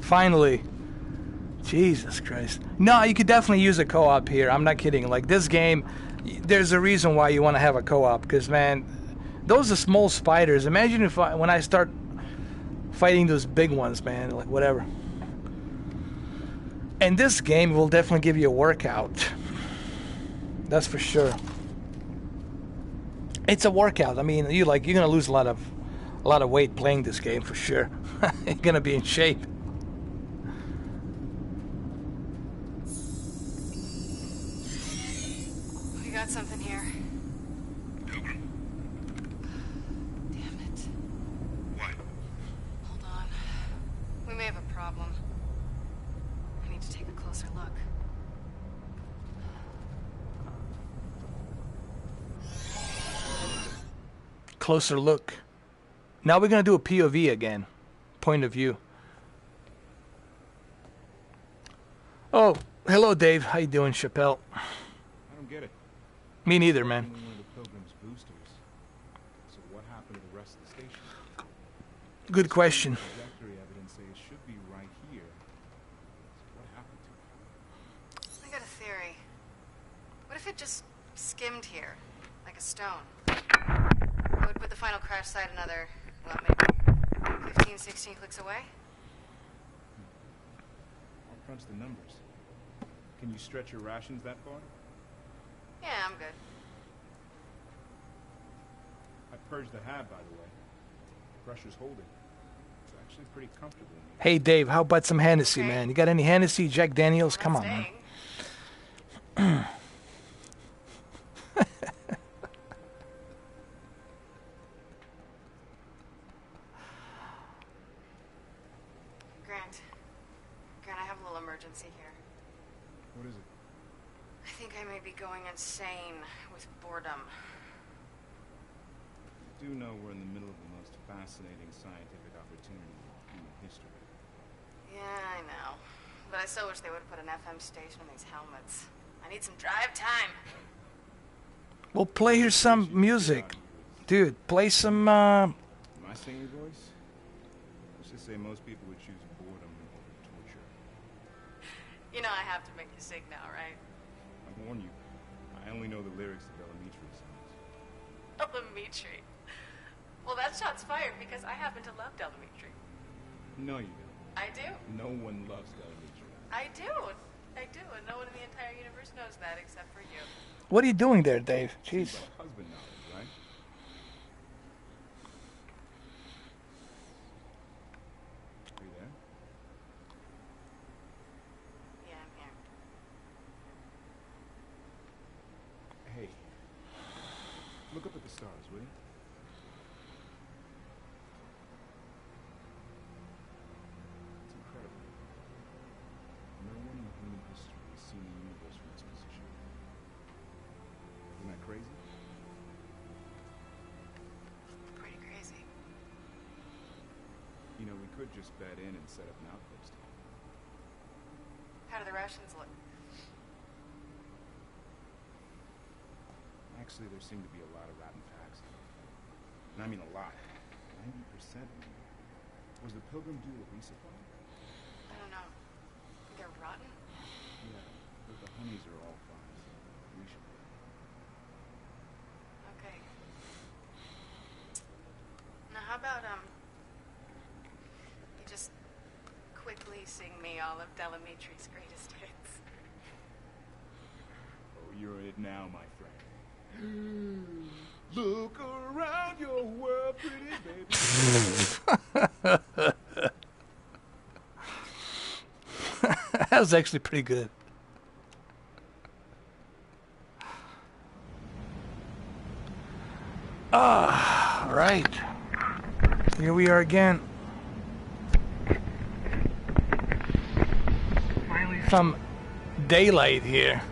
Finally. Jesus Christ. No, you could definitely use a co-op here. I'm not kidding. Like, this game, there's a reason why you want to have a co-op. Because, man, those are small spiders. Imagine if when I start fighting those big ones, man. Like, whatever. And this game will definitely give you a workout. That's for sure. It's a workout. I mean, you're gonna lose a lot of weight playing this game for sure. You're gonna be in shape. We got something here. Pilgrim. Damn it. What? Hold on. We may have a problem. I need to take a closer look. Closer look. Now we're gonna do a POV again. Point of view. Oh, hello Dave. How you doing, Chappelle? I don't get it. Me neither, man. One of the Pilgrim's boosters. So what happened to the rest of the station? Good question. Trajectory evidence say it should be right here. So what happened to it? I got a theory. What if it just skimmed here, like a stone? It would put the final crash site another, well, maybe 15, 16 clicks away? I'll crunch the numbers. Can you stretch your rations that far? Yeah, I'm good. I purged the hab, by the way. The pressure's holding. It's actually pretty comfortable in here. Hey Dave, how about some Hennessy, Okay. man? You got any Hennessy, Jack Daniels? Well, Come that's on, man. staying. Grant, I have a little emergency here. What is it? I think I may be going insane with boredom. You do know we're in the middle of the most fascinating scientific opportunity in human history. Yeah, I know. But I still wish they would have put an FM station in these helmets. I need some drive time. Well, play her some music. Dude, play some, My singing voice? Let's just say most people would choose boredom over torture. You know I have to make you sing now, right? I warn you, I only know the lyrics to Volumetric songs. Volumetric. Well, that shot's fired because I happen to love Volumetric. No, you don't. I do. No one loves Volumetric. I do. I do, and no one in the entire universe knows that except for you. what are you doing there, Dave? Jeez. Seems like husband knowledge, right? Are you there? Yeah, I'm here. Hey, look up at the stars, will you? It's incredible. No one in human history has seen the universe from this position. Isn't that crazy? Pretty crazy. You know, we could just bed in and set up an outpost. How do the rations look? Actually, there seem to be a lot of rotten packs. And I mean a lot. 90%. Was the Pilgrim due a resupply? I don't know. rotten? Yeah, but the honeys are all fine. We should be. Okay. Now how about, you just quickly sing me all of Delametri's greatest hits? Oh, you're it now, my friend. Look around your world, pretty baby. That was actually pretty good. Ah, right. Here we are again. Finally some daylight here.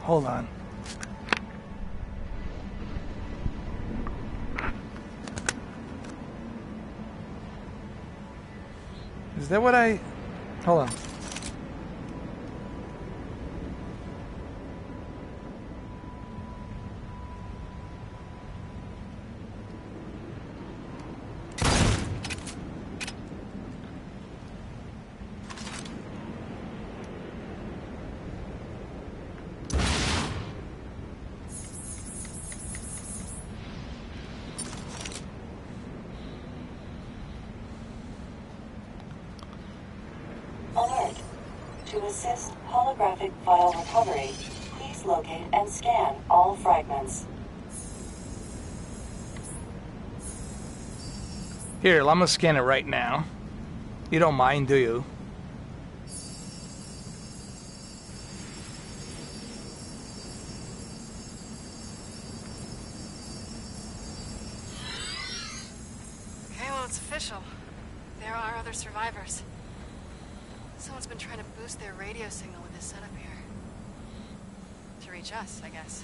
Hold on. Is that what I... Hold on. Alert. To assist holographic file recovery, please locate and scan all fragments. Here, I'm gonna scan it right now. You don't mind, do you? Okay, well, it's official. There are other survivors. Someone's been trying to boost their radio signal with this setup here. To reach us, I guess.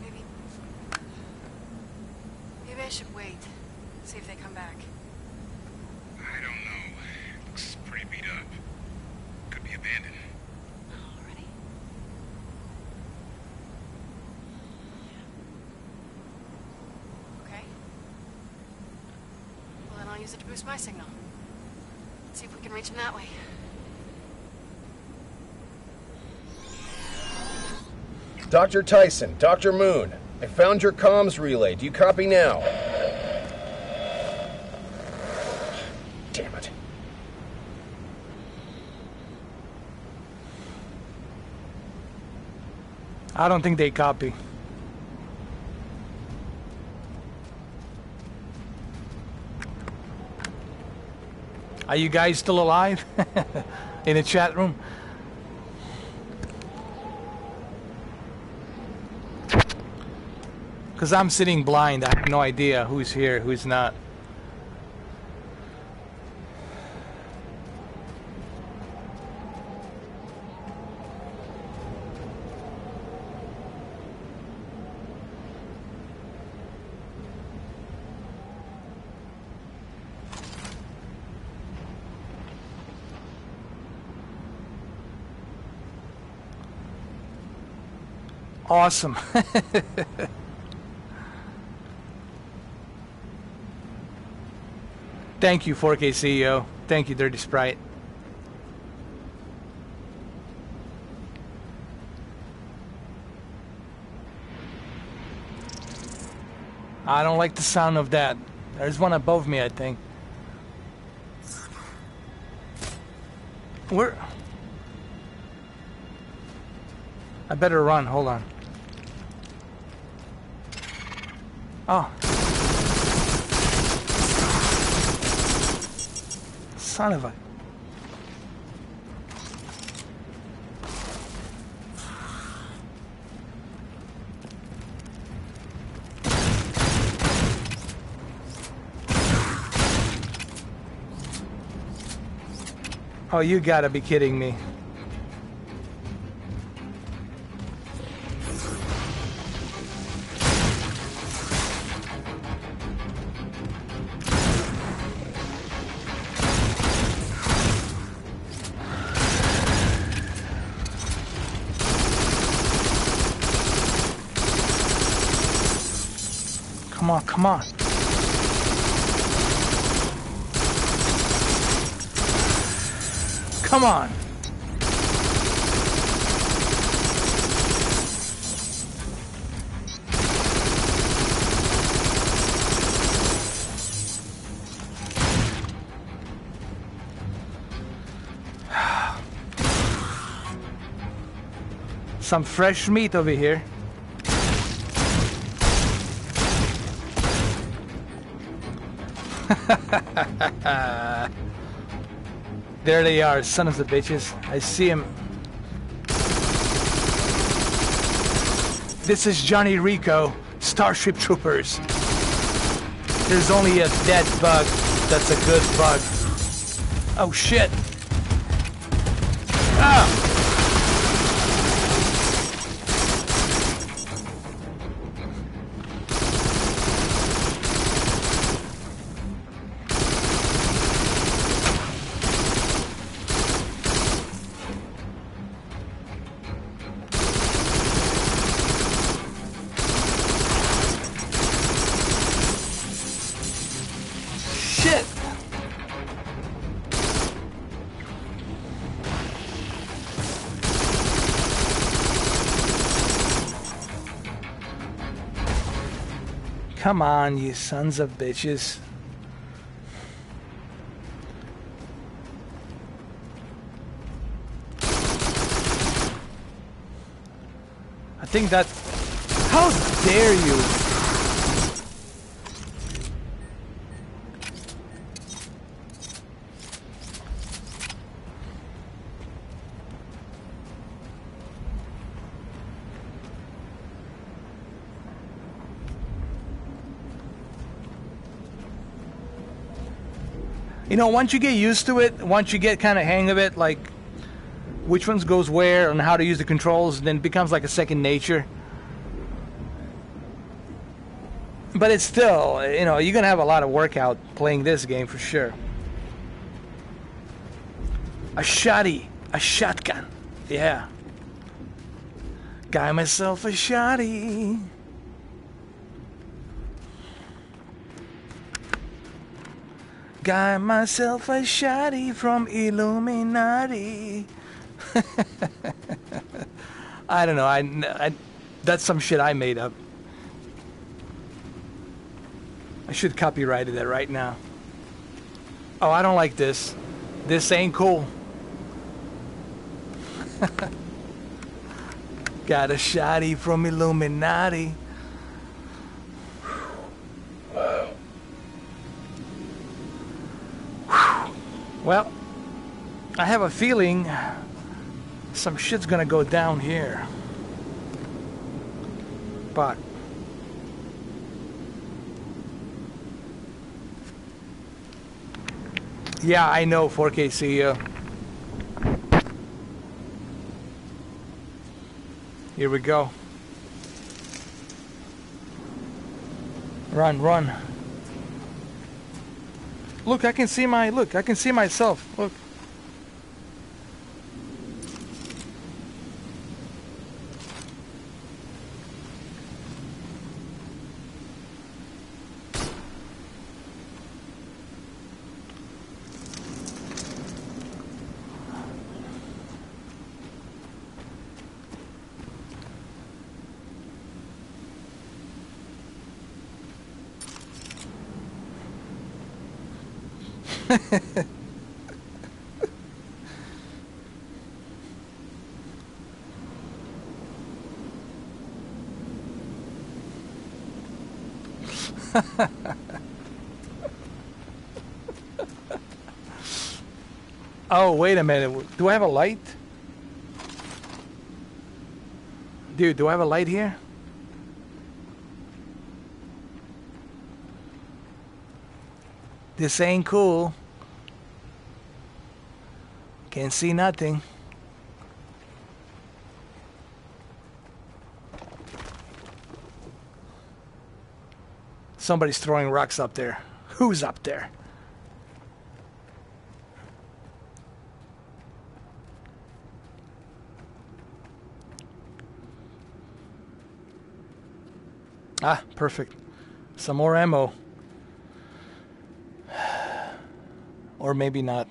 Maybe I should wait. See if they come back. I don't know. Looks pretty beat up. Could be abandoned. Already? Okay. Well, then I'll use it to boost my signal. See if we can reach him that way. Dr. Tyson, Dr. Moon, I found your comms relay. Do you copy now? Damn it. I don't think they copy. Are you guys still alive? In the chat room? Because I'm sitting blind. I have no idea who's here, who's not. Awesome. Thank you, 4K CEO. Thank you, Dirty Sprite. I don't like the sound of that. There's one above me, I think. Where? I better run. Hold on. Oh. Son of a... Oh, you gotta be kidding me. Come on, come on. Come on. Some fresh meat over here. There they are, sons of bitches. I see him. This is Johnny Rico, Starship Troopers. There's only a dead bug that's a good bug. Oh shit. Ah! Come on, you sons of bitches. I think that... How dare you? You know, once you get used to it, once you get kind of hang of it, like which ones goes where and how to use the controls, then it becomes like a second nature. But it's still, you know, you're going to have a lot of workout playing this game for sure. A shotty, a shotgun, yeah. Got myself a shotty. Got myself a shotty from Illuminati. I don't know. I that's some shit I made up. I should copyright that right now. Oh, I don't like this. This ain't cool. Got a shotty from Illuminati. Wow. Well, I have a feeling some shit's gonna go down here. But yeah, I know, 4K CEO. Here we go. Run, run. Look, I can see I can see myself. Look. Oh, wait a minute. Do I have a light? Dude, do I have a light here? This ain't cool. Can't see nothing. Somebody's throwing rocks up there. Who's up there? Ah, perfect. Some more ammo. Or maybe not.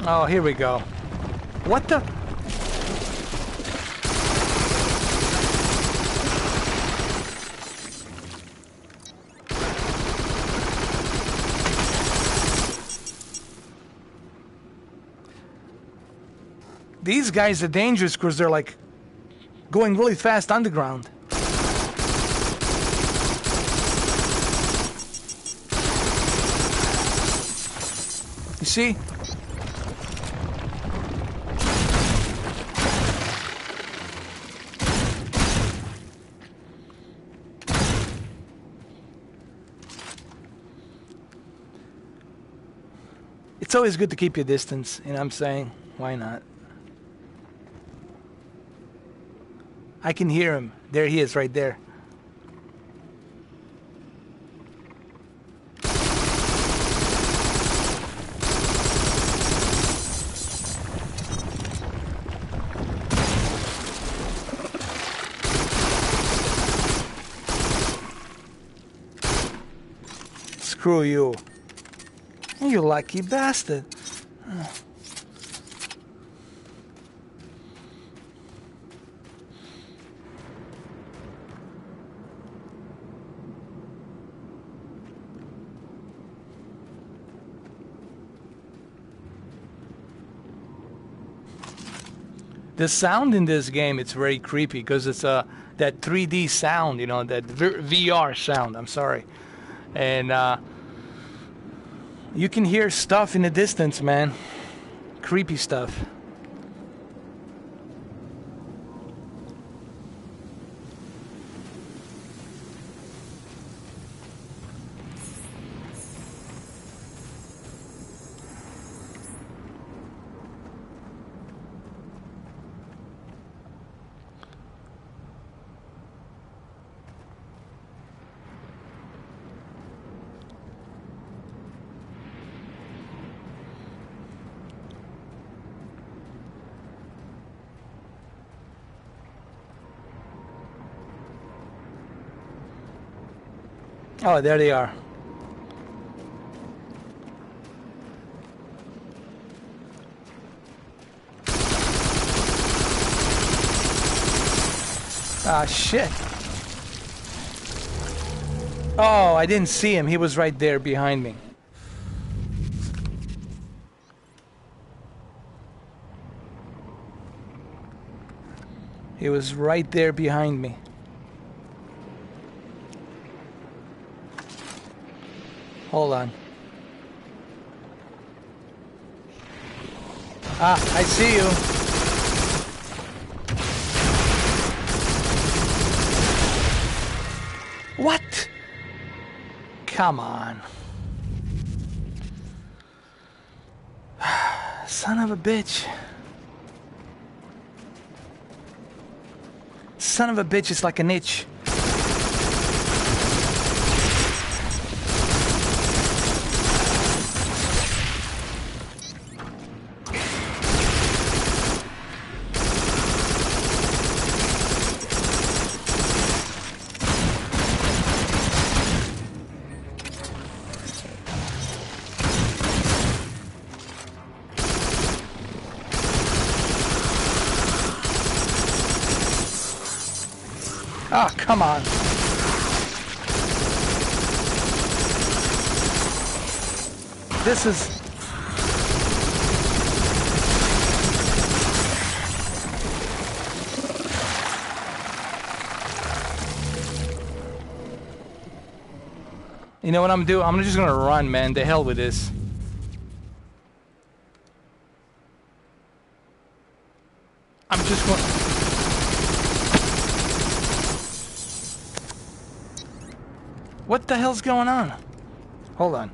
Oh, here we go. What the? These guys are dangerous because they're like going really fast underground. You see? It's always good to keep your distance, you know what I'm saying? Why not? I can hear him. There he is, right there. Screw you. You lucky bastard. The sound in this game, it's very creepy because it's that 3D sound, you know, that VR sound, I'm sorry. And you can hear stuff in the distance, man. Creepy stuff. Oh, there they are. Ah, shit. Oh, I didn't see him. He was right there behind me. He was right there behind me. Hold on. Ah, I see you. What? Come on. Son of a bitch. Son of a bitch is like an itch. Oh, come on. This is... You know what I'm doing? I'm just gonna run, man. The hell with this. I'm just going... What the hell's going on? Hold on.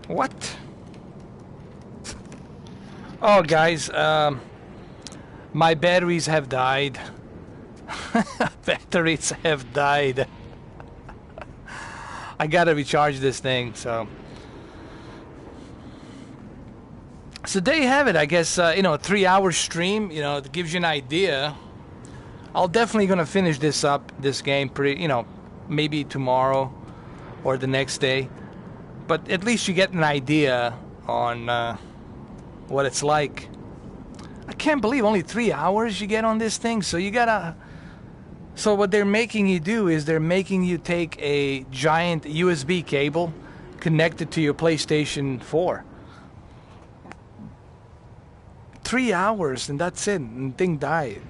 What? Oh, guys, my batteries have died. Batteries have died. I gotta recharge this thing, so... So there you have it. I guess, you know, a 3-hour stream, you know, it gives you an idea I'll definitely gonna finish this game pretty, maybe tomorrow or the next day. But at least you get an idea on what it's like. I can't believe only 3 hours you get on this thing. So so what they're making you do is they're making you take a giant USB cable, connect it to your PlayStation 4. 3 hours and that's it, and the thing died.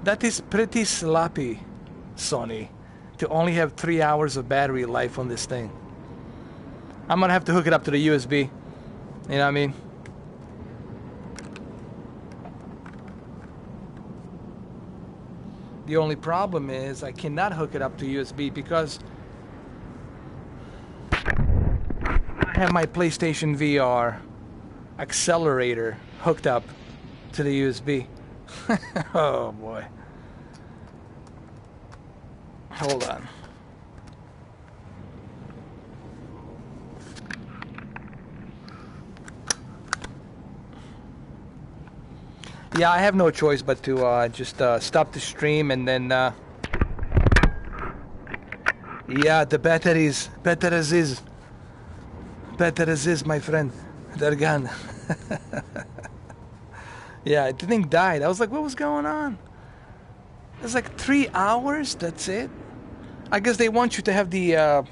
That is pretty sloppy, Sony, to only have 3 hours of battery life on this thing. I'm gonna have to hook it up to the USB. You know what I mean? The only problem is I cannot hook it up to USB because I have my PlayStation VR accelerator hooked up to the USB. Oh boy. Hold on. Yeah, I have no choice but to just stop the stream and then yeah, the batteries better as is, my friend. They're gone. Yeah, the thing died. I was like, what was going on? It's like 3 hours, that's it? I guess they want you to have the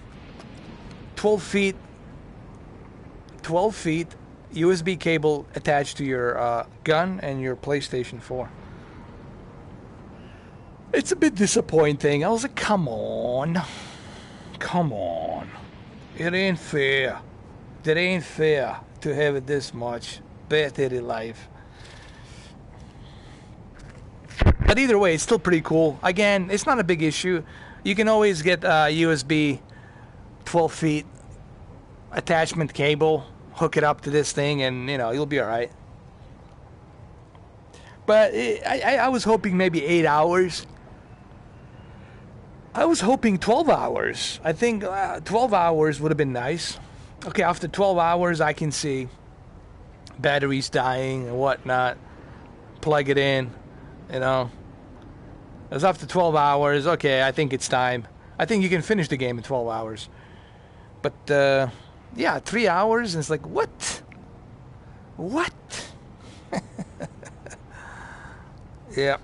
12 feet USB cable attached to your gun and your PlayStation 4. It's a bit disappointing. I was like, come on. It ain't fair. It ain't fair to have it this much battery life. But either way, it's still pretty cool. Again, it's not a big issue. You can always get a USB 12 feet attachment cable, hook it up to this thing, and you'll be all right. But I was hoping maybe 8 hours. I was hoping 12 hours. I think 12 hours would have been nice. Okay, after 12 hours, I can see batteries dying and whatnot. Plug it in, As after 12 hours, okay, I think it's time. I think you can finish the game in 12 hours. But, yeah, 3 hours, and it's like, what? What? Yeah.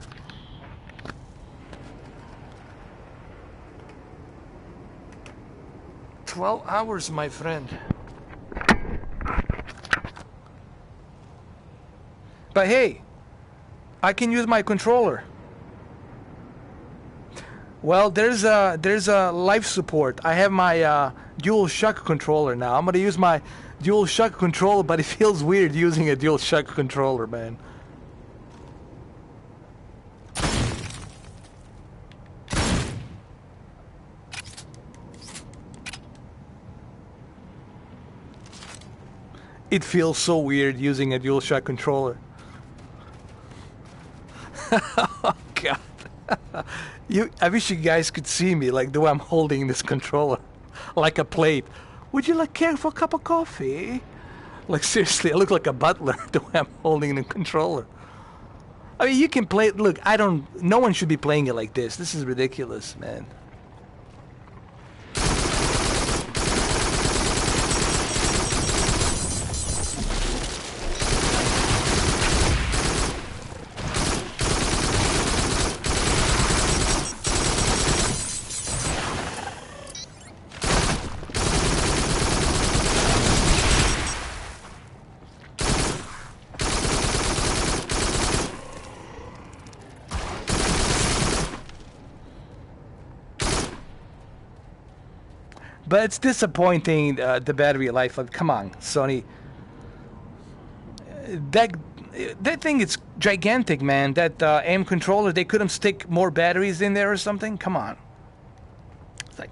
"12 hours, my friend." But hey, I can use my controller. Well, there's a life support. I have my dual shock controller now. I'm gonna use my dual shock controller, but it feels weird using a dual shock controller, man. It feels so weird using a dual shock controller. Oh God. I wish you guys could see me like the way I'm holding this controller. Like a plate. "Would you care for a cup of coffee?" Like seriously, I look like a butler the way I'm holding the controller. I mean, you can play it. Look, no one should be playing it like this. This is ridiculous, man. But it's disappointing, the battery life. Like, come on, Sony. That thing is gigantic, man. That aim controller, they couldn't stick more batteries in there or something? Come on. It's like,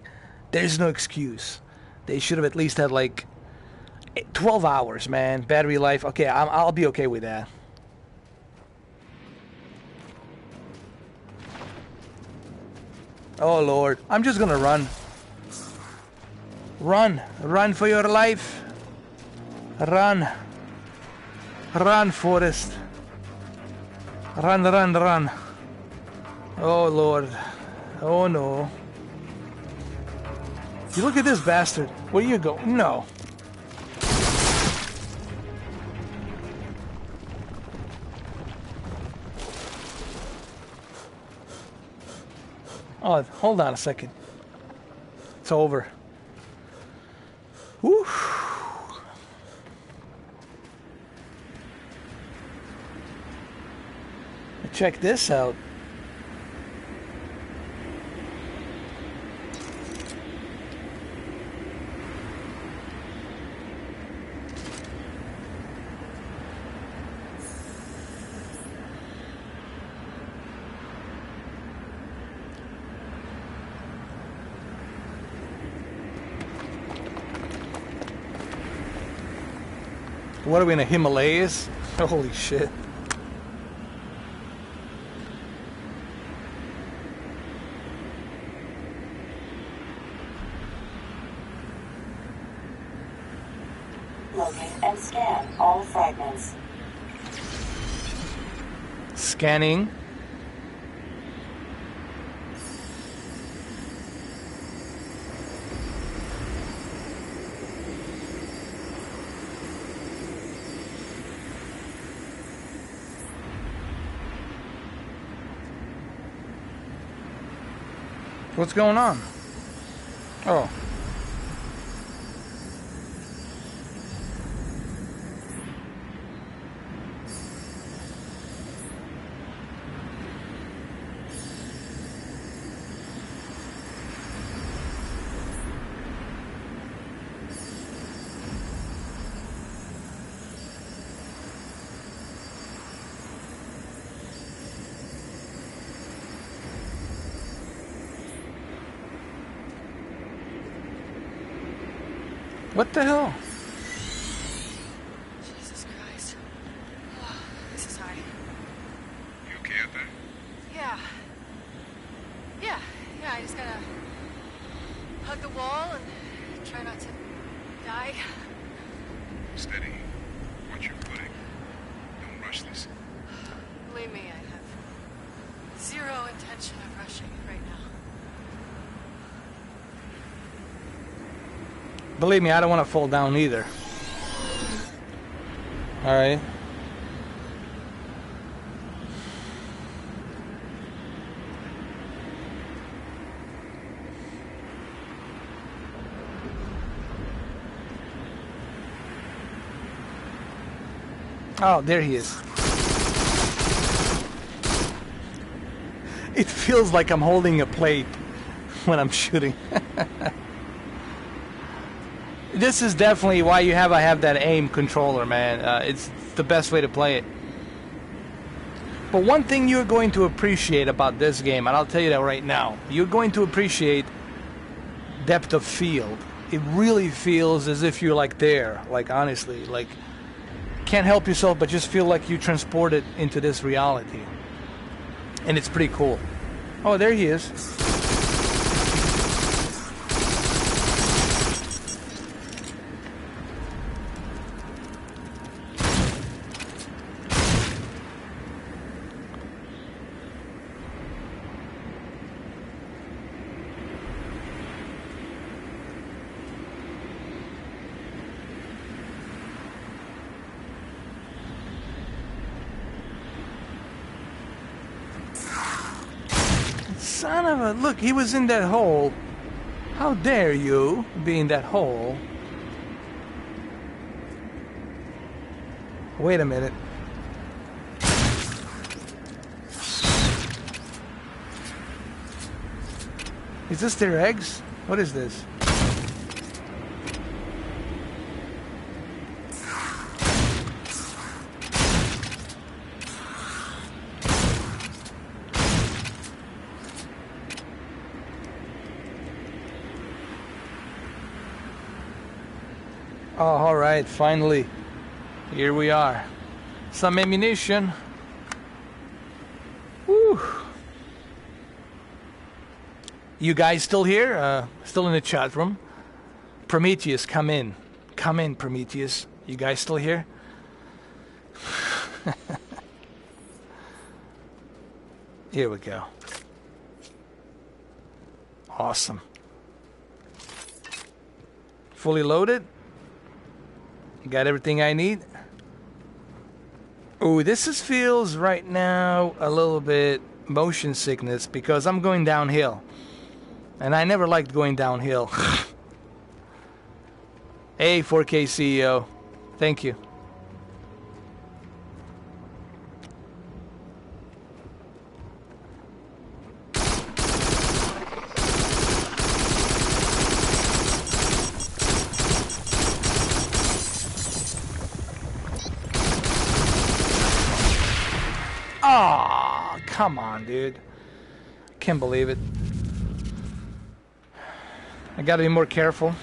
there's no excuse. They should have at least had, 12 hours, man. Battery life. Okay, I'll be okay with that. Oh, Lord. I'm just gonna run. Run for your life. Run. Run, Forrest. Run, run, run. Oh, Lord. Oh, no. You look at this bastard. Where you go? No. Oh, hold on a second. It's over. Woo. Check this out. What are we in the Himalayas? Holy shit. Locate and scan all fragments. Scanning. What's going on? Oh. What the hell? Jesus Christ. Oh, this is hard. You okay out there? Yeah. Yeah, I just gotta hug the wall and try not to die. Steady. Watch your footing. Don't rush this. Believe me, I have zero intention of rushing right now. Believe me, I don't want to fall down either. Alright. Oh, there he is. It feels like I'm holding a plate when I'm shooting. This is definitely why I have that aim controller, man. It's the best way to play it. But one thing you're going to appreciate about this game, and I'll tell you that right now, you're going to appreciate depth of field. It really feels as if you're like there, like honestly, like can't help yourself but just feel like you transported into this reality. And it's pretty cool. Oh, there he is. Son of a... Look, he was in that hole. How dare you be in that hole? Wait a minute. Is this their eggs? What is this? Oh, alright, finally. Here we are. Some ammunition. Woo! You guys still here? Still in the chat room? Prometheus, come in. Come in, Prometheus. You guys still here? Here we go. Awesome. Fully loaded. Got everything I need. Ooh, feels right now a little bit motion sickness because I'm going downhill. And I never liked going downhill. Hey, 4K CEO. Thank you. Oh, come on, dude. Can't believe it. I gotta be more careful.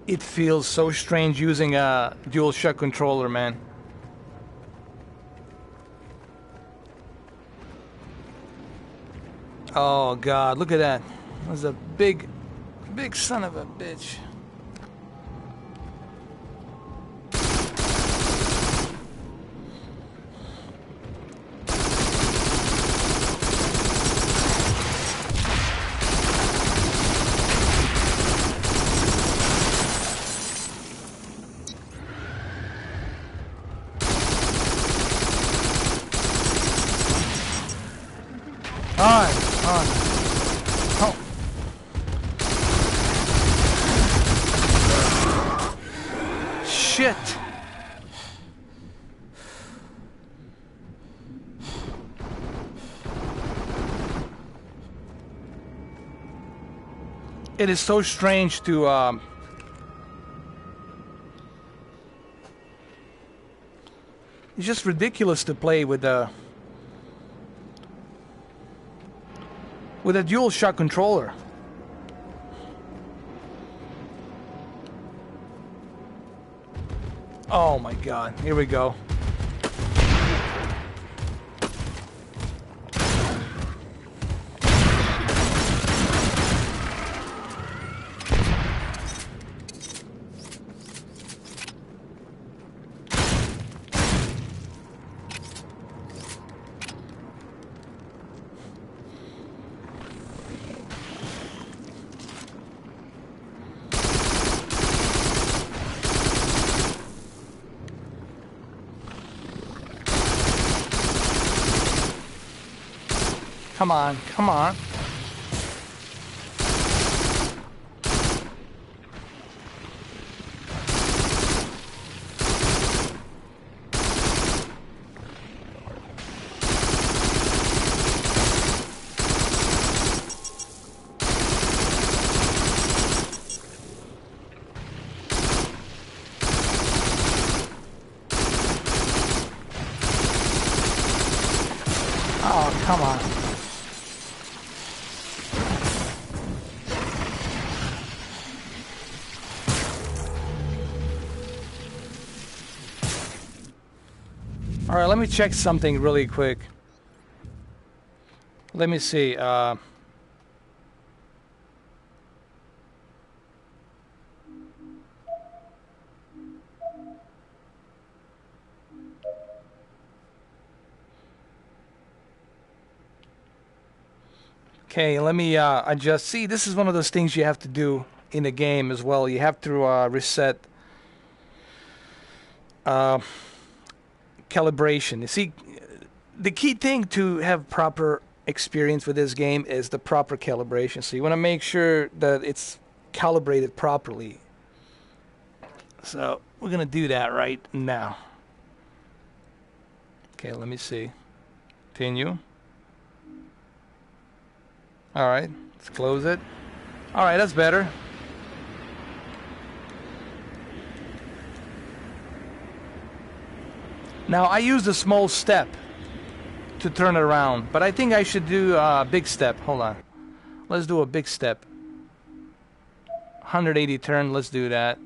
It feels so strange using a DualShock controller, man. Oh God, look at that. That was a big son of a bitch. Shit. It is so strange to it's just ridiculous to play with a DualShock controller. Oh my God, here we go. Come on, come on. Oh, come on. All right, let me check something really quick. Let me see. Okay, let me adjust. See, this is one of those things you have to do in a game as well. You have to reset calibration. You see, the key thing to have proper experience with this game is the proper calibration. So you want to make sure that it's calibrated properly. So we're going to do that right now. Okay, let me see. Continue. All right, let's close it. All right, that's better. Now, I used a small step to turn it around, but I think I should do a big step. Hold on. Let's do a big step. 180 turn, let's do that.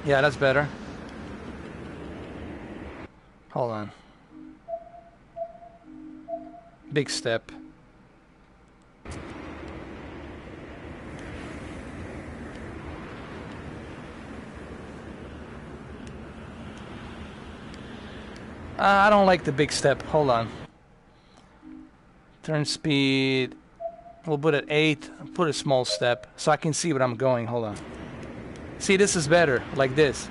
Yeah, that's better. Hold on. Big step. I don't like the big step. Hold on. Turn speed. We'll put it 8. Put a small step so I can see what I'm going. Hold on. See, this is better. Like this.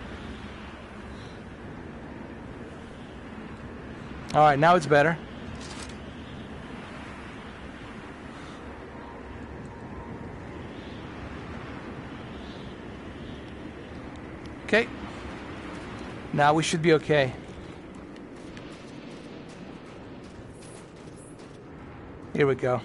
Alright, now it's better. Okay. Now we should be okay. Here we go.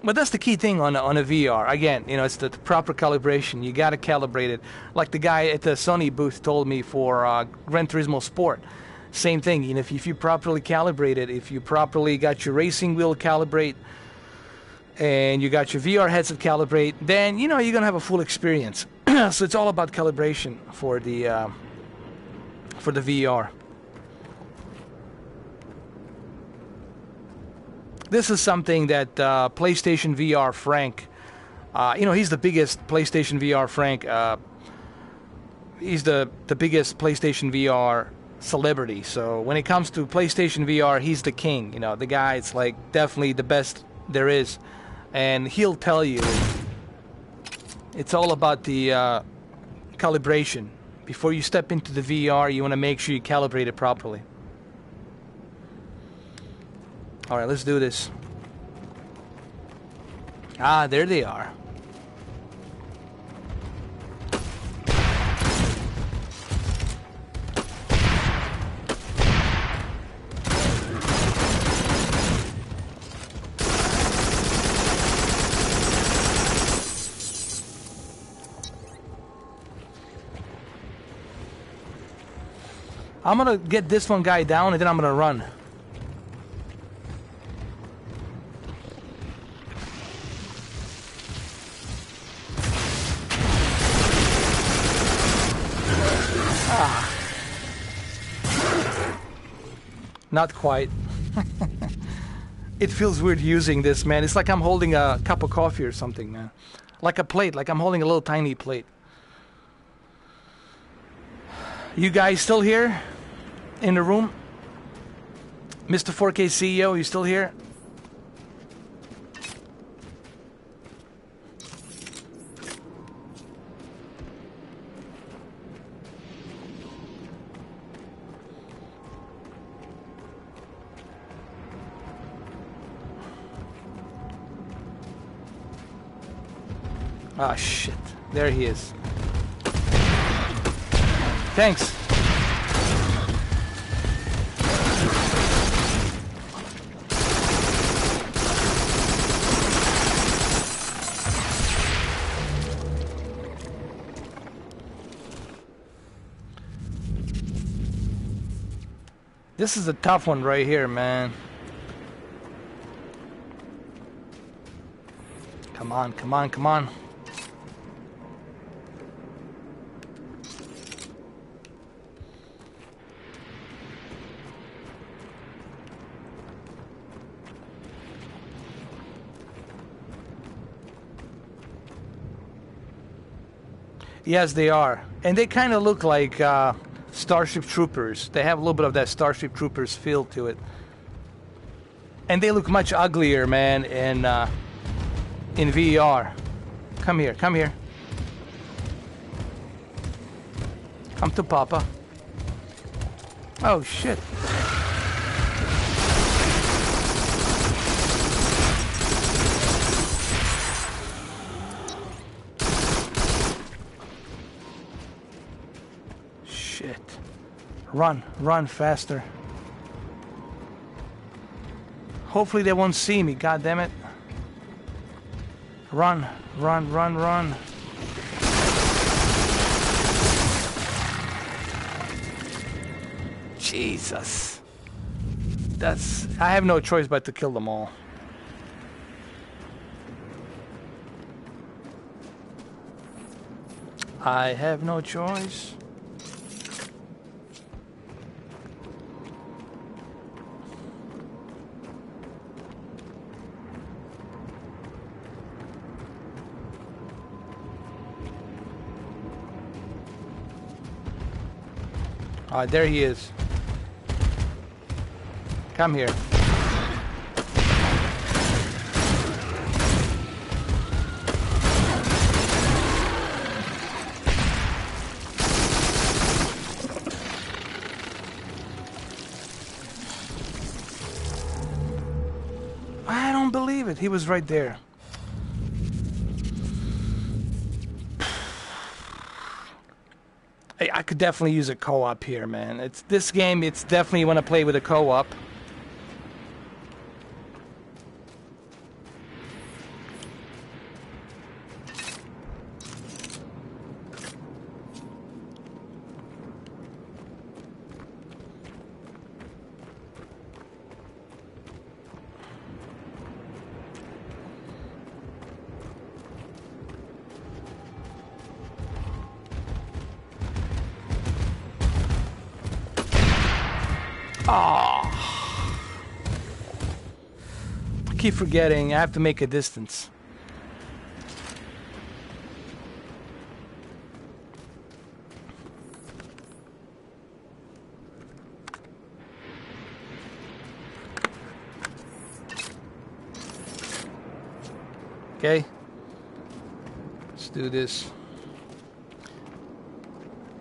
But that's the key thing on a VR. Again, you know, it's the proper calibration. You got to calibrate it. Like the guy at the Sony booth told me for Gran Turismo Sport. Same thing. You know, if you properly calibrate it, if you properly got your racing wheel calibrate, and you got your VR headset calibrate, then you know you're gonna have a full experience. So it's all about calibration for the VR. This is something that PlayStation VR Frank, you know, he's the biggest PlayStation VR Frank. He's the biggest PlayStation VR celebrity. So when it comes to PlayStation VR, he's the king. You know, the guy is like definitely the best there is. And he'll tell you it's all about the calibration. Before you step into the VR, you want to make sure you calibrate it properly. Alright, let's do this. Ah, there they are. I'm gonna get this one guy down and then I'm gonna run. Not quite. It feels weird using this, man. It's like I'm holding a cup of coffee or something, man. Like a plate, like I'm holding a little tiny plate. You guys still here? In the room? Mr. 4K CEO, you still here? Ah, shit. There he is. Thanks. This is a tough one right here, man. Come on, come on, come on. Yes, they are. And they kind of look like Starship Troopers. They have a little bit of that Starship Troopers feel to it. And they look much uglier, man, in VR. Come here, come here. Come to Papa. Oh, shit. Run, run faster. Hopefully they won't see me, god damn it. Run, run, run, run. Jesus. I have no choice but to kill them all. I have no choice. Ah, there he is. Come here. I don't believe it. He was right there. I could definitely use a co-op here, man. It's this game. It's definitely you want to play with a co-op. Oh. I keep forgetting. I have to make a distance. Okay. Let's do this.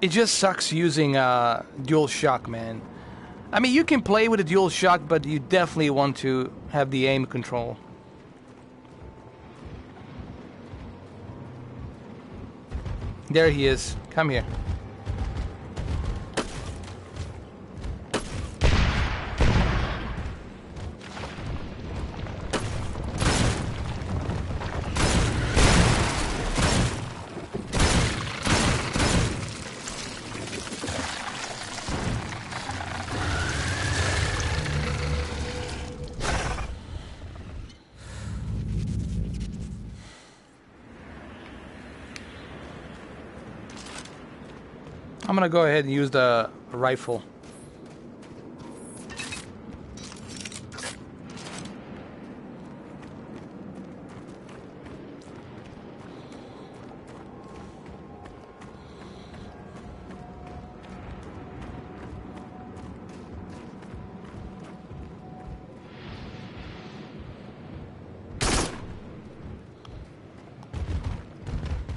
It just sucks using DualShock, man. I mean, you can play with a DualShock, but you definitely want to have the aim control. There he is. Come here. I'm gonna go ahead and use the rifle.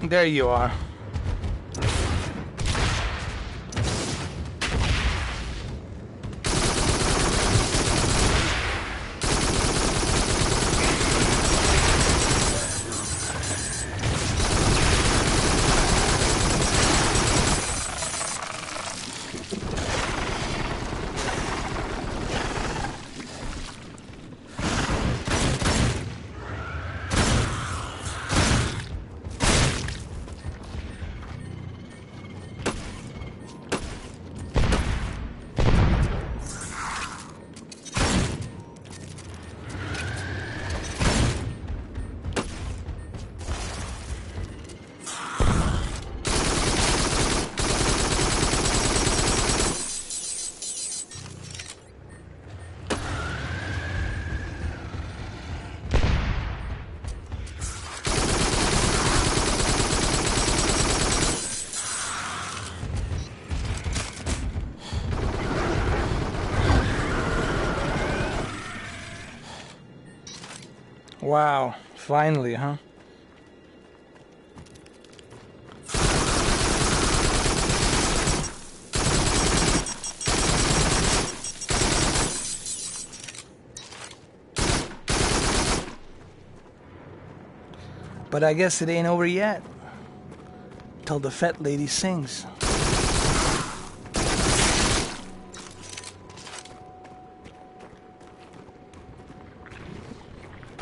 There you are. Wow, finally, huh? But I guess it ain't over yet. Till the fat lady sings.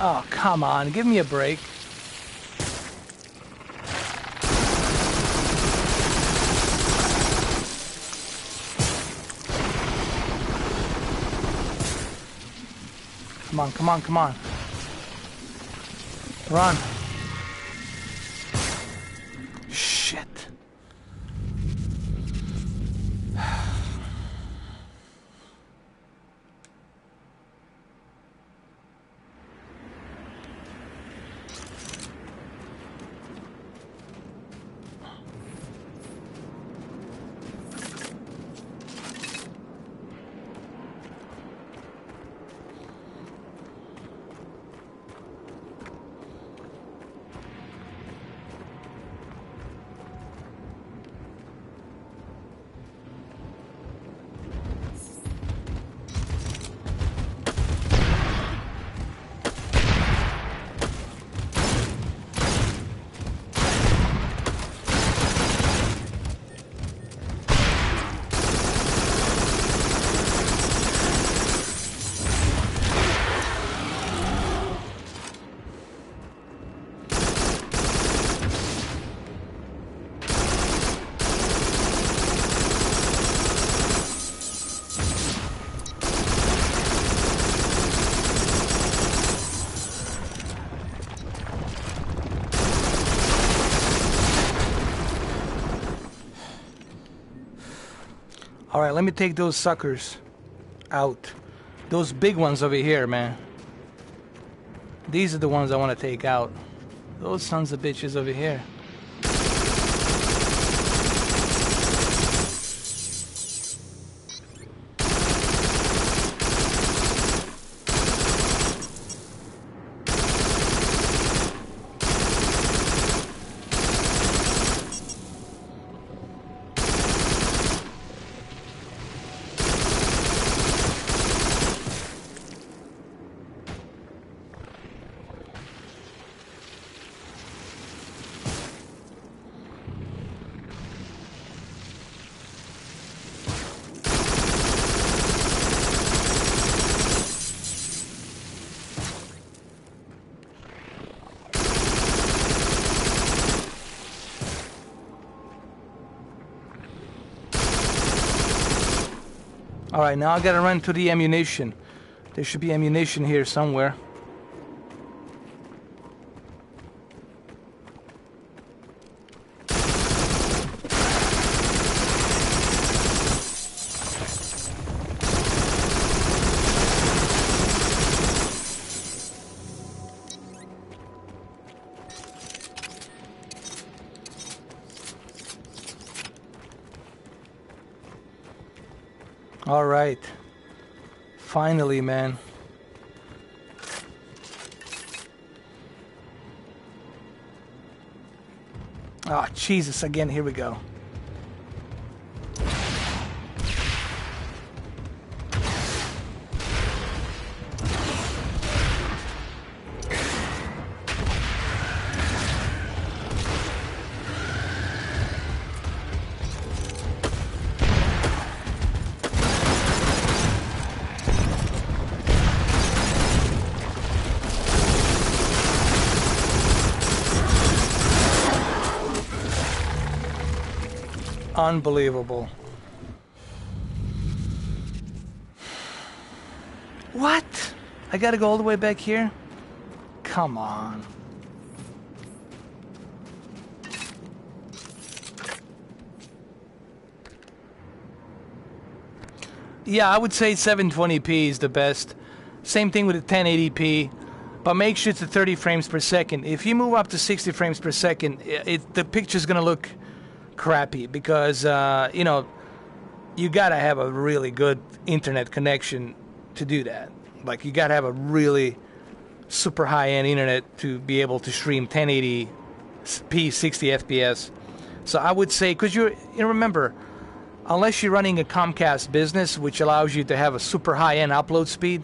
Oh, come on, give me a break. Come on, come on, come on. Run. Shit. Alright, let me take those suckers out. Those big ones over here, man. These are the ones I want to take out. Those sons of bitches over here. Alright, now I gotta run to the ammunition. There should be ammunition here somewhere. All right. Finally, man. Oh, Jesus, again, here we go. Unbelievable. What? I gotta go all the way back here? Come on. Yeah, I would say 720p is the best. Same thing with the 1080p. But make sure it's at 30 frames per second. If you move up to 60 frames per second, the picture's gonna look crappy because you know, you gotta have a really good internet connection to do that. Like, you gotta have a really super high-end internet to be able to stream 1080p 60 FPS. So I would say, because you remember, unless you're running a Comcast business, which allows you to have a super high-end upload speed,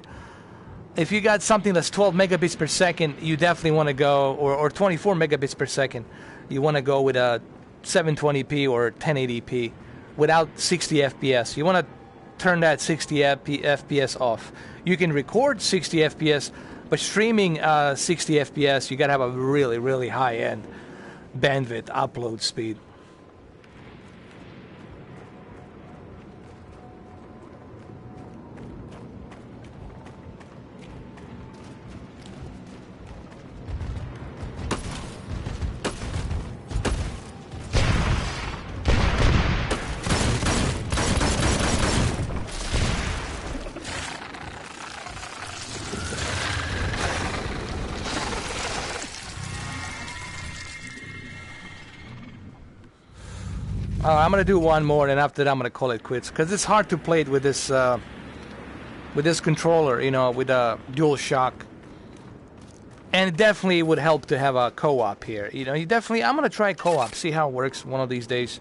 if you got something that's 12 megabits per second, you definitely want to go, or 24 megabits per second, you want to go with a 720p or 1080p without 60 FPS. You want to turn that 60 FPS off. You can record 60 FPS, but streaming 60 FPS, you got to have a really, really high-end bandwidth upload speed. I'm gonna do one more, and after that I'm gonna call it quits, because it's hard to play it with this controller, you know, with a dual shock. And it definitely would help to have a co-op here. You know, I'm gonna try co-op, see how it works one of these days,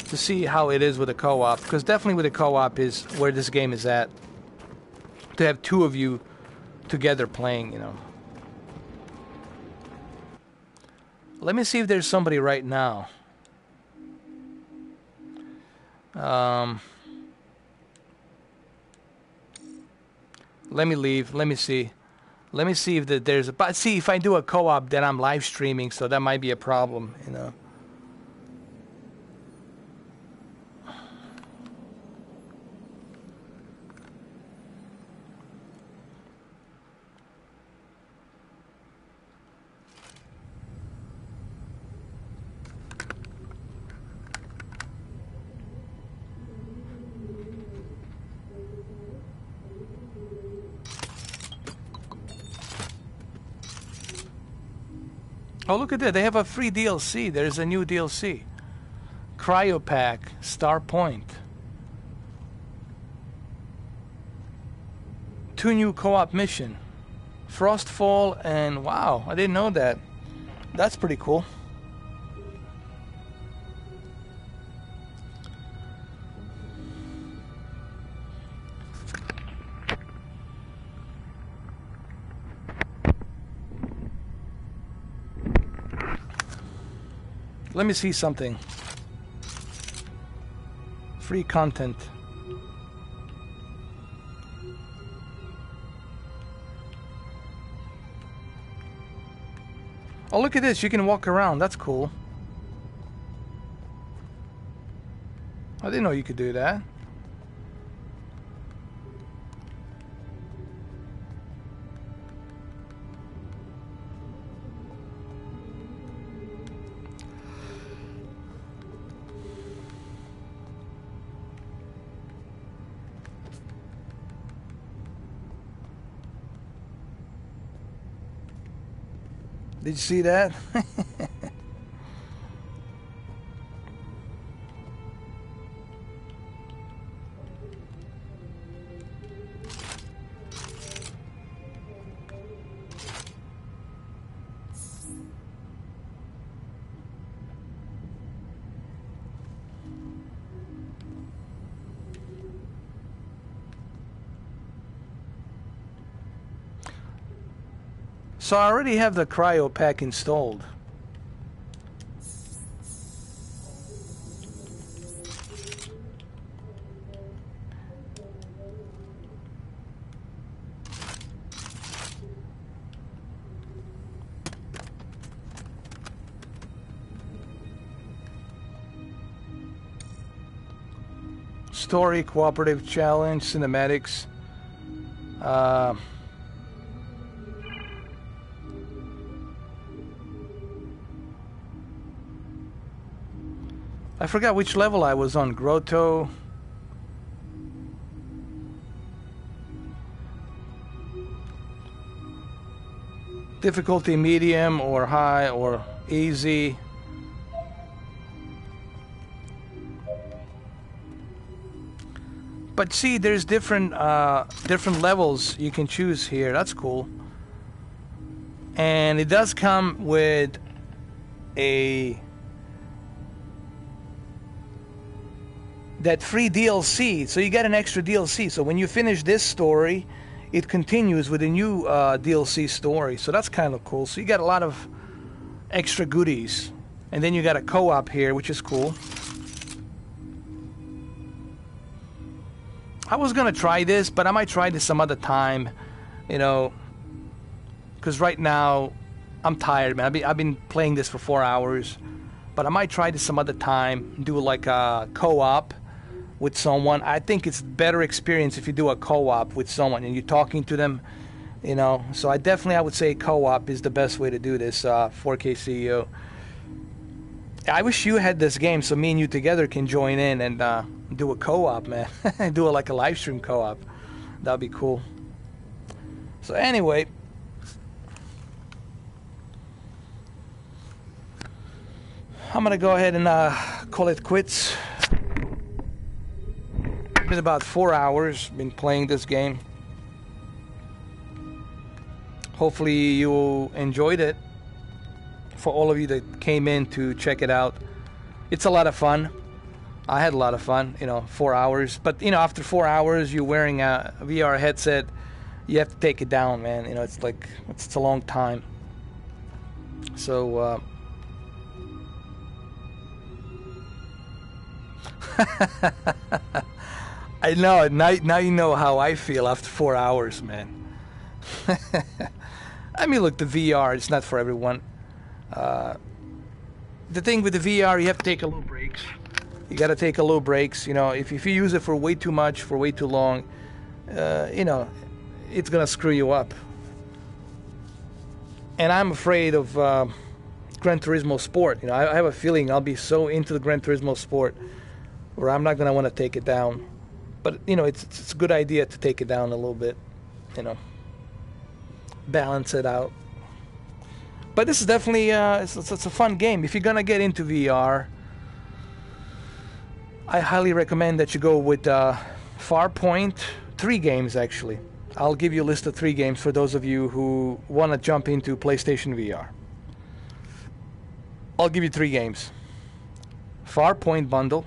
to see how it is with a co-op, because definitely with a co-op is where this game is at. To have two of you together playing, you know. Let me see if there's somebody right now. Let me leave. Let me see. Let me see if there's a... But see, if I do a co-op, then I'm live streaming, so that might be a problem, you know. Oh, look at that. They have a free DLC. There's a new DLC. Cryopack, Starpoint. 2 new co-op mission. Frostfall and wow, I didn't know that. That's pretty cool. Let me see something. Free content. Oh, look at this. You can walk around. That's cool. I didn't know you could do that. Did you see that? So I already have the cryo pack installed. Story, cooperative challenge, cinematics. I forgot which level I was on. Grotto. Difficulty medium or high or easy. But see, there's different levels you can choose here. That's cool. And it does come with that free DLC, so you get an extra DLC. So when you finish this story, it continues with a new DLC story. So that's kind of cool. So you got a lot of extra goodies. And then you got a co-op here, which is cool. I was gonna try this, but I might try this some other time, you know, because right now I'm tired, man. I've been playing this for 4 hours, but I might try this some other time. Do like a co-op with someone. I think it's better experience if you do a co-op with someone and you're talking to them, you know. So I would say co-op is the best way to do this. 4K CEO. I wish you had this game so me and you together can join in and do a co-op, man. Do like a live stream co-op. That'd be cool. So anyway, I'm gonna go ahead and call it quits. Been about 4 hours been playing this game. Hopefully you enjoyed it. For all of you that came in to check it out, it's a lot of fun. I had a lot of fun, you know, 4 hours. But you know, after 4 hours, you're wearing a VR headset. You have to take it down, man. You know, it's like it's a long time. So. I know, now you know how I feel after 4 hours, man. I mean, look, the VR, it's not for everyone. The thing with the VR, you have to take a little breaks. You got to take a little breaks. You know, if you use it for way too much, for way too long, you know, it's going to screw you up. And I'm afraid of Gran Turismo Sport. You know, I have a feeling I'll be so into the Gran Turismo Sport where I'm not going to want to take it down. But, you know, it's a good idea to take it down a little bit, you know, balance it out. But this is definitely it's a fun game. If you're gonna get into VR, I highly recommend that you go with Farpoint. 3 games actually. I'll give you a list of 3 games for those of you who want to jump into PlayStation VR. I'll give you 3 games. Farpoint bundle.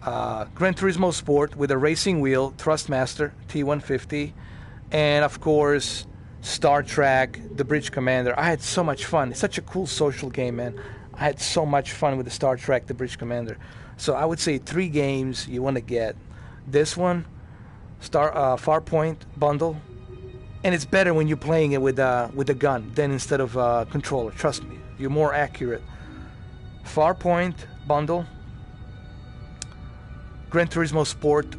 Gran Turismo Sport with a racing wheel, Thrustmaster T150, and of course Star Trek The Bridge Commander. I had so much fun. It's such a cool social game, man. I had so much fun with the Star Trek The Bridge Commander. So I would say 3 games you want to get. This one, Farpoint bundle, and it's better when you're playing it with a gun than instead of a controller. Trust me, you're more accurate. Farpoint bundle, Gran Turismo Sport,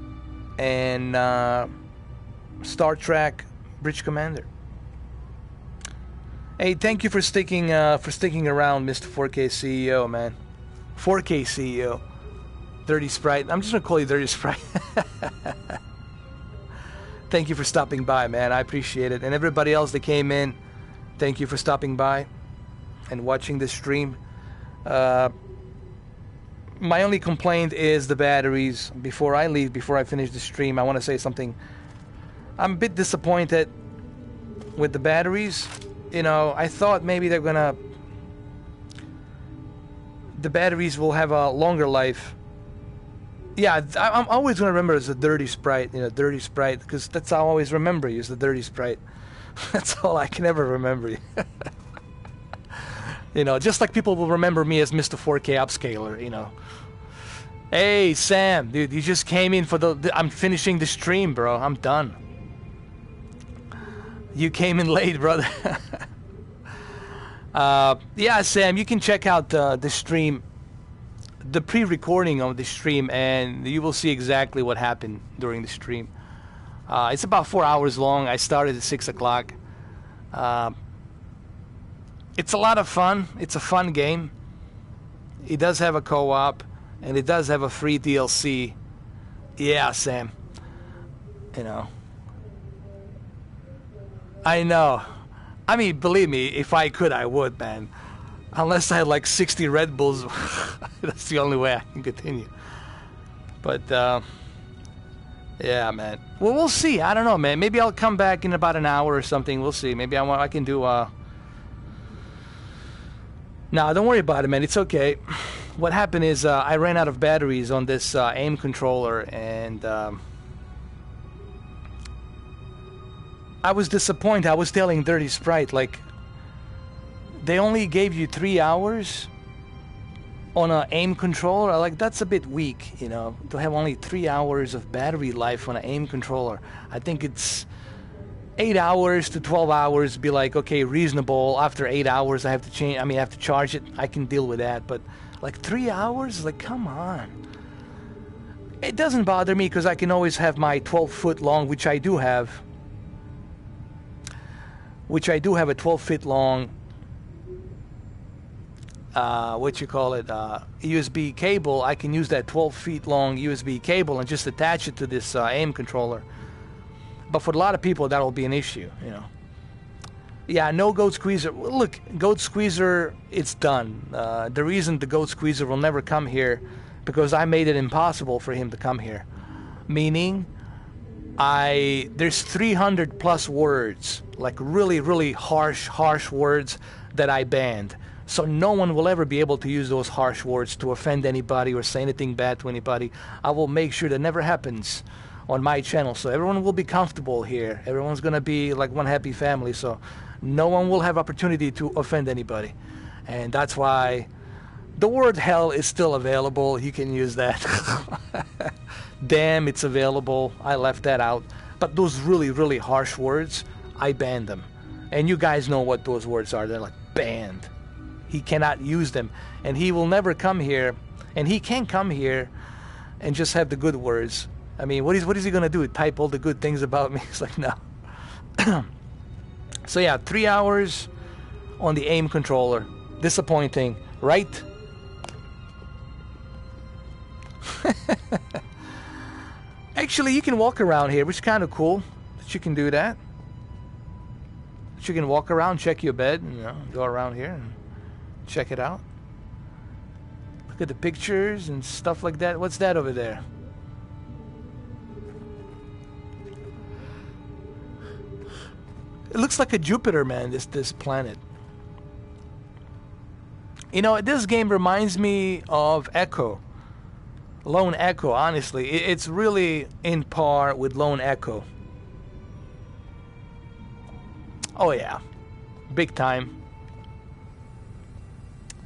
and Star Trek Bridge Commander. Hey, thank you for sticking around, Mr. 4K CEO, man. 4K CEO, Dirty Sprite. I'm just gonna call you Dirty Sprite. Thank you for stopping by, man. I appreciate it. And everybody else that came in, thank you for stopping by and watching this stream. My only complaint is the batteries. Before I leave, before I finish the stream, I want to say something. I'm a bit disappointed with the batteries. You know, I thought maybe the batteries will have a longer life. Yeah, I'm always going to remember as a Dirty Sprite, you know, Dirty Sprite, because that's how I always remember you, is the Dirty Sprite. That's all I can ever remember you. You know, just like people will remember me as Mr. 4K Upscaler, you know. Hey, Sam, dude, you just came in for I'm finishing the stream, bro. I'm done. You came in late, brother. Yeah, Sam, you can check out the stream, the pre-recording of the stream, and you will see exactly what happened during the stream. It's about 4 hours long. I started at 6 o'clock. It's a lot of fun. It's a fun game. It does have a co-op, and it does have a free DLC. Yeah, Sam. You know. I know. I mean, believe me, if I could, I would, man. Unless I had like 60 Red Bulls, that's the only way I can continue. But, yeah, man. Well, we'll see. I don't know, man. Maybe I'll come back in about an hour or something. We'll see. Maybe I can do, No, don't worry about it, man. It's okay. What happened is I ran out of batteries on this AIM controller, and I was disappointed. I was telling Dirty Sprite, like, they only gave you 3 hours on an AIM controller. Like, that's a bit weak, you know, to have only 3 hours of battery life on an AIM controller. I think it's 8 hours to 12 hours be like, okay, reasonable. After 8 hours, I have to change. I mean, I have to charge it. I can deal with that. But like 3 hours, like, come on. It doesn't bother me because I can always have my 12-foot long, which I do have. A 12-foot long, USB cable. I can use that 12 feet long USB cable and just attach it to this AIM controller. But for a lot of people, that'll be an issue, you know. Yeah, no Goat Squeezer. Look, Goat Squeezer, it's done. The reason the Goat Squeezer will never come here, because I made it impossible for him to come here. Meaning, there's 300 plus words, like really, really harsh words that I banned. So no one will ever be able to use those harsh words to offend anybody or say anything bad to anybody. I will make sure that never happens on my channel. So everyone will be comfortable here. Everyone's going to be like one happy family. So no one will have opportunity to offend anybody. And that's why the word hell is still available. You can use that. Damn, it's available. I left that out. But those really, really harsh words, I banned them. And you guys know what those words are. They're like banned. He cannot use them. And he will never come here. And he can't come here and just have the good words. I mean, what is he going to do? Type all the good things about me? It's like, no. So yeah, 3 hours on the AIM controller. Disappointing, right? Actually, you can walk around here, which is kind of cool that you can do that. But you can walk around, check your bed, you know, go around here and check it out. Look at the pictures and stuff like that. What's that over there? It looks like a Jupiter, man, this planet. You know, this game reminds me of Echo. Lone Echo, honestly. It's really in par with Lone Echo. Oh yeah. Big time.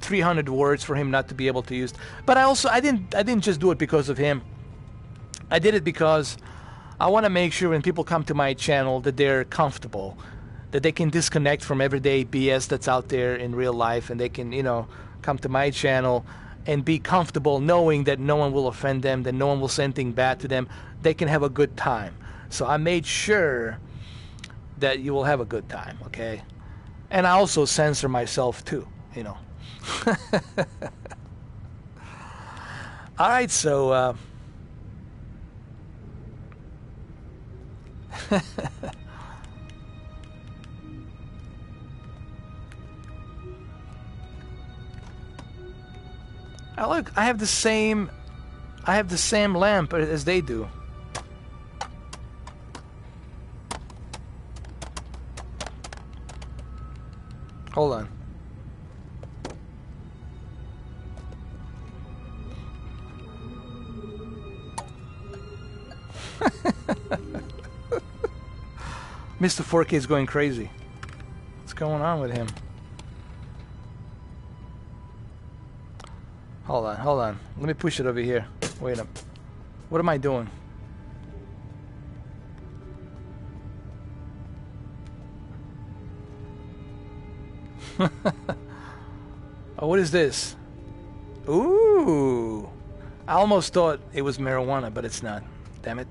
300 words for him not to be able to use. But I didn't just do it because of him. I did it because I want to make sure when people come to my channel that they're comfortable, that they can disconnect from everyday BS that's out there in real life, and they can, you know, come to my channel and be comfortable knowing that no one will offend them, that no one will say anything bad to them. They can have a good time. So I made sure that you will have a good time, okay? And I also censor myself too, you know. All right, so oh, look, I have the same lamp as they do. Hold on. Mr. 4K is going crazy. What's going on with him? Hold on. Let me push it over here. Wait up. What am I doing? Oh, what is this? Ooh. I almost thought it was marijuana, but it's not. Damn it.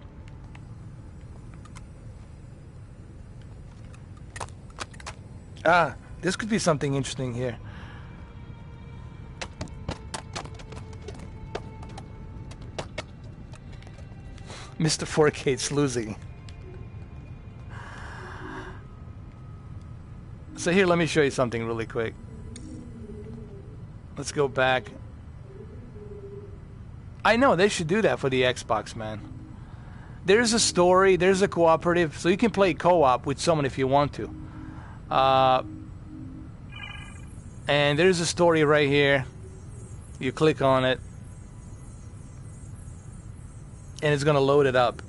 Ah, this could be something interesting here. Mr. 4K's losing. So here, let me show you something really quick. Let's go back. I know, they should do that for the Xbox, man. There's a story, there's a cooperative, so you can play co-op with someone if you want to. And there's a story right here. You click on it, and it's gonna load it up.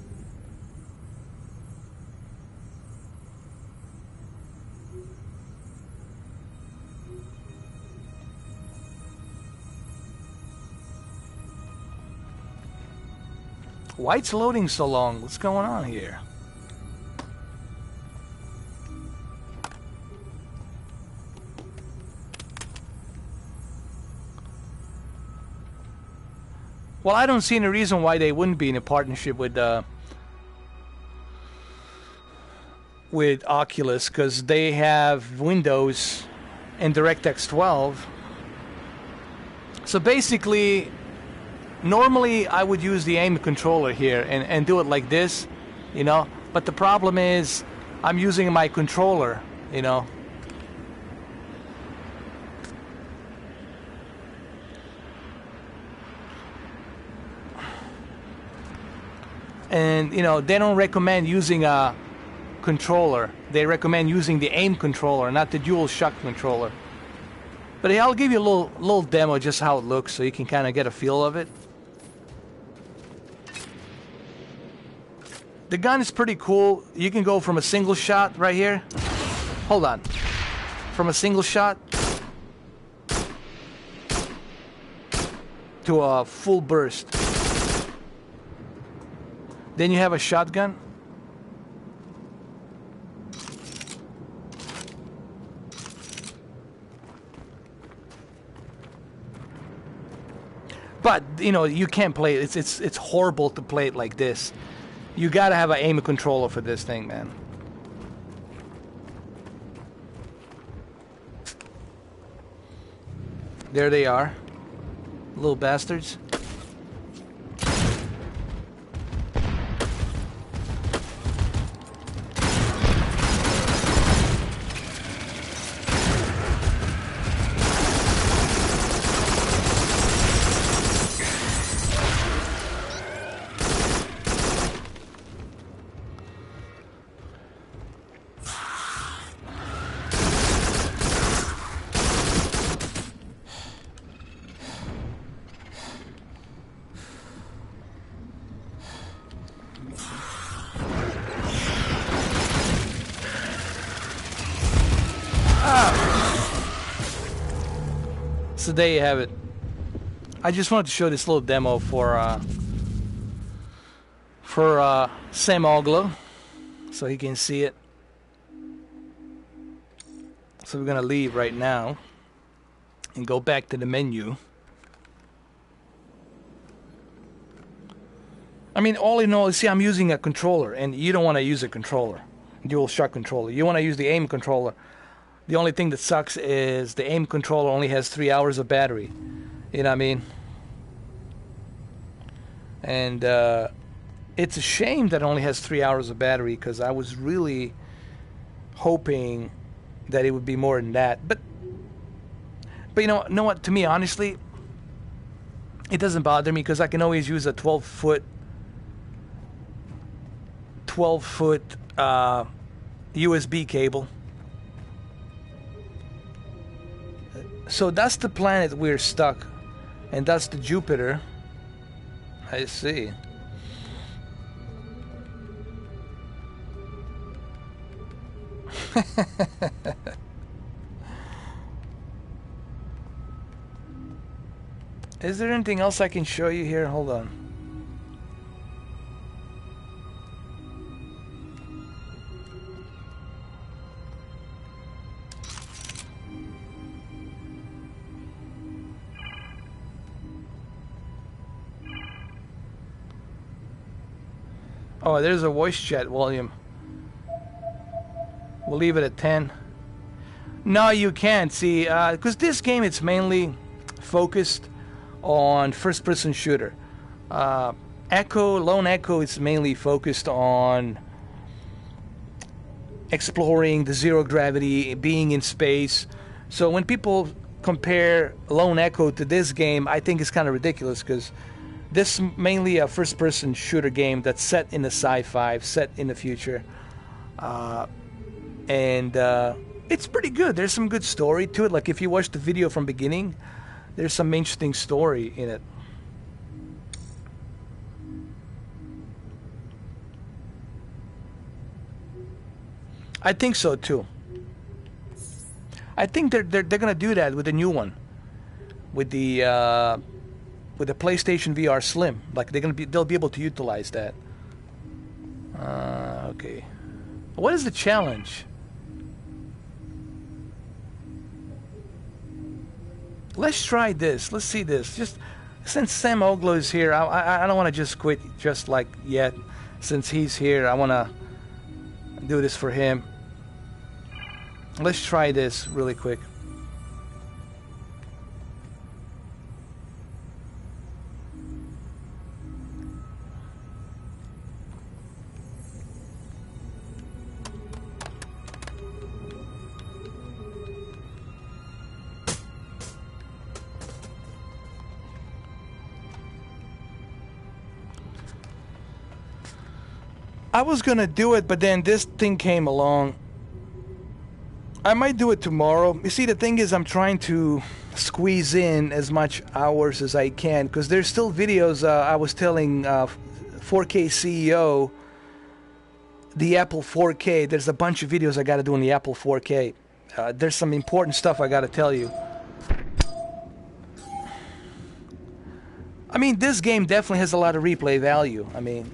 Why it's loading so long? What's going on here? Well, I don't see any reason why they wouldn't be in a partnership with Oculus, because they have Windows and DirectX 12. So basically, normally I would use the Aim controller here and do it like this, you know. But the problem is, I'm using my controller, you know. And, you know, they don't recommend using a controller. They recommend using the Aim controller, not the DualShock controller. But yeah, I'll give you a little demo just how it looks so you can kind of get a feel of it. The gun is pretty cool. You can go from a single shot right here. Hold on. From a single shot to a full burst. Then you have a shotgun. But, you know, you can't play it. It's horrible to play it like this. You gotta have an Aim controller for this thing, man. There they are. Little bastards. So there you have it. I just wanted to show this little demo for Sam Oglo, so he can see it. So we're gonna leave right now and go back to the menu. I mean, all in all, see, I'm using a controller, and you don't want to use a controller, DualShock controller. You want to use the Aim controller. The only thing that sucks is the Aim controller only has 3 hours of battery. You know what I mean? And it's a shame that it only has 3 hours of battery, because I was really hoping that it would be more than that. But you know what? To me, honestly, it doesn't bother me, because I can always use a 12-foot USB cable. So that's the planet we're stuck, and that's the Jupiter. I see. Is there anything else I can show you here? Hold on. Oh, there's a voice chat volume. We'll leave it at 10. No, you can't. See, because this game, it's mainly focused on first-person shooter. Lone Echo is mainly focused on exploring the zero gravity, being in space. So when people compare Lone Echo to this game, I think it's kind of ridiculous, because this is mainly a first-person shooter game that's set in the sci-fi, set in the future. And it's pretty good. There's some good story to it. Like, if you watch the video from beginning, there's some interesting story in it. I think so too. I think they're gonna do that with the new one, with the PlayStation VR Slim. Like, they'll be able to utilize that. Okay. What is the challenge? Let's try this. Let's see this. Just since Sam Oglo is here, I don't want to just quit just like yet. Since he's here, I want to do this for him. Let's try this really quick. I was gonna do it, but then this thing came along. I might do it tomorrow. You see, the thing is, I'm trying to squeeze in as much hours as I can, because there's still videos. I was telling 4K CEO, the Apple 4K, there's a bunch of videos I gotta do on the Apple 4K. There's some important stuff I gotta tell you. I mean, this game definitely has a lot of replay value. I mean,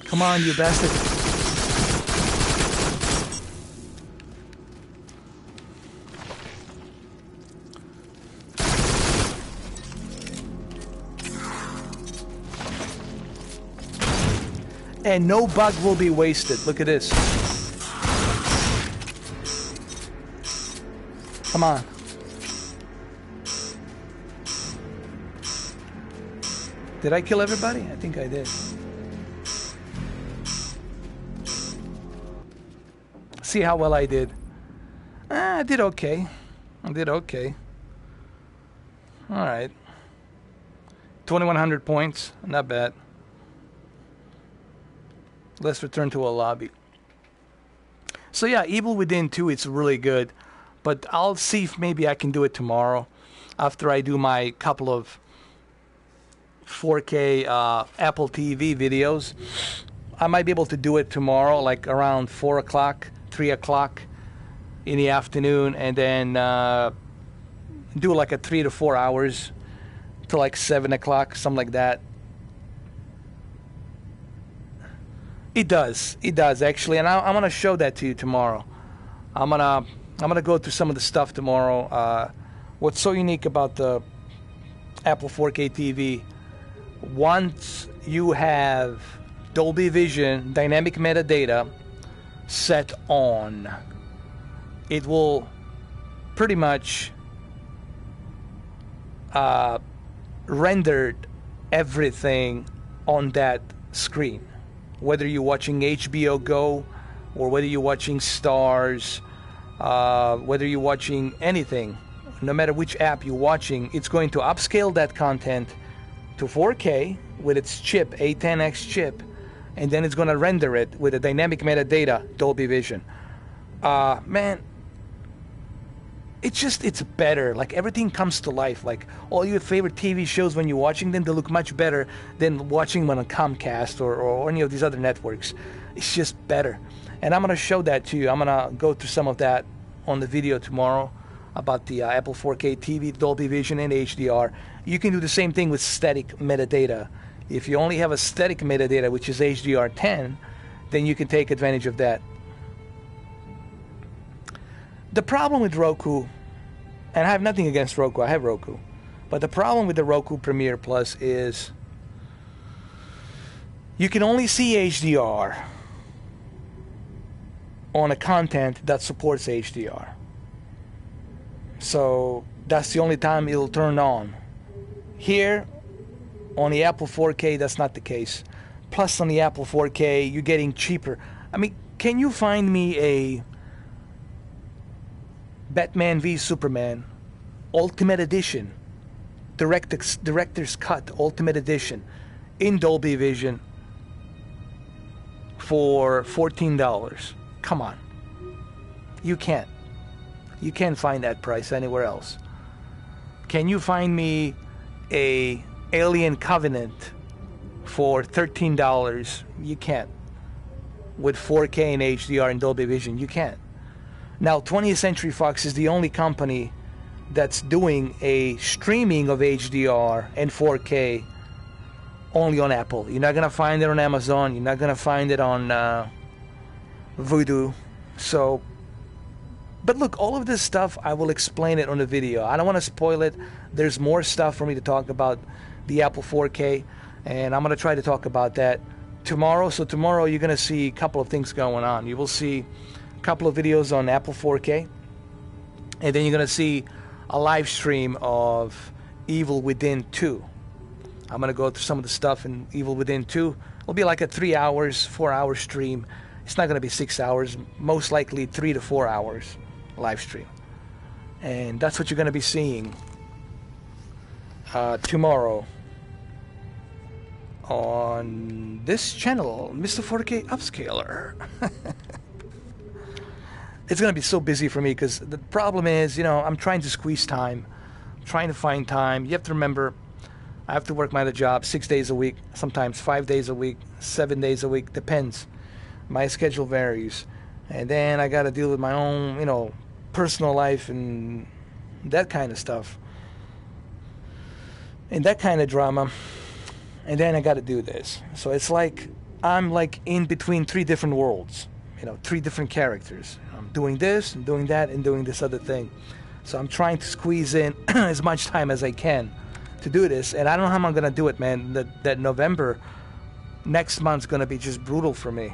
come on, you bastard. And no bug will be wasted. Look at this. Come on. Did I kill everybody? I think I did. See how well I did. I did okay. I did okay. Alright. 2,100 points. Not bad. Let's return to a lobby. So yeah, Evil Within 2, it's really good. But I'll see if maybe I can do it tomorrow after I do my couple of 4K Apple TV videos. I might be able to do it tomorrow, like around 4 o'clock, 3 o'clock in the afternoon, and then do like a 3 to 4 hours to like 7 o'clock, something like that. It does actually, and I'm gonna show that to you tomorrow. I'm gonna go through some of the stuff tomorrow. What's so unique about the Apple 4K TV? Once you have Dolby Vision dynamic metadata set on, it will pretty much render everything on that screen. Whether you're watching HBO Go or whether you're watching Stars, whether you're watching anything, no matter which app you're watching, it's going to upscale that content to 4K with its chip, A10X chip, and then it's going to render it with a dynamic metadata Dolby Vision. Man, it's better. Like, everything comes to life. Like, all your favorite TV shows, when you're watching them, they look much better than watching them on Comcast or any of these other networks. It's just better. And I'm going to show that to you. I'm going to go through some of that on the video tomorrow about the Apple 4K TV, Dolby Vision, and HDR. You can do the same thing with static metadata. If you only have a static metadata, which is HDR10, then you can take advantage of that. The problem with Roku, and I have nothing against Roku, I have Roku, but the problem with the Roku Premiere Plus is you can only see HDR on a content that supports HDR. So that's the only time it'll turn on. Here on the Apple 4K, that's not the case. Plus, on the Apple 4K, you're getting cheaper. I mean, can you find me a Batman v Superman Ultimate Edition, Director's Cut Ultimate Edition in Dolby Vision for $14? Come on. You can't. You can't find that price anywhere else. Can you find me a Alien Covenant for $13? You can't. With 4K and HDR and Dolby Vision, you can't. Now, 20th Century Fox is the only company that's doing a streaming of HDR and 4K only on Apple. You're not going to find it on Amazon. You're not going to find it on Vudu. So, but look, all of this stuff, I will explain it on the video. I don't want to spoil it. There's more stuff for me to talk about the Apple 4K, and I'm going to try to talk about that tomorrow. So tomorrow you're going to see a couple of things going on. You will see a couple of videos on Apple 4K, and then you're going to see a live stream of Evil Within 2. I'm going to go through some of the stuff in Evil Within 2. It'll be like a 3 hours, 4 hour stream. It's not going to be 6 hours, most likely 3 to 4 hours live stream. And that's what you're going to be seeing tomorrow on this channel, Mr. 4K Upscaler. It's going to be so busy for me because the problem is, you know, I'm trying to squeeze time. I'm trying to find time. You have to remember, I have to work my other job 6 days a week, sometimes 5 days a week, 7 days a week, depends. My schedule varies. And then I got to deal with my own, you know, personal life and that kind of stuff. And that kind of drama. And then I got to do this. So it's like I'm like in between 3 different worlds. You know, 3 different characters. I'm doing this, and doing that, and doing this other thing. So I'm trying to squeeze in as much time as I can to do this. And I don't know how I'm going to do it, man. That November, next month's going to be just brutal for me.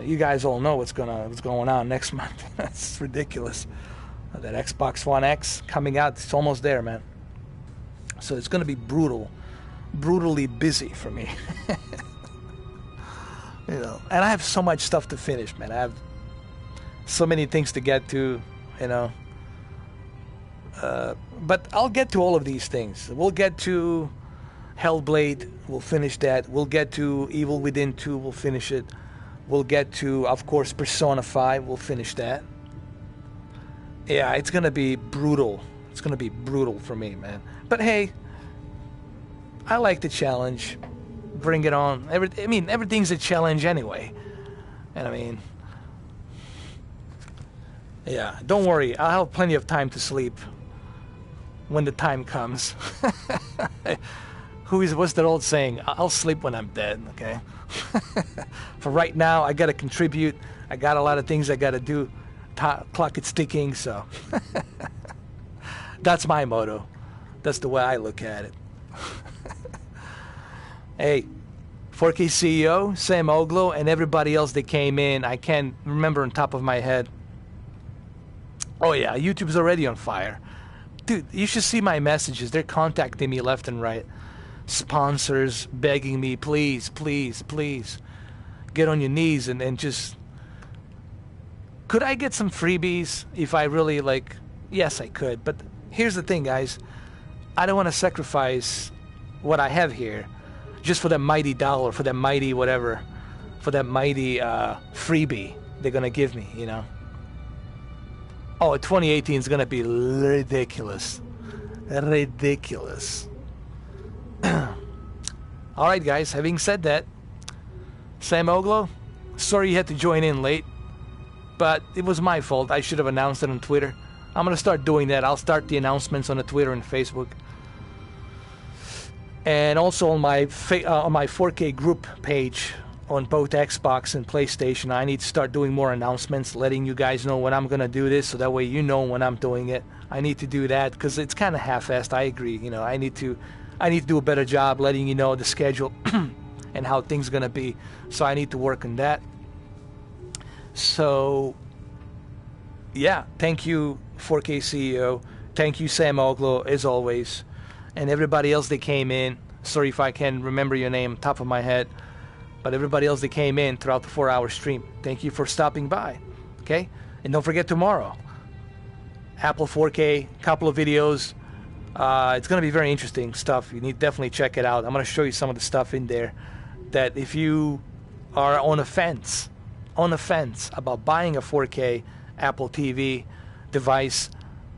You guys all know what's going on next month. That's ridiculous. That Xbox One X coming out, it's almost there, man. So it's going to be brutally busy for me. You know, and I have so much stuff to finish, man. I have so many things to get to, you know. But I'll get to all of these things. We'll get to Hellblade, we'll finish that. We'll get to Evil Within 2, we'll finish it. We'll get to, of course, Persona 5, we'll finish that. Yeah, it's gonna be brutal. It's gonna be brutal for me, man. But hey, I like the challenge. Bring it on. I mean, everything's a challenge anyway. And I mean, yeah, don't worry. I'll have plenty of time to sleep when the time comes. What's that old saying? I'll sleep when I'm dead, okay? For right now, I gotta contribute. I got a lot of things I gotta do. Clock is ticking, so. That's my motto. That's the way I look at it. Hey, 4K CEO, Sam Oglo, and everybody else that came in. I can't remember on top of my head. Oh yeah, YouTube's already on fire. Dude, you should see my messages. They're contacting me left and right. Sponsors begging me, please, please, please. Get on your knees and just... Could I get some freebies if I really like... Yes, I could. But here's the thing, guys. I don't want to sacrifice what I have here just for that mighty dollar, for that mighty whatever, for that mighty freebie they're going to give me, you know? Oh, 2018 is going to be ridiculous. Ridiculous. Alright, guys, having said that, Sam Oglo, sorry you had to join in late, but it was my fault. I should have announced it on Twitter. I'm going to start doing that. I'll start the announcements on the Twitter and Facebook. And also on my 4K group page on both Xbox and PlayStation, I need to start doing more announcements, letting you guys know when I'm going to do this, so that way you know when I'm doing it. I need to do that because it's kind of half-assed. I agree. You know, I need to do a better job letting you know the schedule and how things are going to be. So I need to work on that. So, yeah, thank you, 4K CEO. Thank you, Sam Oglo, as always. And everybody else that came in. Sorry if I can't remember your name top of my head. But everybody else that came in throughout the 4-hour stream, thank you for stopping by. Okay? And don't forget tomorrow, Apple 4K, couple of videos. It's going to be very interesting stuff. You need to definitely check it out. I'm going to show you some of the stuff in there that if you are on the fence about buying a 4K Apple TV device,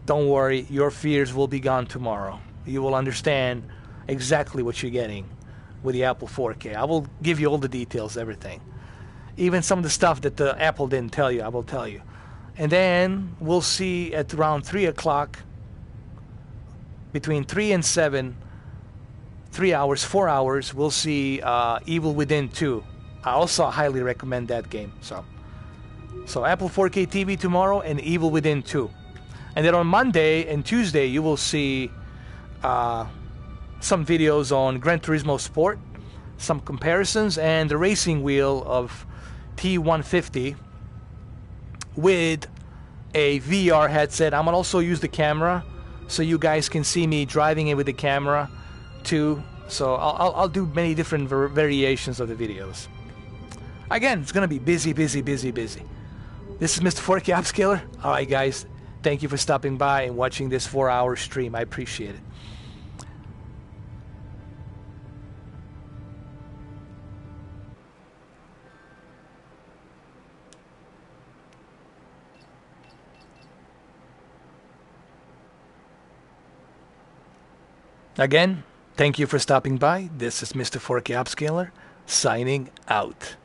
don't worry, your fears will be gone tomorrow. You will understand exactly what you're getting with the Apple 4K. I will give you all the details, everything. Even some of the stuff that the Apple didn't tell you, I will tell you. And then we'll see at around 3 o'clock, between 3 and 7, 3 hours, 4 hours, we'll see Evil Within 2. I also highly recommend that game. So Apple 4K TV tomorrow and Evil Within 2. And then on Monday and Tuesday, you will see some videos on Gran Turismo Sport, some comparisons, and the racing wheel of T150 with a VR headset. I'm going to also use the camera so you guys can see me driving it with the camera too. So I'll do many different variations of the videos. Again, it's going to be busy, busy, busy, busy. This is Mr. 4K Upscaler. Alright guys, thank you for stopping by and watching this 4-hour stream. I appreciate it. Again, thank you for stopping by. This is Mr. 4K Upscaler, signing out.